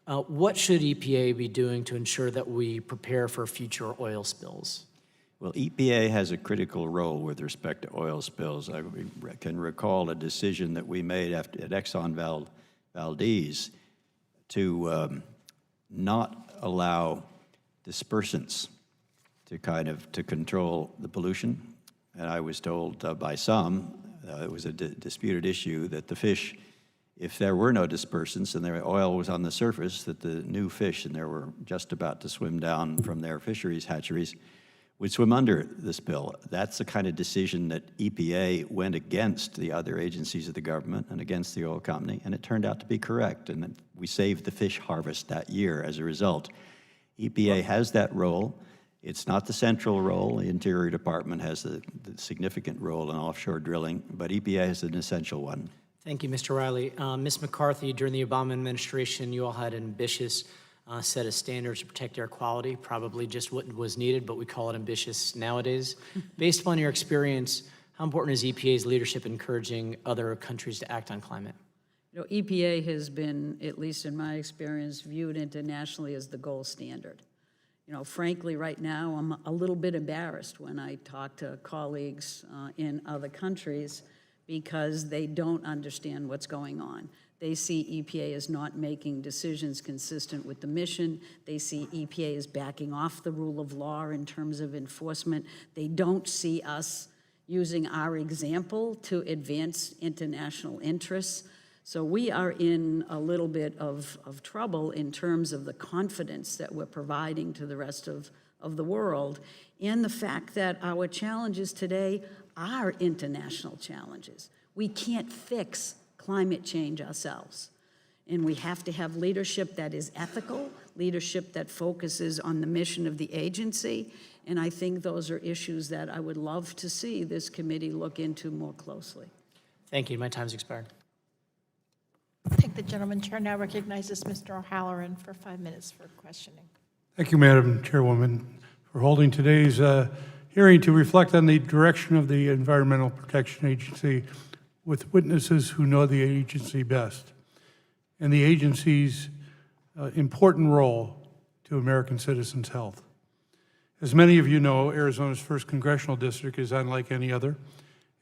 What should EPA be doing to ensure that we prepare for future oil spills? Well, EPA has a critical role with respect to oil spills. I can recall a decision that we made at Exxon Valdez to not allow dispersants to control the pollution. And I was told by some, it was a disputed issue, that the fish, if there were no dispersants and the oil was on the surface, that the new fish, and they were just about to swim down from their fisheries hatcheries, would swim under the spill. That's the kind of decision that EPA went against the other agencies of the government and against the oil company, and it turned out to be correct, and we saved the fish harvest that year as a result. EPA has that role. It's not the central role. The Interior Department has the significant role in offshore drilling, but EPA has an essential one. Thank you, Mr. Reilly. Ms. McCarthy, during the Obama administration, you all had an ambitious set of standards to protect air quality, probably just what was needed, but we call it ambitious nowadays. Based upon your experience, how important is EPA's leadership in encouraging other countries to act on climate? You know, EPA has been, at least in my experience, viewed internationally as the gold standard. You know, frankly, right now, I'm a little bit embarrassed when I talk to colleagues in other countries because they don't understand what's going on. They see EPA as not making decisions consistent with the mission. They see EPA as backing off the rule of law in terms of enforcement. They don't see us using our example to advance international interests. So we are in a little bit of trouble in terms of the confidence that we're providing to the rest of the world, and the fact that our challenges today are international challenges. We can't fix climate change ourselves. And we have to have leadership that is ethical, leadership that focuses on the mission of the agency, and I think those are issues that I would love to see this committee look into more closely. Thank you. My time's expired. I think the gentleman chair now recognizes Mr. O'Halloran for 5 minutes for questioning. Thank you, Madam Chairwoman, for holding today's hearing to reflect on the direction of the Environmental Protection Agency with witnesses who know the agency best and the agency's important role to American citizens' health. As many of you know, Arizona's 1st Congressional District is unlike any other.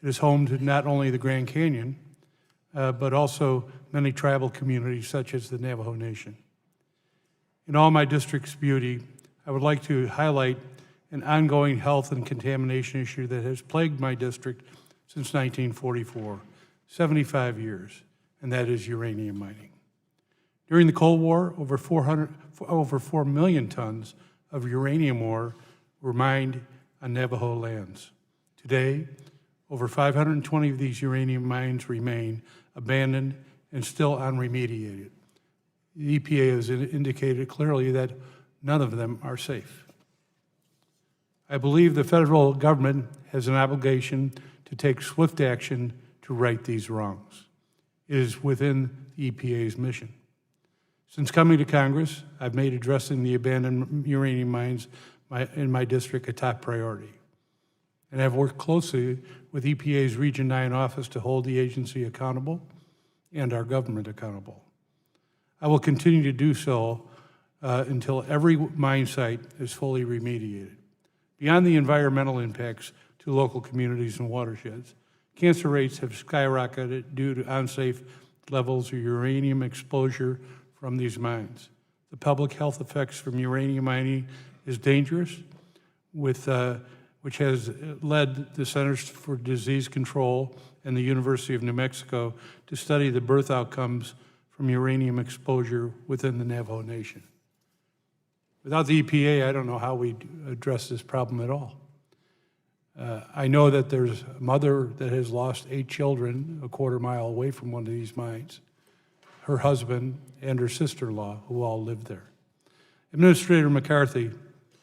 It is home to not only the Grand Canyon, but also many tribal communities such as the Navajo Nation. In all my district's beauty, I would like to highlight an ongoing health and contamination issue that has plagued my district since 1944, 75 years, and that is uranium mining. During the Cold War, over 4 million tons of uranium ore were mined on Navajo lands. Today, over 520 of these uranium mines remain abandoned and still unremediated. The EPA has indicated clearly that none of them are safe. I believe the federal government has an obligation to take swift action to right these wrongs. It is within the EPA's mission. Since coming to Congress, I've made addressing the abandoned uranium mines in my district a top priority. And I've worked closely with EPA's Region 9 office to hold the agency accountable and our government accountable. I will continue to do so until every mine site is fully remediated. Beyond the environmental impacts to local communities and watersheds, cancer rates have skyrocketed due to unsafe levels of uranium exposure from these mines. The public health effects from uranium mining is dangerous, which has led the Centers for Disease Control and the University of New Mexico to study the birth outcomes from uranium exposure within the Navajo Nation. Without the EPA, I don't know how we address this problem at all. I know that there's a mother that has lost 8 children a quarter mile away from one of these mines, her husband and her sister-in-law, who all live there. Administrator McCarthy,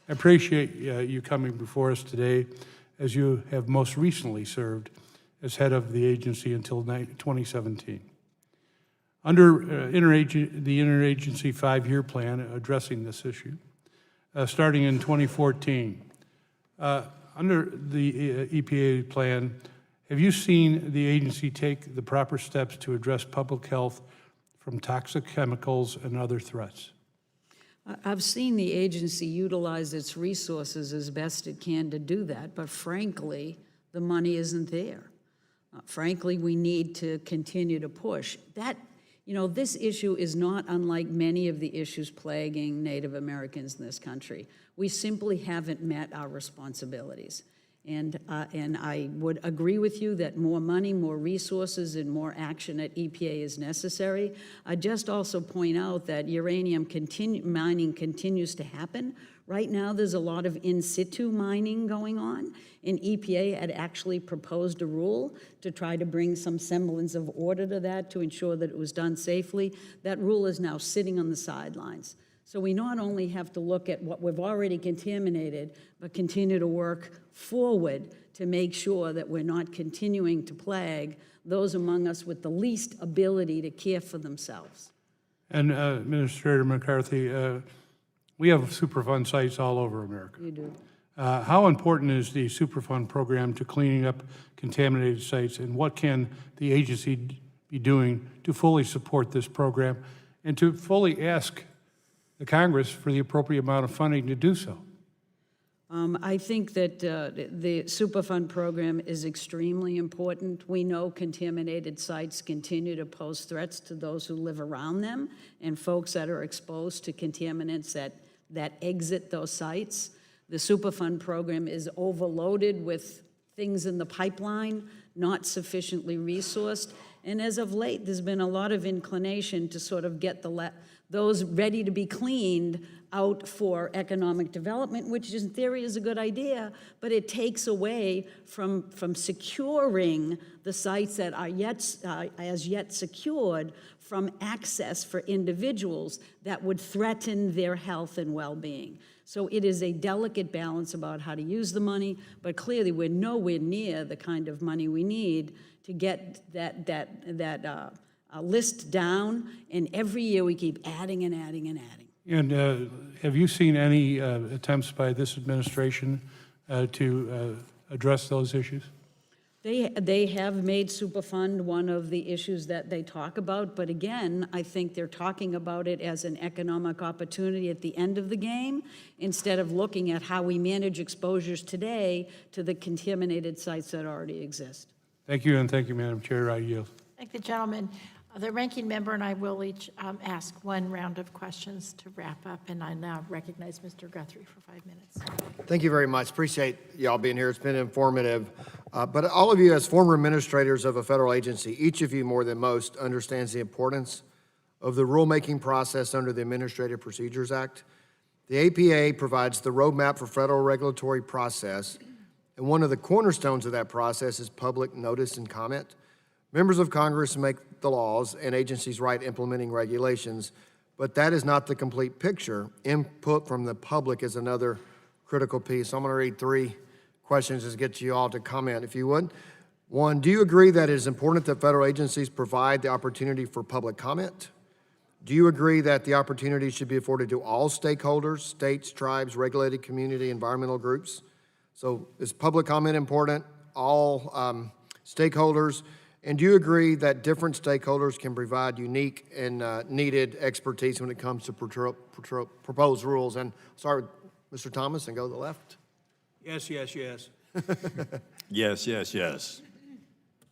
I appreciate you coming before us today, as you have most recently served as head of the agency until 2017. Under the interagency 5-year plan addressing this issue, starting in 2014. Under the EPA plan, have you seen the agency take the proper steps to address public health from toxic chemicals and other threats? I've seen the agency utilize its resources as best it can to do that, but frankly, the money isn't there. Frankly, we need to continue to push. This issue is not unlike many of the issues plaguing Native Americans in this country. We simply haven't met our responsibilities. And I would agree with you that more money, more resources, and more action at EPA is necessary. I'd just also point out that uranium mining continues to happen. Right now, there's a lot of in situ mining going on, and EPA had actually proposed a rule to try to bring some semblance of order to that to ensure that it was done safely. That rule is now sitting on the sidelines. So we not only have to look at what we've already contaminated, but continue to work forward to make sure that we're not continuing to plague those among us with the least ability to care for themselves. And Administrator McCarthy, we have Superfund sites all over America. You do. How important is the Superfund program to cleaning up contaminated sites, and what can the agency be doing to fully support this program and to fully ask the Congress for the appropriate amount of funding to do so? I think that the Superfund program is extremely important. We know contaminated sites continue to pose threats to those who live around them and folks that are exposed to contaminants that exit those sites. The Superfund program is overloaded with things in the pipeline, not sufficiently resourced. And as of late, there's been a lot of inclination to sort of get those ready to be cleaned out for economic development, which in theory is a good idea, but it takes away from securing the sites that are as yet secured from access for individuals that would threaten their health and well-being. So it is a delicate balance about how to use the money, but clearly we're nowhere near the kind of money we need to get that list down, and every year we keep adding and adding and adding. And have you seen any attempts by this administration to address those issues? They have made Superfund one of the issues that they talk about, but again, I think they're talking about it as an economic opportunity at the end of the game, instead of looking at how we manage exposures today to the contaminated sites that already exist. Thank you, and thank you, Madam Chair. I yield. Thank the gentleman. The ranking member and I will each ask one round of questions to wrap up, and I now recognize Mr. Guthrie for 5 minutes. Thank you very much. Appreciate y'all being here. It's been informative. But all of you as former administrators of a federal agency, each of you more than most understands the importance of the rulemaking process under the Administrative Procedures Act. The APA provides the roadmap for federal regulatory process, and one of the cornerstones of that process is public notice and comment. Members of Congress make the laws and agencies write implementing regulations, but that is not the complete picture. Input from the public is another critical piece. I'm going to read 3 questions to get you all to comment, if you would. 1, do you agree that it is important that federal agencies provide the opportunity for public comment? Do you agree that the opportunity should be afforded to all stakeholders, states, tribes, regulated community, environmental groups? So is public comment important, all stakeholders? And do you agree that different stakeholders can provide unique and needed expertise when it comes to proposed rules? And start with Mr. Thomas and go to the left. Yes, yes, yes. Yes, yes, yes.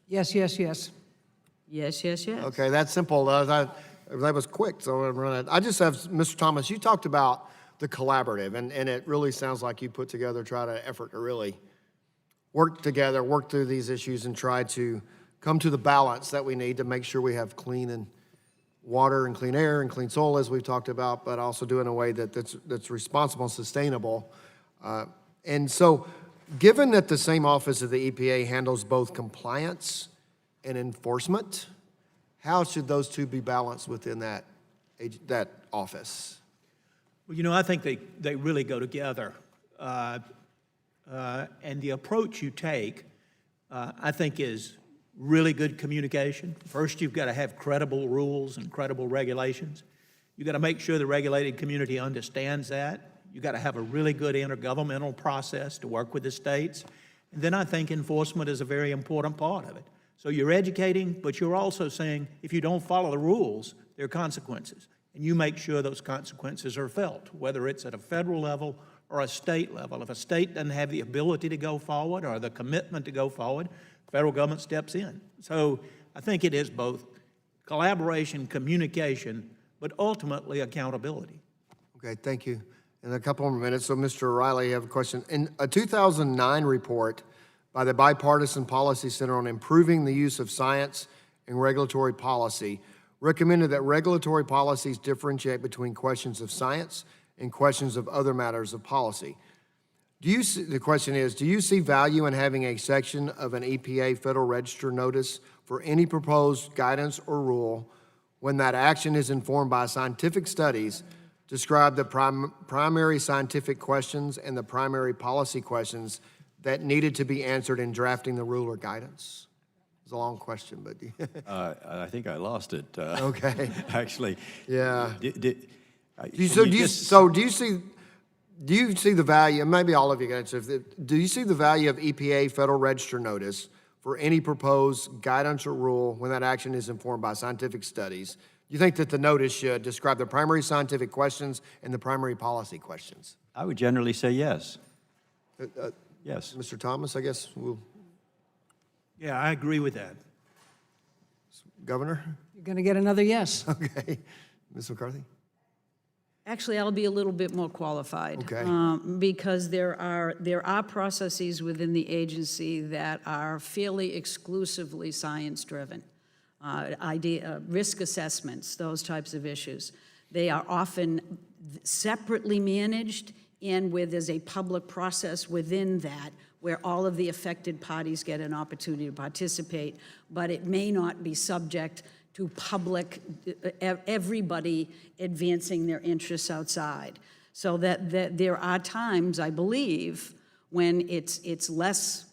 Yes, yes, yes. Yes, yes, yes. Okay, that's simple. That was quick, so I'm running. I just have, Mr. Thomas, you talked about the collaborative, and it really sounds like you put together, tried an effort to really work together, work through these issues, and try to come to the balance that we need to make sure we have clean and water and clean air and clean soil, as we've talked about, but also do it in a way that's responsible and sustainable. And so, given that the same office of the EPA handles both compliance and enforcement, how should those two be balanced within that office? Well, I think they really go together. And the approach you take, I think, is really good communication. First, you've got to have credible rules and credible regulations. You've got to make sure the regulated community understands that. You got to have a really good intergovernmental process to work with the states. And then I think enforcement is a very important part of it. So you're educating, but you're also saying if you don't follow the rules, there are consequences. And you make sure those consequences are felt, whether it's at a federal level or a state level. If a state doesn't have the ability to go forward or the commitment to go forward, the federal government steps in. So I think it is both collaboration, communication, but ultimately accountability. Okay, thank you. In a couple more minutes, so Mr. Reilly, you have a question. In a 2009 report by the Bipartisan Policy Center on Improving the Use of Science and Regulatory Policy, recommended that regulatory policies differentiate between questions of science and questions of other matters of policy. The question is, do you see value in having a section of an EPA Federal Register notice for any proposed guidance or rule when that action is informed by scientific studies, describe the primary scientific questions and the primary policy questions that needed to be answered in drafting the rule or guidance? It's a long question, but. I think I lost it. Okay. Actually. Yeah. Do you see the value, and maybe all of you can answer, do you see the value of EPA Federal Register notice for any proposed guidance or rule when that action is informed by scientific studies? Do you think that the notice should describe the primary scientific questions and the primary policy questions? I would generally say yes. Yes. Mr. Thomas, I guess we'll. Yeah, I agree with that. Governor? You're going to get another yes. Okay. Ms. McCarthy? Actually, I'll be a little bit more qualified. Okay. Because there are processes within the agency that are fairly exclusively science-driven. Risk assessments, those types of issues. They are often separately managed and where there's a public process within that where all of the affected parties get an opportunity to participate, but it may not be subject to public, everybody advancing their interests outside. So that there are times, I believe, when it's less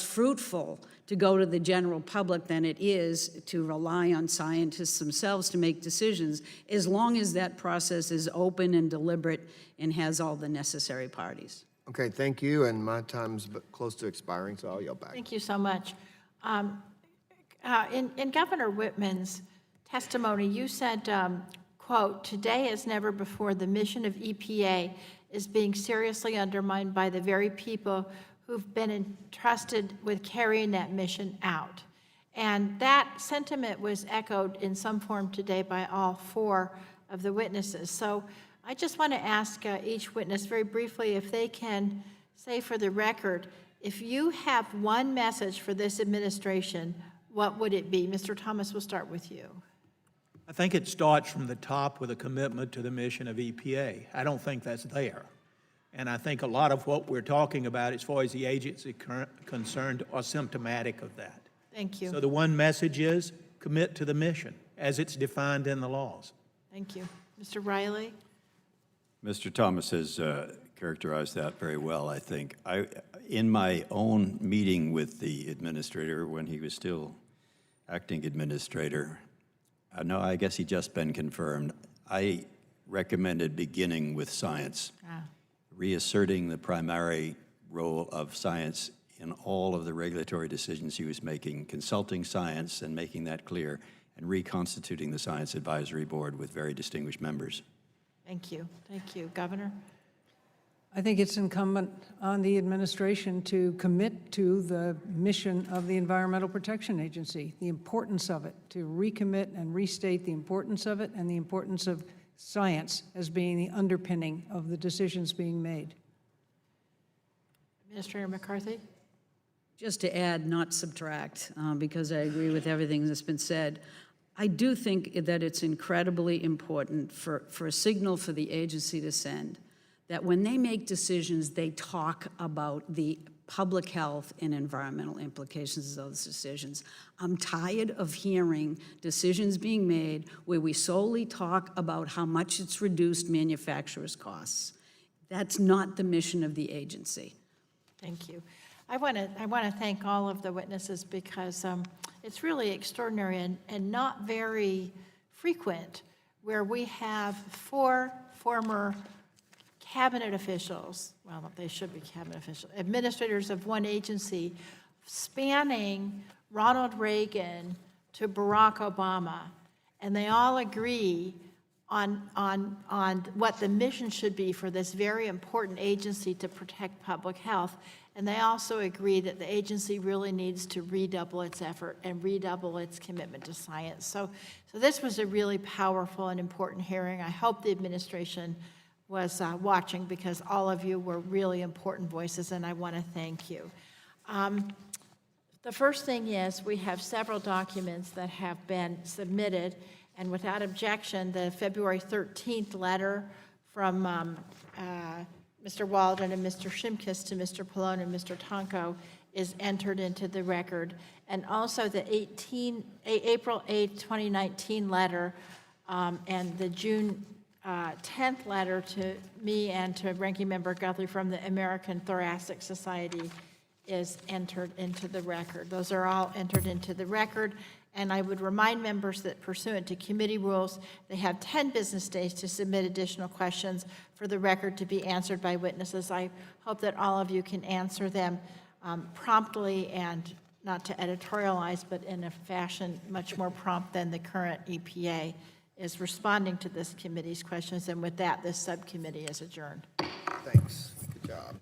fruitful to go to the general public than it is to rely on scientists themselves to make decisions, as long as that process is open and deliberate and has all the necessary parties. Okay, thank you, and my time's close to expiring, so I'll yield back. Thank you so much. In Governor Whitman's testimony, you said, quote, "Today as never before, the mission of EPA is being seriously undermined by the very people who've been entrusted with carrying that mission out." And that sentiment was echoed in some form today by all four of the witnesses. So I just want to ask each witness very briefly if they can say for the record, if you have one message for this administration, what would it be? Mr. Thomas, we'll start with you. I think it starts from the top with a commitment to the mission of EPA. I don't think that's there. And I think a lot of what we're talking about as far as the agency concerned are symptomatic of that. Thank you. So the one message is commit to the mission as it's defined in the laws. Thank you. Mr. Reilly? Mr. Thomas has characterized that very well, I think. In my own meeting with the administrator when he was still acting administrator, I guess he's just been confirmed, I recommended beginning with science, reasserting the primary role of science in all of the regulatory decisions he was making, consulting science and making that clear, and reconstituting the Science Advisory Board with very distinguished members. Thank you. Thank you. Governor? I think it's incumbent on the administration to commit to the mission of the Environmental Protection Agency, the importance of it, to recommit and restate the importance of it and the importance of science as being the underpinning of the decisions being made. Administrator McCarthy? Just to add, not subtract, because I agree with everything that's been said. I do think that it's incredibly important for a signal for the agency to send that when they make decisions, they talk about the public health and environmental implications of those decisions. I'm tired of hearing decisions being made where we solely talk about how much it's reduced manufacturers' costs. That's not the mission of the agency. Thank you. I want to thank all of the witnesses because it's really extraordinary and not very frequent where we have four former cabinet officials, well, they should be cabinet officials, administrators of one agency spanning Ronald Reagan to Barack Obama, and they all agree on what the mission should be for this very important agency to protect public health. And they also agree that the agency really needs to redouble its effort and redouble its commitment to science. So this was a really powerful and important hearing. I hope the administration was watching, because all of you were really important voices, and I want to thank you. The first thing is we have several documents that have been submitted, and without objection, the February 13th letter from Mr. Walden and Mr. Shimkus to Mr. Pallone and Mr. Tonko is entered into the record. And also the April 8, 2019 letter and the June 10th letter to me and to Ranking Member Guthrie from the American Thoracic Society is entered into the record. Those are all entered into the record. And I would remind members that pursuant to committee rules, they have 10 business days to submit additional questions for the record to be answered by witnesses. I hope that all of you can answer them promptly, and not to editorialize, but in a fashion much more prompt than the current EPA is responding to this committee's questions. And with that, this subcommittee is adjourned. Thanks. Good job.